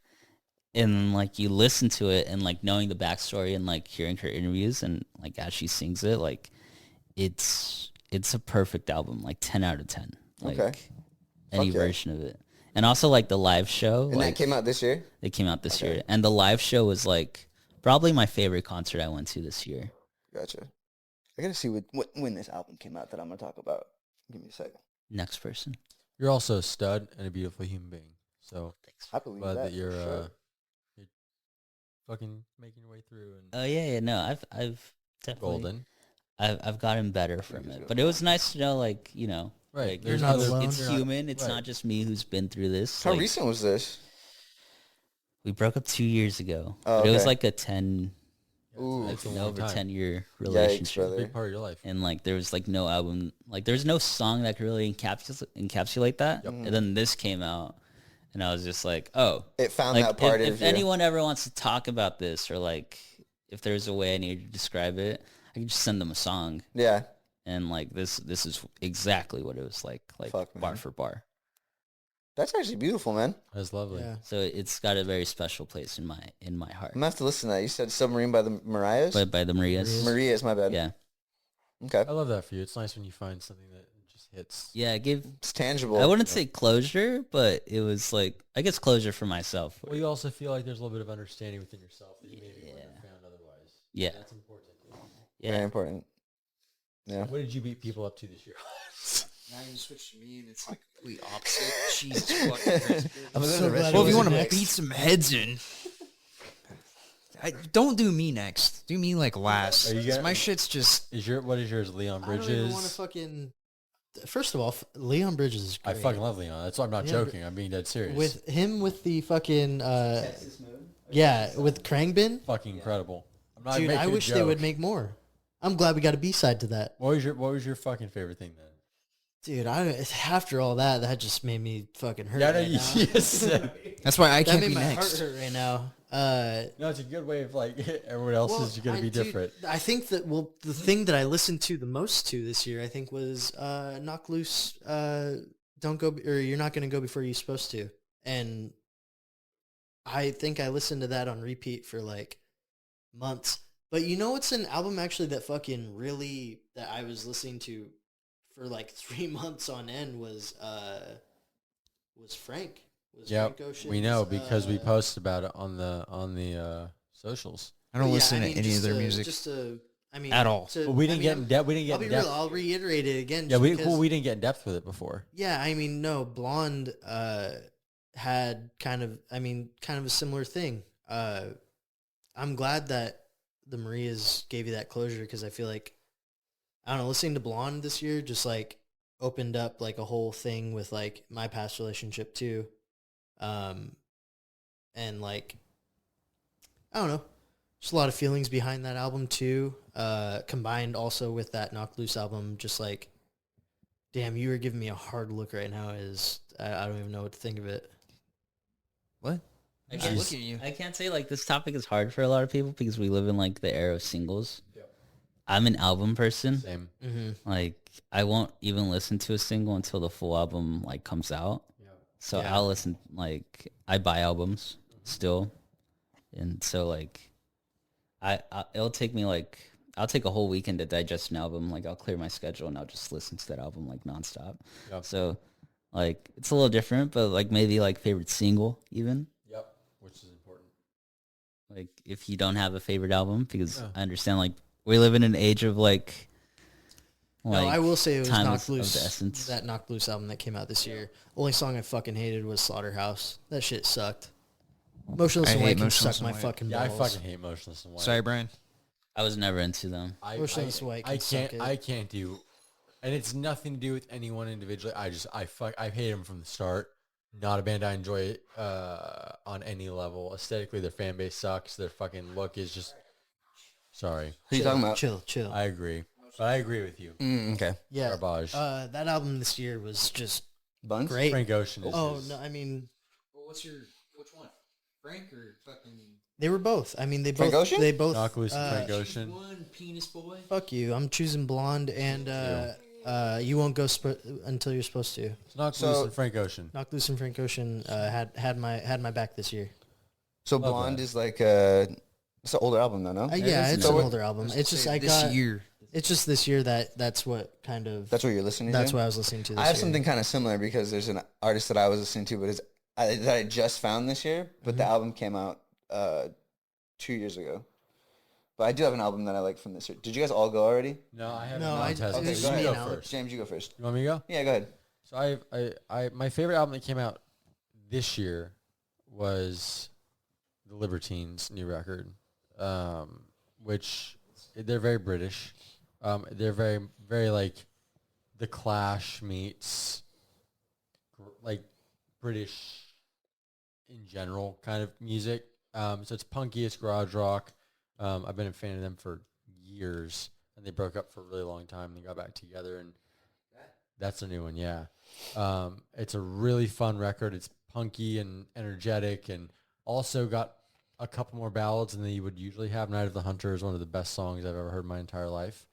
And like you listen to it and like knowing the backstory and like hearing her interviews and like as she sings it, like it's a perfect album, like 10 out of 10. Like any version of it. And also like the live show. And like, that came out this year? It came out this year. And the live show was like probably my favorite concert I went to this year. Gotcha. I gotta see when this album came out that I'm gonna talk about. Give me a second. Next person. You're also a stud and a beautiful human being. So I believe glad that you're you're fucking making your way through. And Oh yeah, no, I've definitely golden. I've gotten better from it, but it was nice to know, like, you know, Right. like, You're not alone. it's You're human. It's not just me who's been through this. How Like, recent was this? we broke up 2 years ago. Oh, But it was okay. like a 10 Ooh. It's a an long over time. 10-year Yikes, relationship. brother. Big part of your life. And like there was like no album, like there was no song that could really encapsulate that. Yep. And then this came out, and I was just like, oh, It found like that part if of you. anyone ever wants to talk about this, or like if there's a way I need to describe it, I can just send them a song. Yeah. And like this is exactly what it was like Fuck, bar man. for bar. That's actually beautiful, man. That's lovely. Yeah. So it's got a very special place in my heart. I'm going to have to listen to that. You said Submarine by the Mariahs? By the Marias. Maria's, my bad. Yeah. Okay. I love that for you. It's nice when you find something that just hits. Yeah, it gave, It's tangible. I wouldn't say closure, but it was like, I guess closure for myself. Well, you also feel like there's a little bit of understanding within yourself that you maybe wouldn't have found otherwise. Yeah. That's important. Very Yeah. important. Yeah. What did you beat people up to this year? Now you switch to me, and it's like complete opposite. Jesus fucking Christ. I'm so gonna glad Well, it if you was want to next. beat some heads in, don't do me next. Do me like last. Are you 'Cause gonna- my shit's just. What is yours? Leon I don't even Bridges. want to fucking. First of all, Leon Bridges is I great. fucking love Leon. That's why I'm not Yeah, joking. I'm being dead serious. With him with the fucking yeah, with Krangbin. fucking incredible. I'm not Dude, making I a wish they would joke. make more. I'm glad we got a B-side to that. What was your fucking favorite thing then? Dude, after all that just made me fucking hurt. Yeah, I know right you now. yes. That's why I That can't made be my next. heart hurt right now. No, it's a good way of like everyone else is going to be dude, different. I think that the thing that I listened to the most to this year, I think, was "Knock Loose." Don't go, or you're not going to go before you're supposed to. And I think I listened to that on repeat for like months. But you know what's an album actually that fucking really that I was listening to for like 3 months on end was Frank. Was Yeah, Frank Ocean's, we know because we posted about it on the socials. I don't But yeah, listen I to mean, any of just their to- music Just to, I mean, at all. to- But we I didn't mean, get I'm- in depth. We didn't I'll get be in real. depth. I'll reiterate it again. Yeah, just because, we didn't get in depth with it before. Yeah, I mean, no, Blonde had kind of a similar thing. I'm glad that the Marias gave you that closure because I feel like, I don't know, listening to Blonde this year just like opened up like a whole thing with like my past relationship too. And like, I don't know, just a lot of feelings behind that album too. Combined also with that Knock Loose album, just like, damn, you were giving me a hard look right now. I don't even know what to think of it. What? I I'm can't, looking at you. I can't say like this topic is hard for a lot of people because we live in like the era of singles. I'm an album person. Same. Mm-hmm. Like I won't even listen to a single until the full album like comes out. So Yeah. I'll listen, like I buy albums still. And so like it'll take me like, I'll take a whole weekend to digest an album. Like I'll clear my schedule and I'll just listen to that album like nonstop. Yep. So like it's a little different, but like maybe like favorite single even. Yep. Which is important. Like if you don't have a favorite album, because Yeah. I understand like we live in an age of like No, I will say it was time Knock is of Loose. the essence. That Knock Loose album that came out this year. Only song I fucking hated was Slaughterhouse. That shit sucked. Motionless I and hate White can Motionless suck in my White. fucking Yeah, I balls. fucking hate Motionless and White. Sorry, Brian. I was never into them. Motionless and White I can suck can't. it. I can't do, and it's nothing to do with anyone individually. I hate them from the start. Not a band I enjoy on any level. Aesthetically, their fan base sucks. Their fucking look is just. Sorry, Who are you talking about? Chill. I agree, but I agree with you. Okay. Yeah. Garbage. That album this year was just Buns? great. Frank Ocean is. Oh his- no, I mean Well, which one? Frank or fucking they were both. I mean they Frank both. Ocean? They both. Knock Loose and Frank Ocean. one penis boy? Fuck you. I'm choosing Blonde and You Won't Go Until You're Supposed to. It's Knock So- Loose and Frank Ocean. Knock Loose and Frank Ocean had my back this year. So Love Blonde that. is like it's an older album though, no? Yeah, is it's an an older- older album. It's just I this got. year. It's just this year that's what kind of. That's what you're listening to? That's what I was listening to. This I have year. something kind of similar because there's an artist that I was listening to, but that I just found this year, but the album came out 2 years ago. But I do have an album that I like from this year. Did you guys all go already? No, I haven't. No, No, I- okay, it was you just me go and Alex. first. James, you go first. You want me to go? Yeah, go ahead. So I my favorite album that came out this year was the Libertines' new record, which they're very British. They're very very like the Clash meets like British in general kind of music. So it's punky, it's garage rock. I've been a fan of them for years, and they broke up for a really long time. And they got back together, and that's a new one. Yeah, it's a really fun record. It's punky and energetic, and also got a couple more ballads than you would usually have. Night of the Hunter is one of the best songs I've ever heard in my entire life.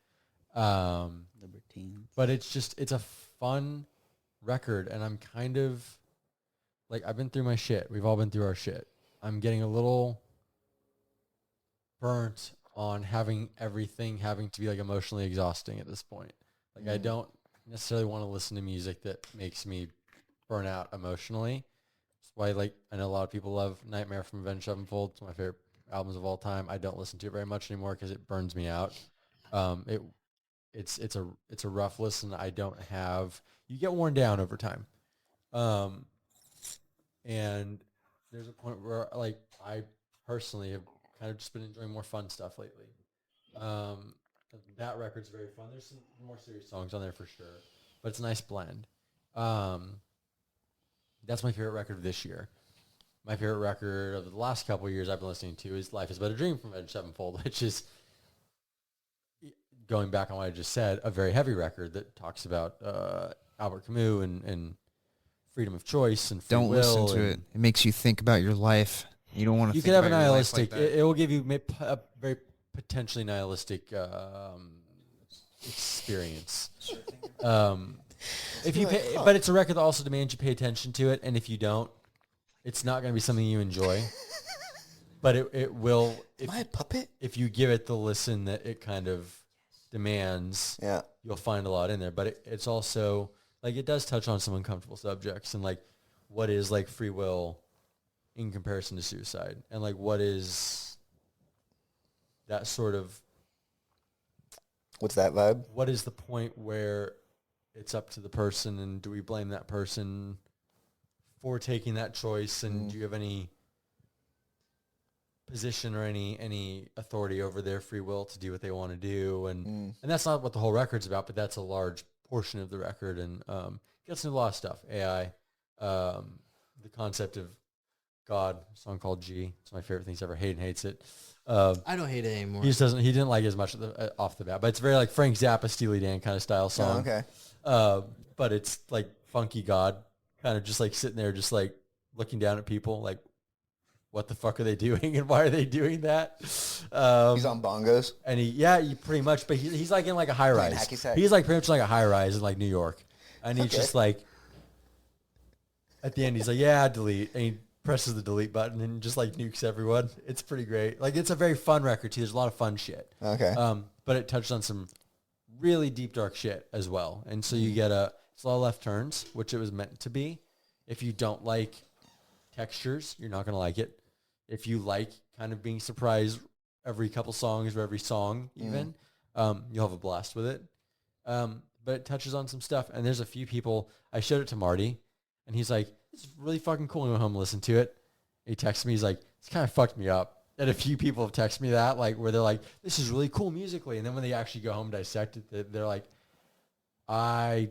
Libertines. But it's a fun record, and I'm kind of like, I've been through my shit. We've all been through our shit. I'm getting a little burnt on having everything having to be like emotionally exhausting at this point. Like I don't necessarily want to listen to music that makes me burn out emotionally. That's why, like, I know a lot of people love Nightmare from Avenged Sevenfold. It's one of my favorite albums of all time. I don't listen to it very much anymore because it burns me out. It's a rough listen. I don't have, you get worn down over time. And there's a point where, like, I personally have kind of just been enjoying more fun stuff lately. That record's very fun. There's some more serious songs on there for sure, but it's a nice blend. That's my favorite record of this year. My favorite record of the last couple of years I've been listening to is Life is But a Dream from Avenged Sevenfold, which is, going back on what I just said, a very heavy record that talks about Albert Camus and freedom of choice and free Don't will. listen to it. It makes you think about your life. You don't want to. You think could have a about your life nihilistic. like that. It will give you a very potentially nihilistic experience. If you pay, but it's a record that also demands you pay attention to it, and if you don't, it's not going to be something you enjoy. But it will. Am I a puppet? If you give it the listen that it kind of demands, you'll find a lot in there. But it's also, like, it does touch on some uncomfortable subjects, and like what is like free will in comparison to suicide, and like what is that sort of, what's that vibe? what is the point where it's up to the person, and do we blame that person for taking that choice, and do you have any position or any authority over their free will to do what they want to do? And that's not what the whole record's about, but that's a large portion of the record, and gets into a lot of stuff. AI, the concept of God, a song called G. It's my favorite thing he's ever. Hayden hates it. I don't hate it anymore. He just doesn't. He didn't like it as much off the bat, but it's very like Frank Zappa, Steely Dan kind of style song. Oh, okay. But it's like funky God, kind of just like sitting there, just like looking down at people, like, what the fuck are they doing, and why are they doing that? He's on bongos, and he pretty much, but he's like in like a high rise. He's like pretty much like a high rise in like New York, and he's just like, at the end he's like, yeah, delete, and he presses the delete button and just like nukes everyone. It's pretty great. Like, it's a very fun record too. There's a lot of fun shit. Okay. But it touched on some really deep, dark shit as well. And so you get it's a lot of left turns, which it was meant to be. If you don't like textures, you're not going to like it. If you like kind of being surprised every couple songs or every song even, you'll have a blast with it. But it touches on some stuff. And there's a few people, I showed it to Marty, and he's like, this is really fucking cool. And I went home and listened to it. He texted me, he's like, it's kind of fucked me up. And a few people have texted me that, like, where they're like, this is really cool musically. And then when they actually go home and dissect it, they're like, I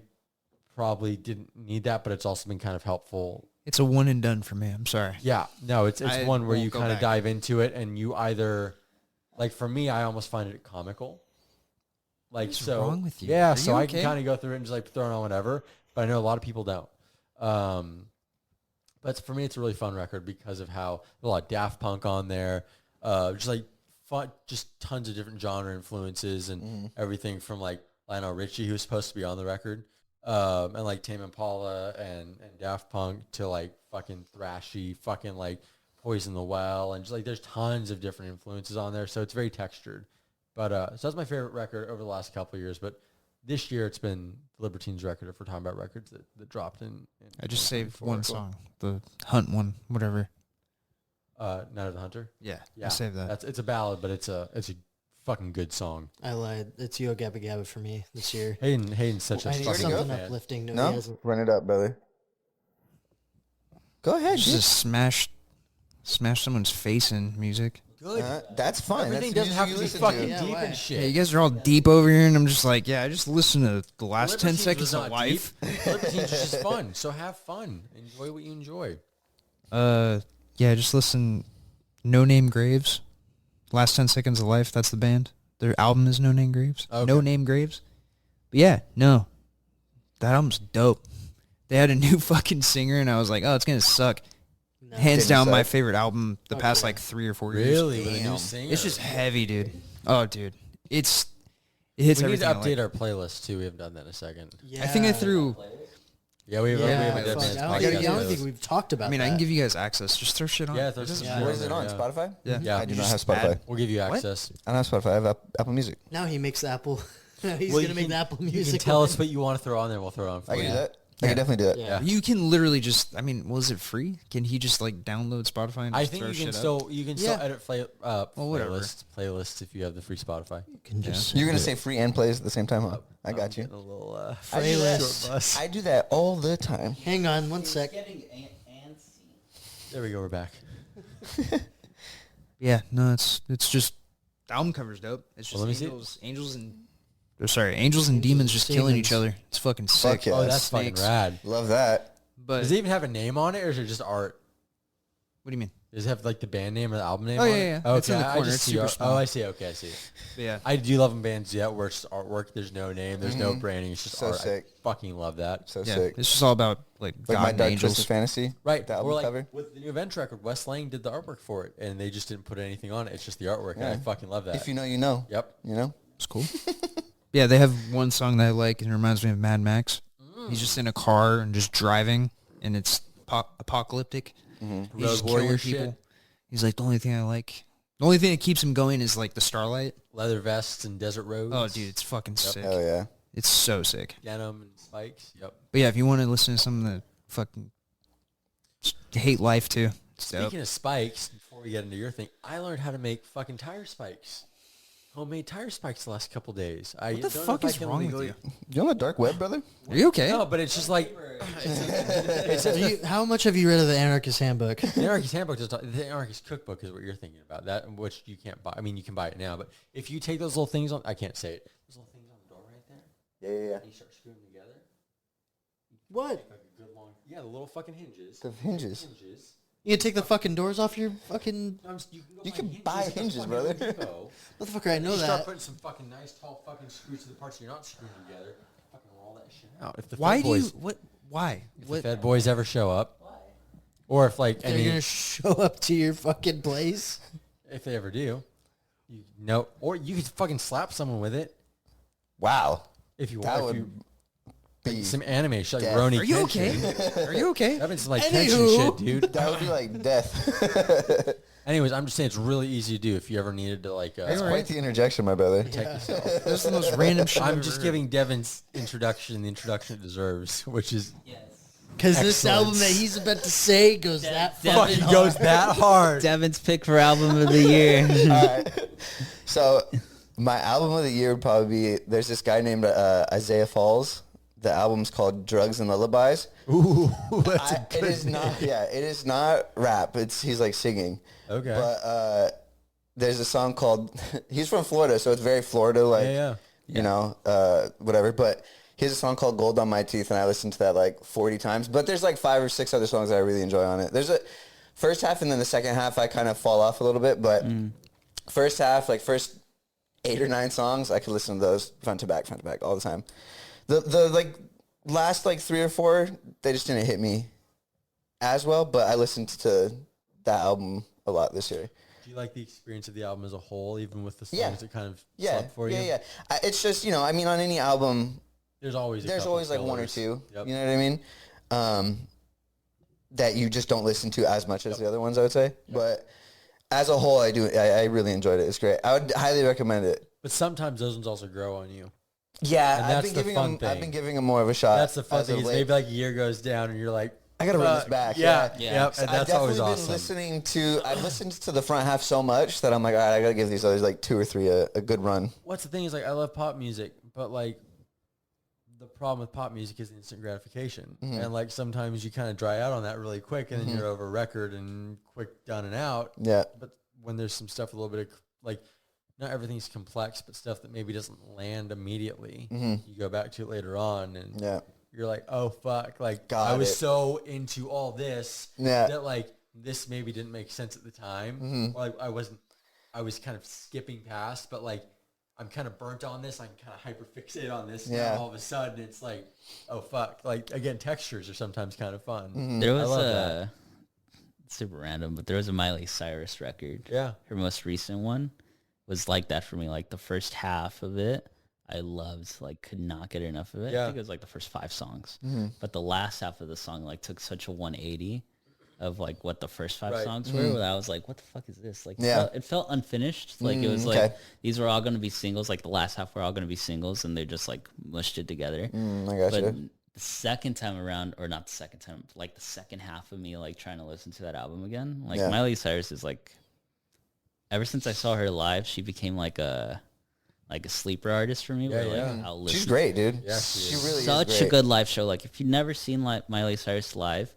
probably didn't need that, but it's also been kind of helpful. It's a one and done for me. I'm sorry. Yeah. No, it's one where you kind of dive into it, and you either, like, for me, I almost find it comical. Like, what's wrong with you? Yeah, Are so you I okay? can kind of go through it and just like throw it on whatever, but I know a lot of people don't. But for me, it's a really fun record because of how a lot of Daft Punk on there, just like fun, just tons of different genre influences and everything from like Lionel Richie, who was supposed to be on the record, and like Tame Impala and Daft Punk, to like fucking thrashy, fucking like Poison the Well, and just like there's tons of different influences on there, so it's very textured. But so that's my favorite record over the last couple of years. But this year it's been Libertine's record, if we're talking about records that dropped in I just saved one song, the Hunt one, whatever. Night of the Hunter. Yeah, I saved that. It's a ballad, but it's a fucking good song. I lied. It's Yo Gabba Gabba for me this year. Hayden's such a I need fucking something fan. uplifting. No, No, he hasn't. run it up, brother. Go ahead. Just smash someone's face in music. Good. That's fine. Everything That's doesn't have the to be music you fucking listen to. deep why? and shit. Yeah, you guys are all deep over here, and I'm just like, yeah, I just listened to the last 10 Libertines seconds was of not life. deep. Libertines is just fun. So have fun. Enjoy what you enjoy. Yeah, just listen. No Name Graves. Last 10 Seconds of Life. That's the band. Their album is No Name Graves. Okay. No Name Graves. But yeah, no. That album's dope. They had a new fucking singer, and I was like, oh, it's going to suck. No. Hands Didn't down, suck. my favorite album the past like 3 or 4 years. Really? With a new Damn. singer? It's just heavy, dude. Oh, dude. It hits We need to everything I update like. our playlist, too. We haven't done that in a second. Yeah. I think I threw... Yeah, we have a Dead fuck, Man's I don't podcast think playlist. we've talked about I mean, that. I can give you guys access. Just throw shit on. Yeah, throw some doesn't shit matter. Where is it on? Yeah. Spotify? Yeah. Yeah. I do You not have just Spotify. add- We'll give you What? access. I don't have Spotify. I have Apple Music. Now he makes the Apple. He's Well, going you to make can- the Apple You Music. can tell one. us what you want to throw on there. We'll throw it on for I you. can do that. I can definitely do it. Yeah. You can literally just, I mean, was it free? Can he just like download Spotify and I just think throw you shit can up? still edit whatever. playlists if you have the free Spotify. You can just You're going to say free and plays at the same time, huh? I got you. A little I do that. Playlist. bus. I do that all the time. hang on one sec. There we go. We're back. Yeah, no, it's just, the album cover's dope. It's just Well, let me see it. angels and demons just killing each demons. other. It's fucking sick. Fuck yeah. Oh, that's Snakes. fucking rad. Love that. But, Does it even have a name on it, or is it just art? what do you mean? Does it have like the band name or the album name? Oh, on yeah, it? yeah. Okay, It's in the I corner. just It's see super art. small. Oh, I see. Okay, I see. But yeah. I do love when bands do that where it's just artwork. There's no name. There's no branding. It's just So art. sick. I fucking love that. So Yeah, sick. it's just all about like Like God my and Dark angels. Twisted Fantasy. Right. The Or album like cover. with the new Vent record, Wes Lang did the artwork for it, and they just didn't put anything on it. It's just the artwork, and I Yeah. fucking love that. If you know, you know. Yep. You know? It's cool. Yeah, they have one song that I like, and it reminds me of Mad Max. He's just in a car and just driving, and it's apocalyptic. He's Road just warrior killing shit. people. He's like, the only thing that keeps him going is like the starlight. Leather vests and desert roads. Oh, dude, it's fucking sick. Oh, yeah. It's so sick. Denim and spikes. Yep. But yeah, if you want to listen to some of the fucking just hate life too, it's dope. Speaking of spikes, before we get into your thing, I learned how to make fucking tire spikes. Homemade tire spikes the last couple days. What the fuck is wrong with you? You on the dark web, brother? Are you okay? No, but it's just like How much have you read of the Anarchist Handbook? the Anarchist Handbook. The Anarchist Cookbook is what you're thinking about. That which you can't buy. I mean, you can buy it now, but if you take those little things on, I can't say it. Those little things on the door right there, Yeah. and you start screwing them together. What? Like a good long, the little fucking hinges. The hinges. You take the fucking doors off your fucking You can buy hinges, brother. motherfucker. I know You start that. putting some fucking nice tall fucking screws to the parts you're not screwing together. Fucking roll that shit out. If the Why Fed do you? boys, What? Why? if What? the Fed boys ever show up, or if like They're gonna show up to your fucking place. if they ever do, you know, or you could fucking slap someone with it Wow. if you That want. If would you, be some anime shit, like death. Roni Are you Kenshin. okay? Are you okay? That means some like tension Anywho. shit, dude. that would be like death. Anyways, I'm just saying it's really easy to do if you ever needed to like. That's quite the interjection, my brother. protect yourself. That's the most random shit. I'm I've just ever giving Devin's introduction the introduction it deserves, which is Because this Excellent. album that he's about to say goes that Devin fucking fucking hard. goes that hard. Devin's pick for album of the year. All right. So my album of the year would probably be, there's this guy named Isaiah Falls. The album's called Drugs and Lullabies. Ooh, that's It is not, it is not rap. He's like singing. Okay. But there's a song called, he's from Florida, so it's very Florida, like, Yeah. you know, whatever. But he has a song called Gold on My Teeth, and I listened to that like 40 times. But there's like 5 or 6 other songs that I really enjoy on it. There's a first half, and then the second half, I kind of fall off a little bit. But first half, like first 8 or 9 songs, I could listen to those front to back all the time. The like last like 3 or 4, they just didn't hit me as well. But I listened to that album a lot this year. Do you like the experience of the album as a whole, even with the songs Yeah. that kind of Yeah, slept for you? yeah. It's just, you know, I mean, on any album, There's always there's always like 1 or 2. Yep. You know what I mean? That you just don't listen to as much as the other ones, I would say. But as a whole, I really enjoyed it. It's great. I would highly recommend it. But sometimes those ones also grow on you. Yeah, And I've that's been the giving fun them. I've thing. been giving them more of a shot. That's the fun as thing. of Is late. maybe like a year goes down and you're like, I gotta run fuck, this back. Yeah, Yeah. and I've that's always definitely been awesome. listening to. I've listened to the front half so much that I'm like, all right, I gotta give these others like 2 or 3 a good run. What's the thing is like I love pop music, but like the problem with pop music is instant gratification, and like sometimes you kind of dry out on that really quick, and then you're over record and quick done and out. Yeah, But when there's some stuff a little bit of like, not everything's complex, but stuff that maybe doesn't land immediately, you go back to it later on, and yeah, you're like, oh fuck, like Got I was it. so into all this Yeah. that like this maybe didn't make sense at the time, or like I wasn't I was kind of skipping past, but like I'm kind of burnt on this. I'm kind of hyper fixated on this. Yeah. Now all of a sudden it's like, oh fuck. Like again, textures are sometimes kind of fun. Mm-hmm. There was a super random, but there was a Miley Cyrus record. Yeah. Her most recent one was like that for me. Like the first half of it, I loved, like could not get enough of it. Yeah. I think it was like the first 5 songs. But the last half of the song like took such a 180 of like what the first 5 songs were. Where I was like, what the fuck is this? Like it felt unfinished. Like it was like these were all going to be singles. Like the last half were all going to be singles, and they just like mushed it together. I got But you. the second time around, or not the second time, like the second half of me like trying to listen to that album again, like Miley Cyrus is like, ever since I saw her live, she became like a sleeper artist for me. Yeah, where, yeah. like, I'll listen. She's great, dude. Yeah, she really is Such great. a good live show. Like if you've never seen like Miley Cyrus live,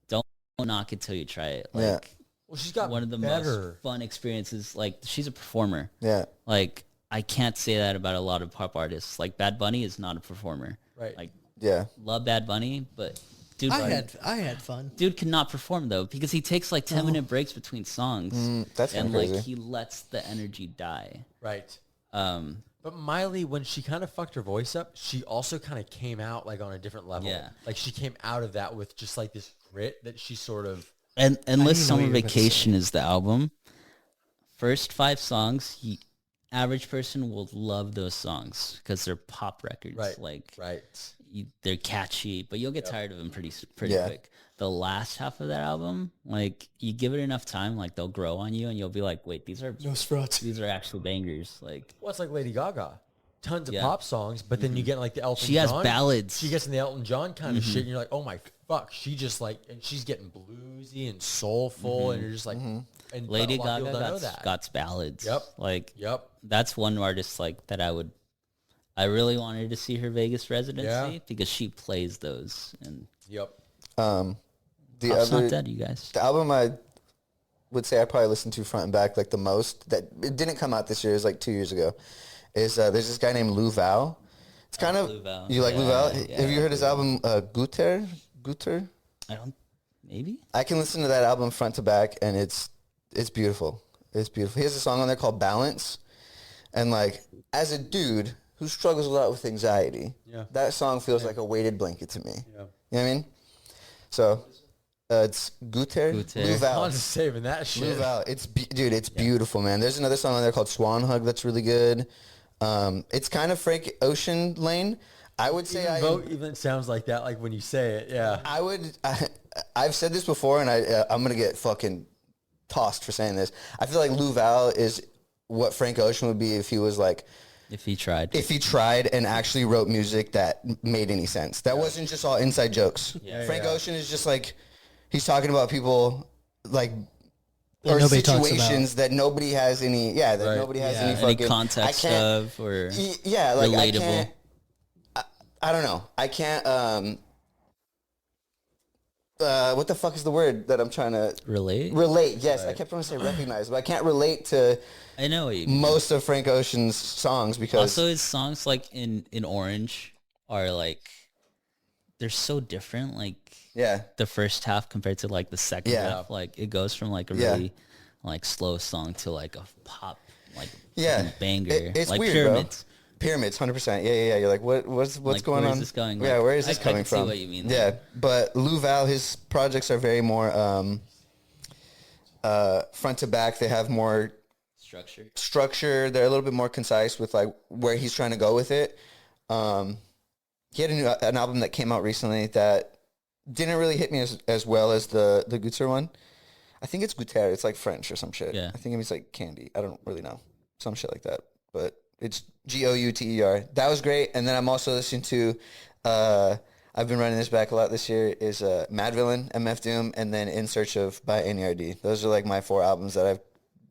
don't knock it till you try it. Like Yeah. Well, she's got one of the most fun experiences. Like she's a performer. Yeah. Like I can't say that about a lot of pop artists. Like Bad Bunny is not a performer. Right. Like Yeah. love Bad Bunny, but dude, I had fun. dude cannot perform though because he takes like 10-minute breaks between songs. That's and kinda like crazy. he lets the energy die. Right. Um, But Miley, when she kind of fucked her voice up, she also kind of came out like on a different level. Yeah. Like she came out of that with just like this grit that she sort of. and Endless know what Summer you were gonna Vacation is the album. First 5 songs, average person will love those songs because they're pop records. Right. Like Right. they're catchy, but you'll get tired of them pretty Yeah. quick. The last half of that album, like you give it enough time, like they'll grow on you, and you'll be like, "Wait, these are actual bangers." Like Well, it's like Lady Gaga. Tons of Yeah. pop songs, but then you get like the Elton she has John. ballads. She gets in the Elton John kind of shit, and you're like, oh my fuck. She just like, and she's getting bluesy and soulful, and you're just like, and Lady a lot of Gaga people don't know that. got ballads. Yep. Like Yep. that's one artist like that I really wanted to see her Vegas residency Yeah. because she plays those. And Yep. The Pop's other not dead, you guys. the album I would say I probably listened to front and back like the most, that it didn't come out this year, it was like 2 years ago, is there's this guy named Lou Val. It's kind of Lou Val. you like Lou Val? Yeah, Have you heard his album Guter? I don't. Maybe. I can listen to that album front to back, and it's beautiful. It's beautiful. He has a song on there called Balance, and like as a dude who struggles a lot with anxiety, that song feels like a weighted blanket to me. Yeah. You know what I mean? So it's Guter. Lou I'm Val. just saving that shit. Lou Val. Dude, it's beautiful, man. There's another song on there called Swan Hug that's really good. It's kind of Frank Ocean lane. I would say Even sounds like that, like when you say it. Yeah. I've said this before, and I'm gonna get fucking tossed for saying this. I feel like Lou Val is what Frank Ocean would be if he was like, If he tried. if he tried and actually wrote music that made any sense. That wasn't just all inside jokes. Frank Ocean is just like, he's talking about people like, or nobody talks situations that nobody has any, nobody has any fucking any context of or yeah, like relatable. I don't know. I can't. What the fuck is the word that I'm trying to relate. relate? Yes, I kept trying to say recognize, but I can't relate to I know what you mean. most of Frank Ocean's songs because Also, his songs like in Orange are like they're so different. Like yeah, the first half compared to like the second Yeah. half. Like it goes from like a Yeah. really like slow song to like a pop like yeah, fucking banger. It's like weird, Pyramids. bro. Pyramids, 100%. Yeah. You're like, what's Like, going where on? is this going? Yeah, Like, where is this I coming can see from? what you mean Yeah, there. but Lou Val, his projects are very more front to back. They have more structure. They're a little bit more concise with like where he's trying to go with it. He had an album that came out recently that didn't really hit me as well as the Guter one. I think it's Guter. It's like French or some shit. Yeah. I think it means like candy. I don't really know. Some shit like that. But it's Gouter. That was great. And then I'm also listening to, I've been running this back a lot this year, is Mad Villain, MF Doom, and then In Search of by NERD. Those are like my 4 albums that I've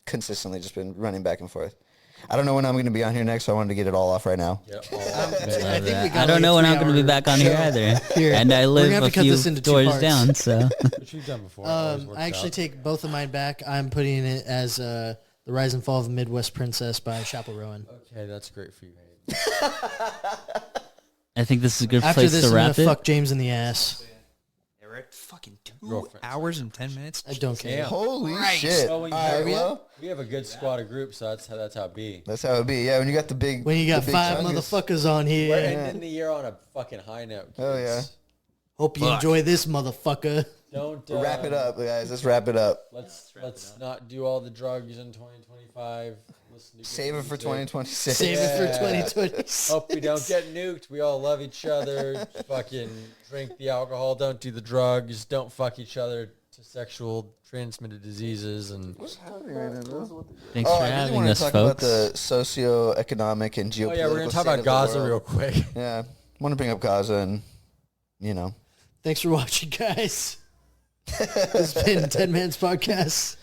consistently just been running back and forth. I don't know when I'm going to be on here next, so I wanted to get it all off right now. Yep. I don't know when I'm going to be back on here either. And I live gonna have a to cut few this into 2 doors parts. down, so Which we've done before. I actually take both of mine back. I'm putting it as The Rise and Fall of the Midwest Princess by Chappell Rowan. Okay, that's great for you. I think this is a good After place this, to I'm going wrap to it. fuck James in the ass. Eric, fucking do hours and 10 minutes. I don't care. Holy Christ. shit! Well, All right, well, we have a good squad of groups, so that's how it be. that's how it be. Yeah, when you got the big, When you got the big 5 chungus. motherfuckers on here. We're ending the year on a fucking high note. Kids. Oh yeah. Hope you enjoy this motherfucker. Don't Wrap it up, guys. Let's wrap it up. Let's not do all the drugs in 2025. Save it for 2026. Save it for 2026. Hope we don't get nuked. We all love each other. Fucking drink the alcohol. Don't do the drugs. Don't fuck each other to sexual transmitted diseases. And Thanks Oh, for I really having want to us, talk about folks. the socioeconomic and geopolitical. oh yeah, we're gonna talk state about of the Gaza world. real quick. Yeah, I want to bring up Gaza and Thanks for watching, guys. This has been 10 Man's Podcast.